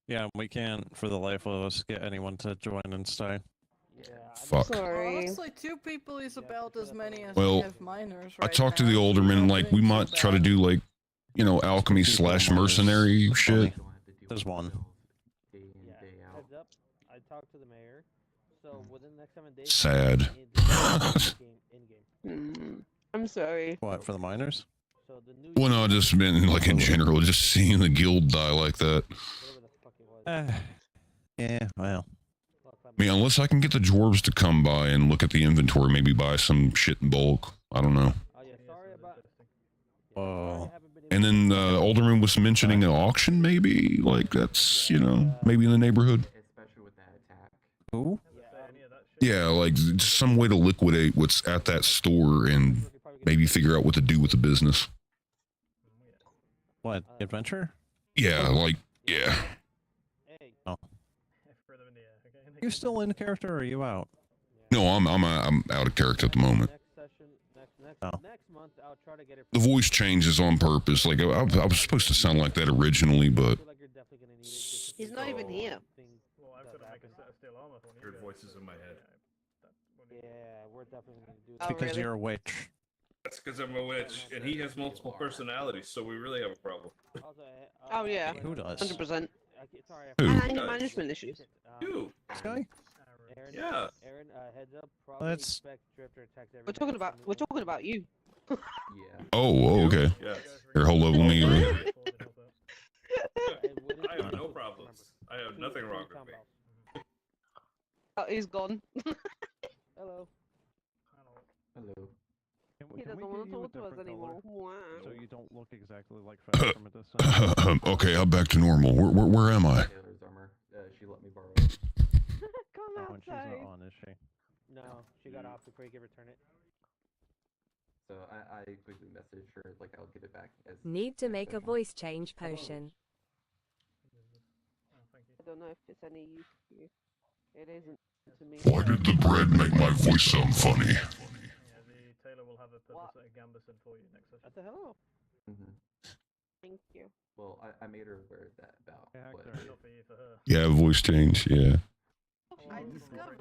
Yeah, we can't, for the life of us, get anyone to join and stay. Fuck. Sorry. Honestly, 2 people is about as many as Well, we have miners I right talked to now, the so alderman, we're like, not we doing might too try to bad. do, like, you know, alchemy slash mercenary shit. There's one. Heads up. I talked to the mayor. So within the next 7 days. Sad. I'm sorry. What, for the miners? Well, no, just been, like, in general, just seeing the guild die like that. Yeah, well. I mean, unless I can get the dwarves to come by and look at the inventory, maybe buy some shit in bulk. I don't know. Oh. And then the alderman was mentioning an auction, maybe? Like, that's, you know, maybe in the neighborhood. Who? Yeah, like, just some way to liquidate what's at that store and maybe figure out what to do with the business. What, adventure? Yeah, like, yeah. Oh. You still in character or are you out? No, I'm out of character at the moment. Oh. The voice changes on purpose. Like, I was supposed to sound like that originally, but He's not even here. Weird voices in my head. Yeah, we're definitely gonna do It's because you're a witch. That's because I'm a witch, and he has multiple personalities, so we really have a problem. Oh yeah. Who does? 100%. Who? And anger management issues. You. This guy? Yeah. Aaron, heads up. Let's. We're talking about you. oh, okay. Yes. Here, hold up, let me. I have no problems. I have nothing wrong with me. Oh, he's gone. Hello. Hello. He doesn't want to talk to us anymore. Wow. So you don't look exactly like Fat from a distance. Okay, I'm back to normal. Where am I? Taylor's armor. She let me borrow it. Come Oh, and she's outside. not on, is she? No, she got off before you could return it. So I quickly messaged her, like, I'll get it back as... Need to make a voice change potion. I don't know if it's any use to you. It isn't to me. Why did the bread make my voice sound funny? Yeah, the Taylor will have a purpose at Gambeson for you next session. What the hell? Thank you. Well, I made her aware of that about what... Not for you, for her. Yeah, voice change, yeah. I discovered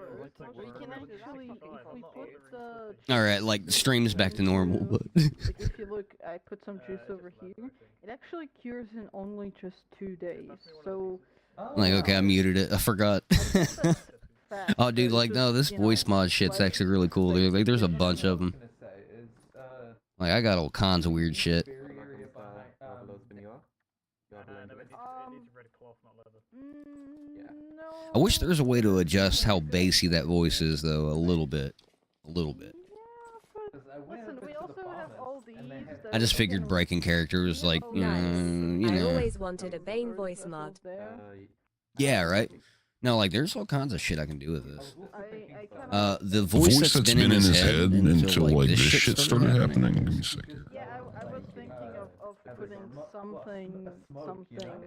we can actually, if we put the... All right, like, the stream's back to normal, but... Like, if you look, I put some juice over here. It actually cures in only just 2 days, so... Like, okay, I muted it. I forgot. Oh, dude, like, no, this voice mod shit's actually really cool, dude. Like, there's a bunch of them. Like, I got all kinds of weird shit. I wish there was a way to adjust how bassy that voice is, though, a little bit. A little bit. Listen, we also have all these I just figured breaking character was like, you I know. always wanted a Bane voice mod. Yeah, right? No, like, there's all kinds of shit I can do with this. The The voice voice that's been in his head until, like, this shit started happening. Give me a second. Yeah, I was thinking of putting something.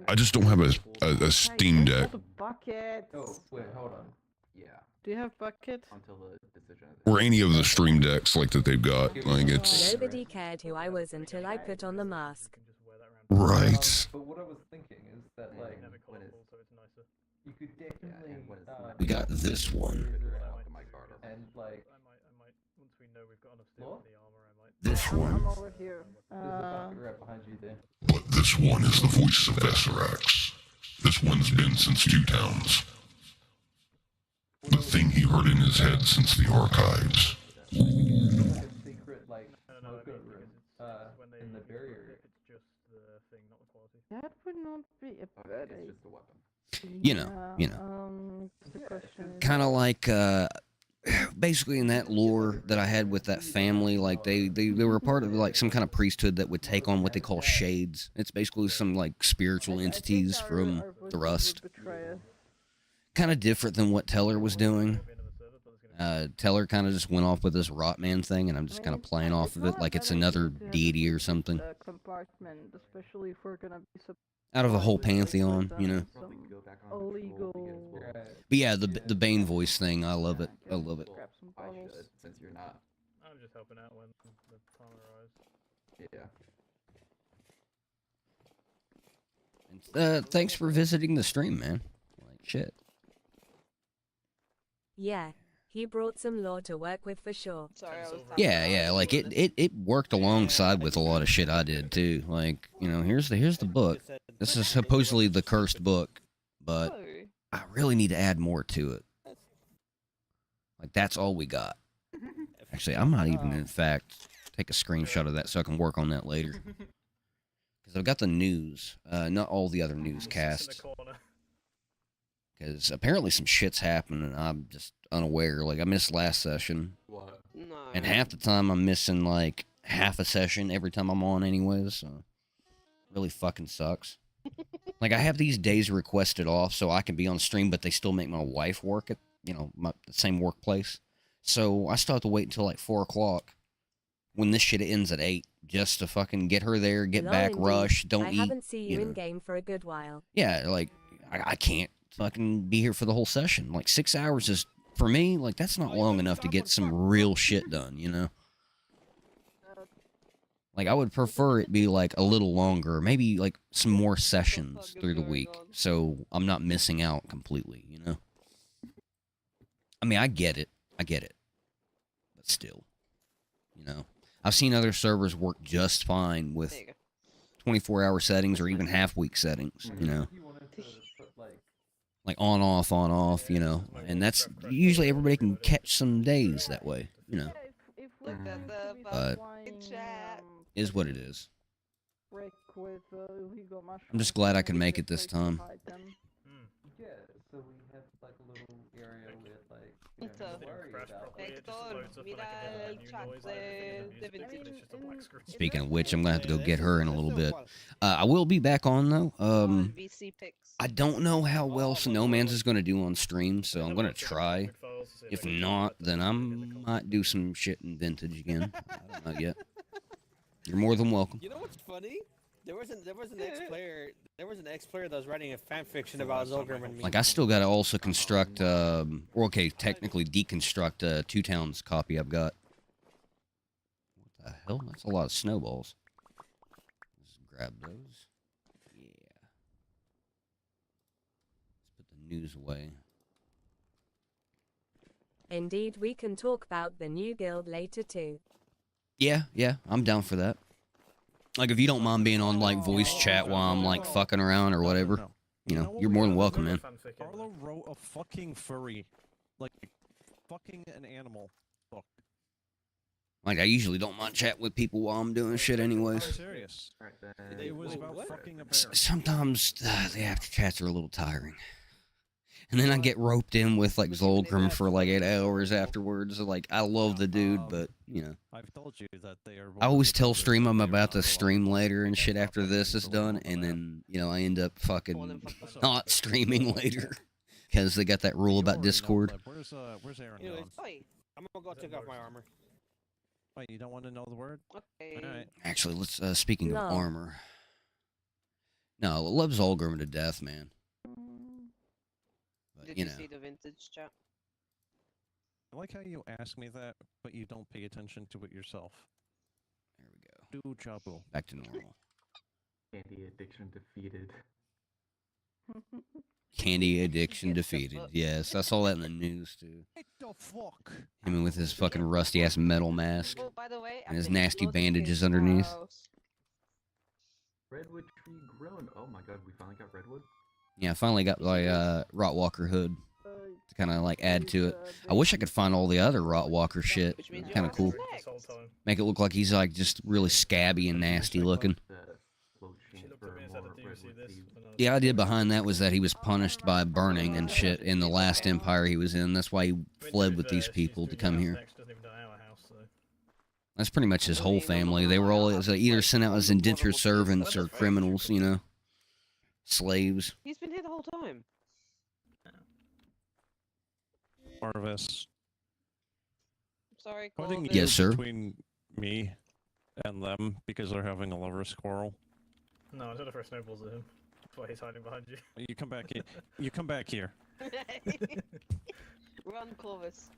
I just don't have a Steam Deck. Bucket. Oh, wait, hold on. Yeah. Do you have buckets? Until the decision. Or any of the Stream Decks, like, that they've got. Like, it's... Nobody cared who I was until I put on the mask. Right. But what I was thinking is that, like, when it's... You could definitely... We got this one. And, like... Once we know we've got enough steel in the armor, I might... This one. I'm over here. There's a bucket right behind you there. But this one is the voice of Esserax. This one's been since Two Towns. The thing he heard in his head since the archives. Secret, like, smoker room, in the barrier. It's just the thing, not the quality. That would not be a bad idea. It's just a weapon. You know. The question is... Kind of like, basically in that lore that I had with that family, like, they were a part of, like, some kind of priesthood that would take on what they call shades. It's basically some, like, spiritual entities from the Rust. Kind of different than what Teller was doing. Teller kind of just went off with this Rotman thing, and I'm just kind of playing off of it like it's another deity or something. Compartment, especially if we're gonna be Out of a whole pantheon, you know. illegal. But yeah, the Bane voice thing, I love it. I love it. not? I'm just helping out when the time arrives. Yeah. Thanks for visiting the stream, man. Like, shit. Yeah, he brought some lore to work with for sure. Sorry, I was Yeah, like it worked alongside with a lot of shit I did too. Like, you know, here's the book. This is supposedly the cursed book, but I really need to add more to it. Like, that's all we got. Actually, I might even, in fact, take a screenshot of that so I can work on that later. Because I've got the news, not all the other newscasts. Because apparently some shit's happening and I'm just unaware. Like, I missed last session. What? No. And half the time I'm missing, like, half a session every time I'm on anyways, so... Really fucking sucks. Like, I have these days requested off so I can be on stream, but they still make my wife work at, you know, the same workplace. So I still have to wait until, like, 4 o'clock when this shit ends at 8 just to fucking get her there, get back, rush, don't eat. I haven't seen you know. in game for a good while. Yeah, like, I can't fucking be here for the whole session. Like, 6 hours is, for me, like, that's not long enough to get some real shit done, you know? Like, I would prefer it be, like, a little longer, maybe, like, some more sessions through the week, so I'm not missing out completely, you know? I mean, I get it, but still, you know? I've seen other servers work just fine with 24-hour settings or even half-week settings, you know? Like, on, off, you know? And that's, usually everybody can catch some days that way, you know? But... is what it is. I'm just glad I can make it this time. Yeah, so we have like a little area with like, you know, don't worry about. Speaking of which, I'm gonna have to go get her in a little bit. I will be back on though. I don't know how well Snowman's is gonna do on stream, so I'm gonna try. If not, then I might do some shit in vintage again. I don't know yet. You're more than welcome. You know what's funny? There was an ex-player that was writing a fan fiction about Zolgrim and me. Like, I still gotta also construct, or okay, technically deconstruct Two Towns copy I've got. What the hell? That's a lot of snowballs. Let's grab those. Yeah. Let's put the news away. Indeed, we can talk about the new guild later too. Yeah, I'm down for that. Like, if you don't mind being on, like, voice chat while I'm, like, fucking around or whatever, you know, you're more than welcome, man. Carlo wrote a fucking furry, like, fucking an animal book. Like, I usually don't mind chatting with people while I'm doing shit anyways. Serious. It was about fucking a bear. Sometimes the after chats are a little tiring. And then I get roped in with, like, Zolgrim for, like, 8 hours afterwards. Like, I love the dude, but, you know. I've told you that they are... I always tell stream I'm about to stream later and shit after this is done, and then, you know, I end up fucking not streaming later. Because they got that rule about Discord. Where's Aaron gone? I'm gonna go take off my armor. Wait, you don't want to know the word? Okay. Alright. Actually, let's, speaking of armor. No, I love Zolgrim to death, man. Did you see the vintage chat? I like how you ask me that, but you don't pay attention to it yourself. There we go. Do chabu. Back to normal. Candy addiction defeated. Candy addiction defeated. Yes, I saw that in the news too. What the fuck? Him with his fucking rusty ass metal mask. Oh, by the way, and his nasty bandages underneath. Redwood tree grown. Oh my god, we finally got redwood. Yeah, I finally got like Rotwalker hood to kind of like add to it. I wish I could find all the other Rotwalker shit. Kind of cool. Make it look like he's like just really scabby and nasty looking. The idea behind that was that he was punished by burning and shit in the last empire he was in. That's why he fled with these people to come here. That's pretty much his whole family. They were all either sent out as indentured servants or criminals, you know. Slaves. He's been here the whole time. Marvis. Sorry, Putting yes, sir. Between me and them because they're having a lovers quarrel. No, I should have first snowballs at him. That's why he's hiding behind you. You come back here. You come back here. Run, Clovis.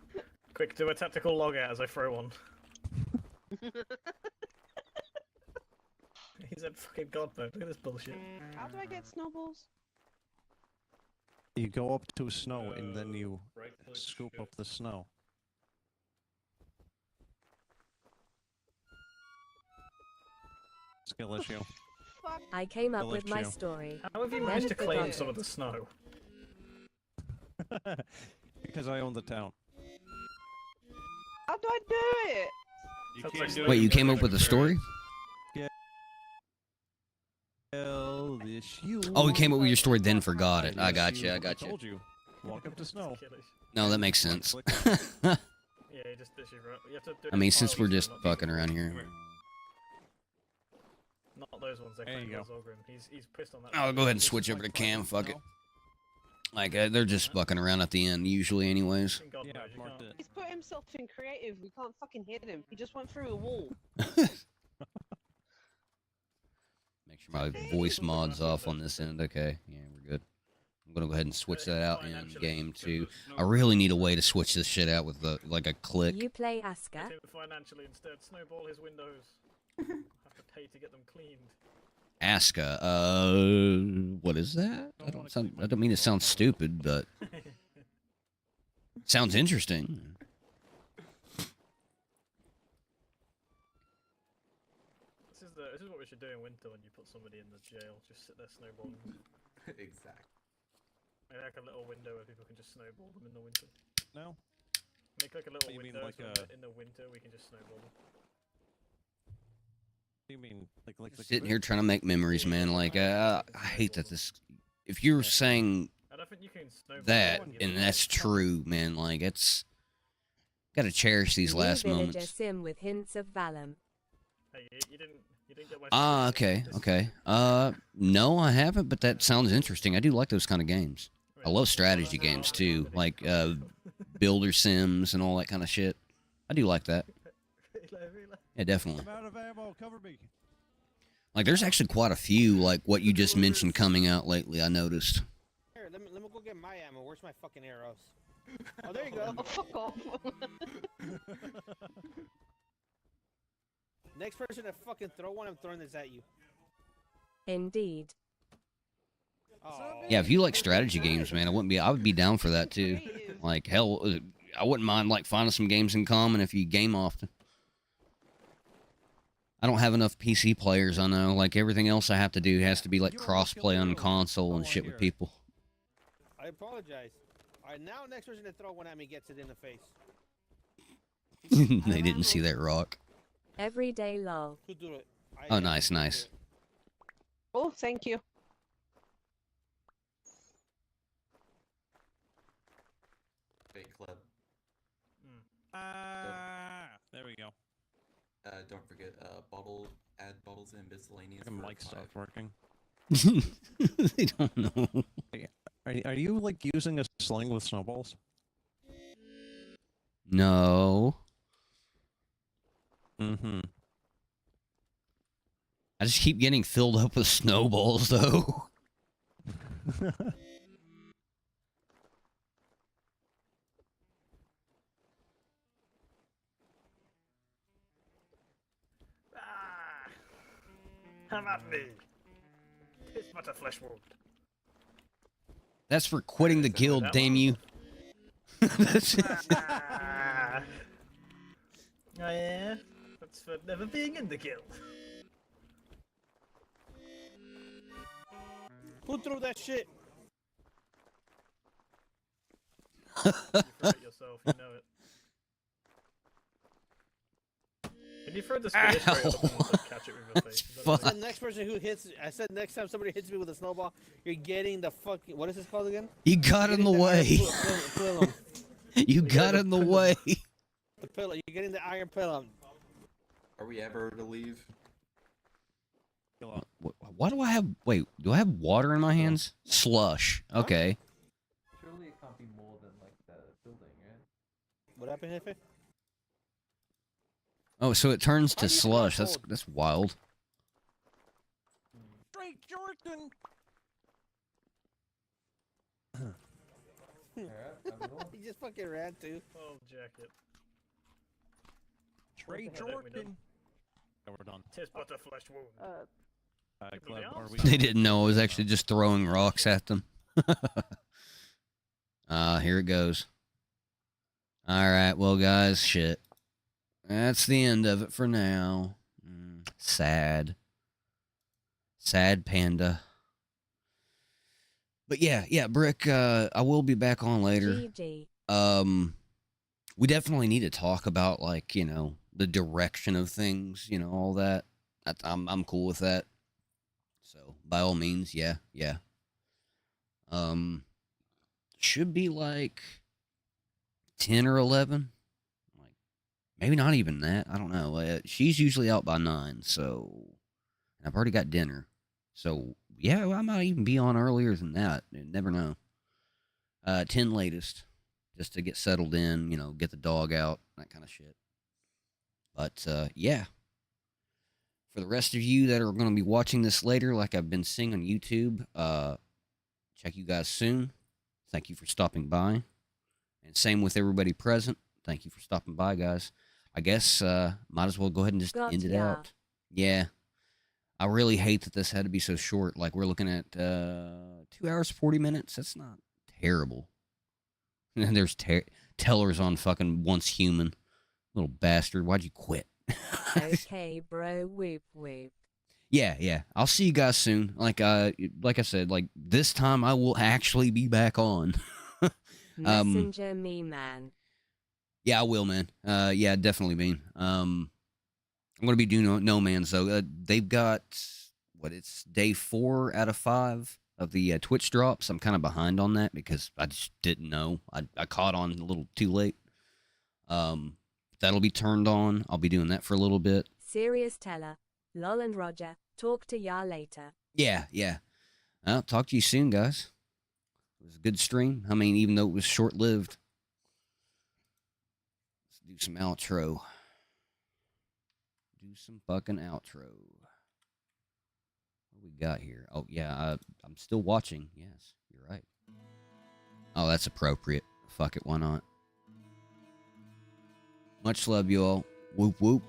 Quick, do a tactical log out as I throw one. He's a fucking god mode. Look at this bullshit. How do I get snowballs? You go up to snow and then you scoop up the snow. Skill issue. I came up Skill with my issue. story. How have you then managed to claim forgot some it. of the snow? Because I own the town. How do I do it? Wait, you came up with a story? Oh, Oh, you came up with your story, then forgot it. I got you. I got you. Told you. Walk up to snow. No, that makes sense. Yeah, you just literally you have to do I mean, it since while we're you just not- fucking around here. Not those ones. There you go. He's pissed on that. I'll go ahead and switch over to Cam. Fuck it. Like they're just fucking around at the end usually, anyways. Yeah, I've marked it. He's put himself in creative. We can't fucking hit him. He just went through a wall. Make sure my voice mod's off on this end. Okay, yeah, we're good. I'm gonna go ahead and switch that out in game 2. I really need a way to switch this shit out with like a click. You play Aska? Hit him financially instead. Snowball his windows. Have to pay to get them cleaned. Aska, what is that? I don't mean to sound stupid, but sounds interesting. This is what we should do in winter when you put somebody in the jail. Just sit there snowballing. Exactly. Make like a little window where people can just snowball them in the winter. No. Make like a little You mean window like so in the winter we can just snowball them. What do you mean? Like Sitting here trying to make memories, man. Like I hate that this. If you're saying I don't think you can snowball that, them, and that's true, man. Like it's gotta cherish these New last villager moments. sim with hints of Valum. Hey, you didn't get my. Ah, okay, okay. No, I haven't, but that sounds interesting. I do like those kind of games. I love strategy games too, like builder sims and all that kind of shit. I do like that. Yeah, definitely. I'm out of ammo. Cover me. Like, there's actually quite a few, like what you just mentioned, coming out lately. I noticed. Here, let me go get my ammo. Where's my fucking arrows? Oh, there you go. Oh, fuck off. Next person to fucking throw one, I'm throwing this at you. Indeed. Oh. Yeah, if you like strategy games, man, I would be down for that too. Like, hell, I wouldn't mind like finding some games in common if you game often. I don't have enough PC players, I know. Like, everything else I have to do has to be like cross-play on console and shit with people. I apologize. Alright, now next person to throw one at me gets it in the face. They didn't see that rock. Everyday lol. Who do it? Oh, nice, nice. Oh, thank you. Fake club. There we go. Don't forget, add bottles and miscellaneous. The mic stopped working. They don't know. Are you like using a sling with snowballs? No. Mm-hmm. I just keep getting filled up with snowballs, though. Come at me. It's but a flesh wound. That's for quitting the guild, damn you. That's Oh yeah? That's for never being in the guild. Who threw that shit? You throw it yourself, you know it. Can you throw the spear straight up and like, catch it with your face? Is that I said next person who hits. I said next time somebody hits me with a snowball, you're getting the fucking. What is this called again? You got in the way. Pillow. You got in the way. The pillow. You're getting the iron pillow. Are we ever to leave? Why do I have... Wait, do I have water in my hands? Slush. Okay. Surely it can't be more than like the building, right? What happened, Hefe? Oh, so it turns to slush. That's wild. Straight Jordan. He just fucking ran too. Oh, jacket. Trey Yeah, there we Jordan. Oh, we're done. Tis but a flesh wound. Clem, are we? They didn't know I was actually just throwing rocks at them. Here it goes. All right, well, guys, shit. That's the end of it for now. Sad. Sad panda. But yeah, Brick, I will be back on later. GG. We definitely need to talk about, like, you know, the direction of things, you know, all that. I'm cool with that. So, by all means, yeah. Should be like 10 or 11. Like, maybe not even that. I don't know. She's usually out by 9, so I've already got dinner. So, yeah, I might even be on earlier than that. You never know. 10 latest, just to get settled in, you know, get the dog out, that kind of shit. But, yeah. For the rest of you that are going to be watching this later, like I've been seeing on YouTube, check you guys soon. Thank you for stopping by. And same with everybody present. Thank you for stopping by, guys. I guess might as well go ahead and just end it out. Yeah. I really hate that this had to be so short. Like, we're looking at 2 hours, 40 minutes. That's not terrible. And there's tellers on fucking Once Human. Little bastard. Why'd you quit? Okay, bro. Whoop whoop. Yeah. I'll see you guys soon. Like I said, like, this time I will actually be back on. Messenger me, man. Yeah, I will, man. Yeah, definitely, man. I'm gonna be doing No Man's though. They've got it's day 4 out of 5 of the Twitch drops. I'm kind of behind on that because I just didn't know. I caught on a little too late. That'll be turned on. I'll be doing that for a little bit. Serious teller. Lol and Roger. Talk to ya later. Yeah. I'll talk to you soon, guys. It was a good stream. I mean, even though it was short-lived. Let's do some outro. Do some fucking outro. What we got here? Oh, yeah, I'm still watching. Yes, you're right. Oh, that's appropriate. Fuck it, why not? Much love, you all. Whoop, whoop.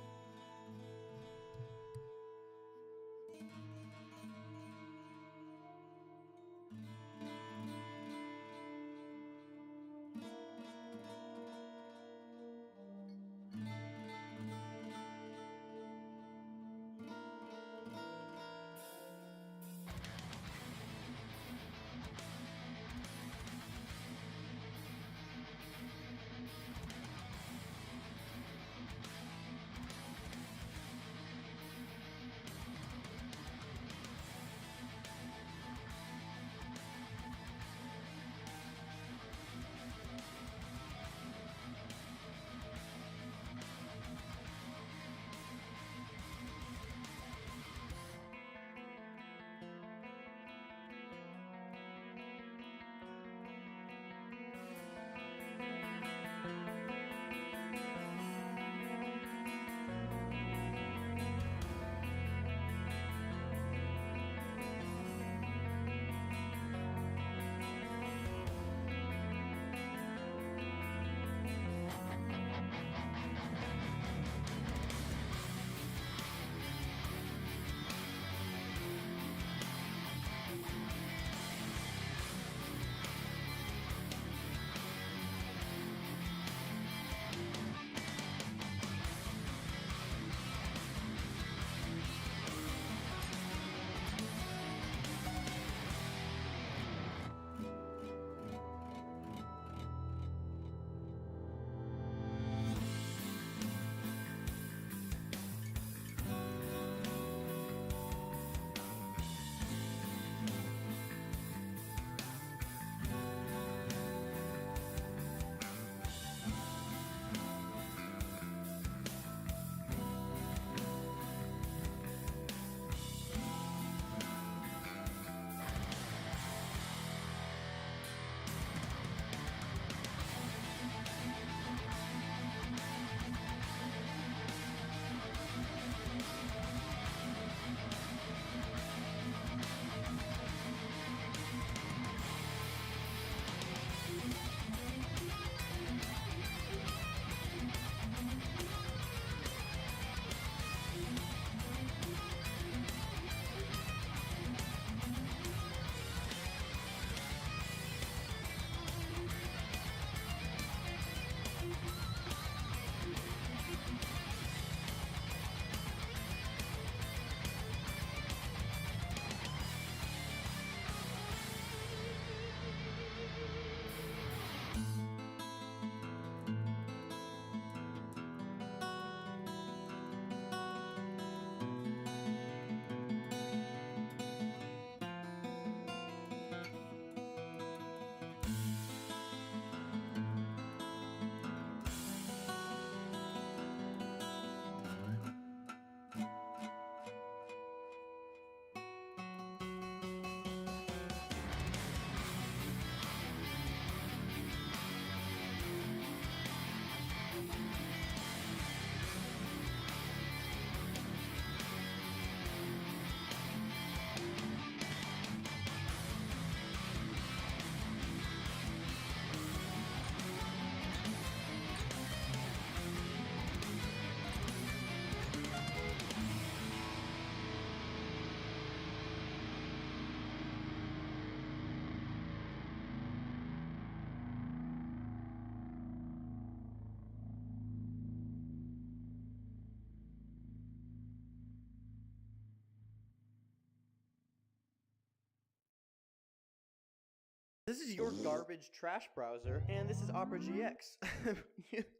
This is your garbage trash browser, and this is Opera GX.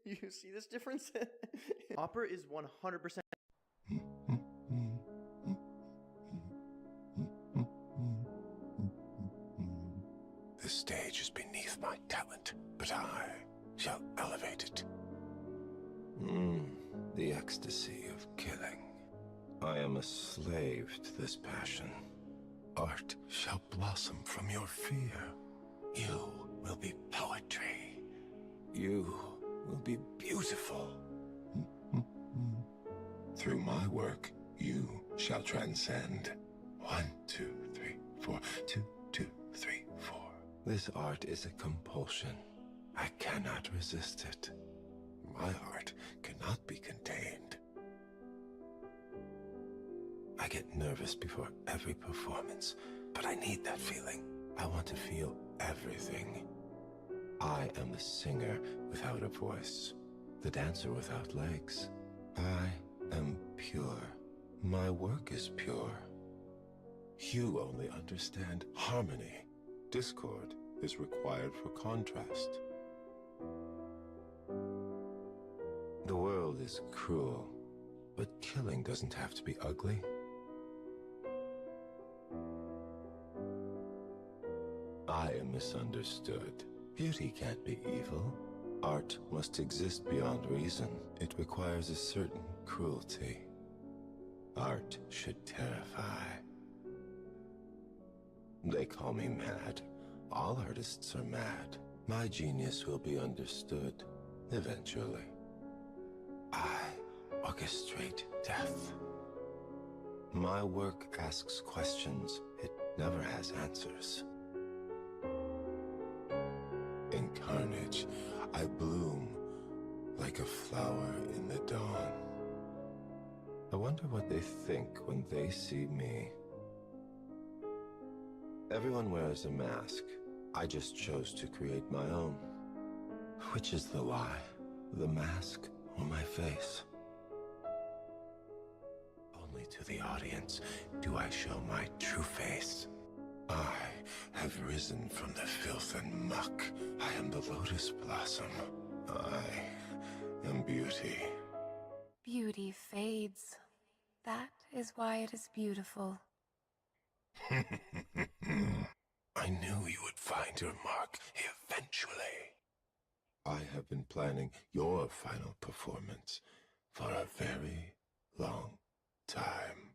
You see this difference? Opera is 100%. The stage is beneath my talent, but I shall elevate it. The ecstasy of killing. I am a slave to this passion. Art shall blossom from your fear. You will be poetry. You will be beautiful. Through my work, you shall transcend. 1, 2, 3, 4. 2, 2, 3, 4. This art is a compulsion. I cannot resist it. My art cannot be contained. I get nervous before every performance, but I need that feeling. I want to feel everything. I am the singer without a voice, the dancer without legs. I am pure. My work is pure. You only understand harmony. Discord is required for contrast. The world is cruel, but killing doesn't have to be ugly. I am misunderstood. Beauty can't be evil. Art must exist beyond reason. It requires a certain cruelty. Art should terrify. They call me mad. All artists are mad. My genius will be understood eventually. I orchestrate death. My work asks questions. It never has answers. In carnage, I bloom like a flower in the dawn. I wonder what they think when they see me. Everyone wears a mask. I just chose to create my own. Which is the lie? The mask or my face? Only to the audience do I show my true face. I have risen from the filth and muck. I am the lotus blossom. I am beauty. Beauty fades. That is why it is beautiful. I knew you would find your mark eventually. I have been planning your final performance for a very long time.